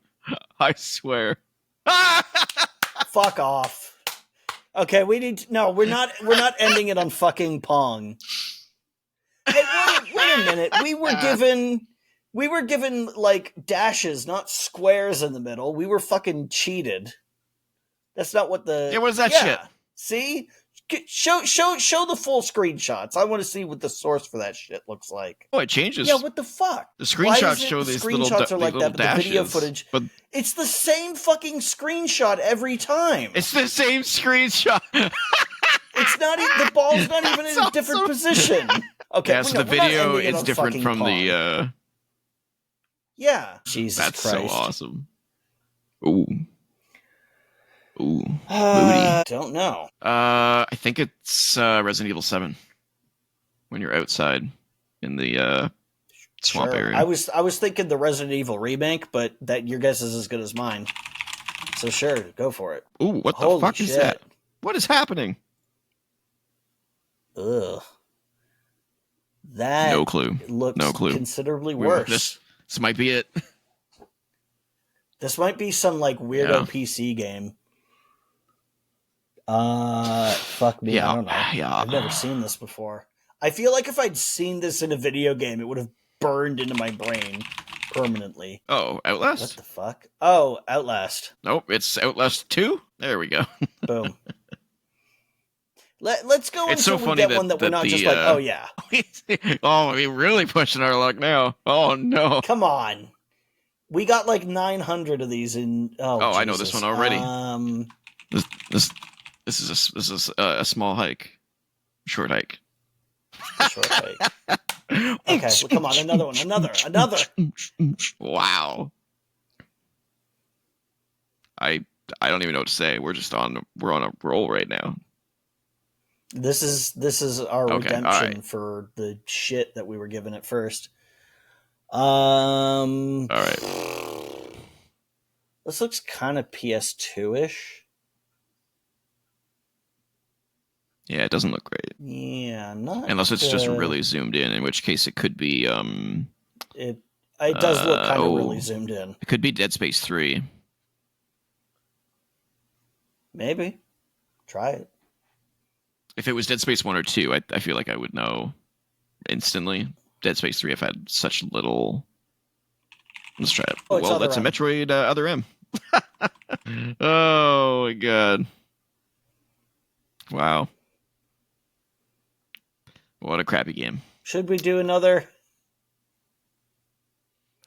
I swear. Fuck off. Okay, we need to, no, we're not ending it on fucking Pong. Hey, wait a minute. We were given like dashes, not squares in the middle. We were fucking cheated. That's not what the... Yeah, what is that shit? See? Show the full screenshots. I want to see what the source for that shit looks like. Oh, it changes. Yeah, what the fuck? The screenshots show these screenshots little, are like little that, dashes. but the video footage... But it's the same fucking screenshot every time. It's the same screenshot. It's not... the ball's not even in a different position. Okay, yeah, so the video is different from the... Yeah. Jesus That's Christ. so awesome. Ooh. Moody. Don't know. I think it's Resident Evil 7. When you're outside in the swamp area. I was thinking the Resident Evil remake, but that your guess is as good as mine. So sure, go for it. Ooh, what the fuck is that? What is happening? Ugh. That no clue. Looks no clue. Considerably worse. This might be it. This might be some like weirdo PC game. Fuck me, I don't know. Yeah. I've never seen this before. I feel like if I'd seen this in a video game, it would have burned into my brain permanently. Oh, What Outlast? the fuck? Oh, Outlast. Nope, it's Outlast 2. There we go. Boom. Let's go It's until so we funny get that one that we're not the just like, oh yeah. oh, we're really pushing our luck now. Oh no. Come on. We got like 900 of these in. Oh, I know this Jesus. one already. This is a small hike, short hike. Short hike. Okay, well, come on, another one, another. Wow. I don't even know what to say. We're on a roll right now. This is our redemption right. for the shit that we were given at first. All right. This looks kind of PS2-ish. Yeah, it doesn't look great. Yeah, not unless it's just really zoomed in which case it could be it does look kind of really zoomed in. It could be Dead Space 3. Maybe. Try it. If it was Dead Space 1 or 2, I feel like I would know instantly. Dead Space 3, I've had such little. Let's try it. Oh, well, that's M. a Metroid Other M. Oh, my God. Wow. What a crappy game. Should we do another?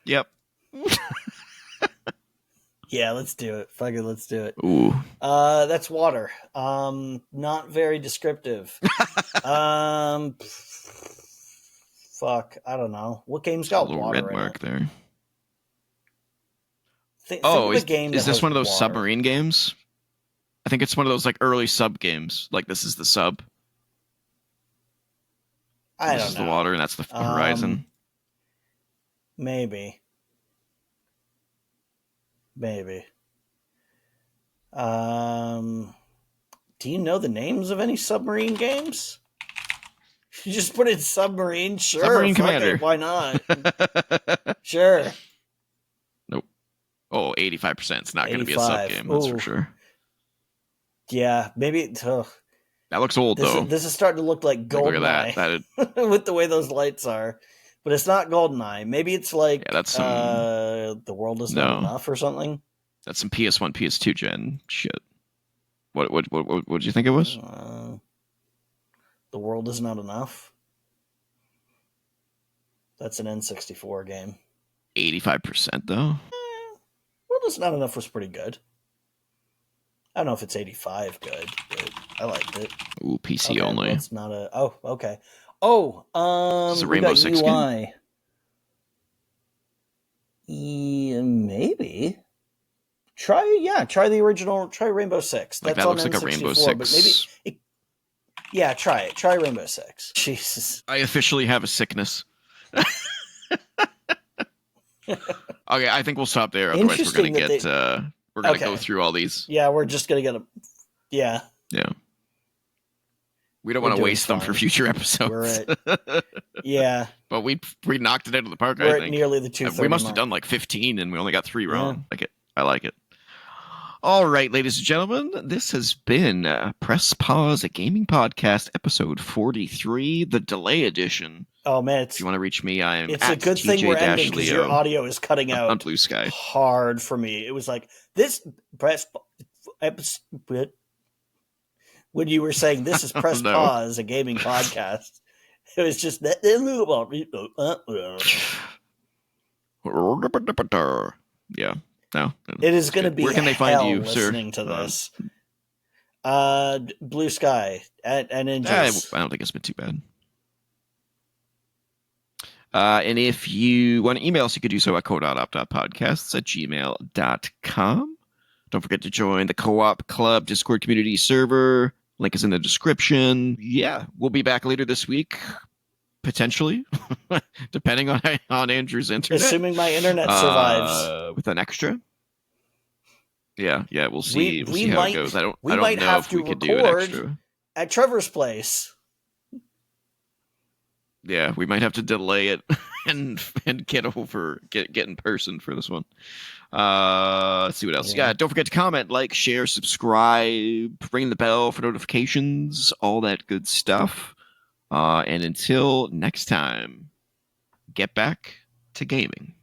Yep. Yeah, let's do it. Fuck it, let's do it. Ooh. That's water. Not very descriptive. Fuck, I don't know. What game's got a water red in mark it? there. Think of a game is this one of those water. submarine games? I think it's one of those like early sub games. Like this is the sub. This is the water, and that's the horizon. Maybe. Do you know the names of any submarine games? You just put in submarine, sure. Submarine Commander. It, why not? Sure. Nope. Oh, 85%. It's not going to be a sub game, that's for sure. Yeah, maybe. That looks old, though. This is starting to look like GoldenEye. Look at that. With the way those lights are. But it's not GoldenEye. Maybe it's like that's some, The World Is Not Enough or something. That's some PS1, PS2 gen shit. What did you think it was? The World Is Not Enough. That's an N64 game. 85% though. World Is Not Enough was pretty good. I don't know if it's 85 good, but I liked it. Ooh, PC only. It's not a. Oh, okay. Oh, it's a Rainbow Six game. Yeah, maybe. Try the original. Try Rainbow Six. That's that looks like a Rainbow Six. But maybe. Try it. Try Rainbow Six. Jesus. I officially have a sickness. Okay, I think we'll stop there. Otherwise, we're gonna get. We're gonna go through all these. Yeah, we're just gonna get them. Yeah. Yeah. We don't want to waste them for future episodes. Yeah. But we knocked it out of the park. We're I think nearly the 230 we must have done like 15, and we only got 3 wrong. I like it. All right, ladies and gentlemen, this has been Press Pause, a gaming podcast, episode 43, the delay edition. Oh man, if you want to reach me, I am. It's a good thing we're ending because your audio is cutting out on BlueSky. Hard for me. It was like this press episode. When you were saying this is Press Pause, a gaming podcast, it was just that. Yeah. No. It is going to be. Where can they find you, listening to this? BlueSky and Ninjas. I don't think it's been too bad. And if you want to email us, you could do so at co.op.podcasts@gmail.com. Don't forget to join the Co-op Club Discord community server. Link is in the description. Yeah, we'll be back later this week, potentially, depending on Andrew's internet. Assuming my internet survives. With an extra. Yeah, we'll see. We'll see how it goes. I don't know if we could do an extra. At Trevor's place. Yeah, we might have to delay it and get in person for this one. Let's see what else. Yeah, don't forget to comment, like, share, subscribe, ring the bell for notifications, all that good stuff. And until next time, get back to gaming.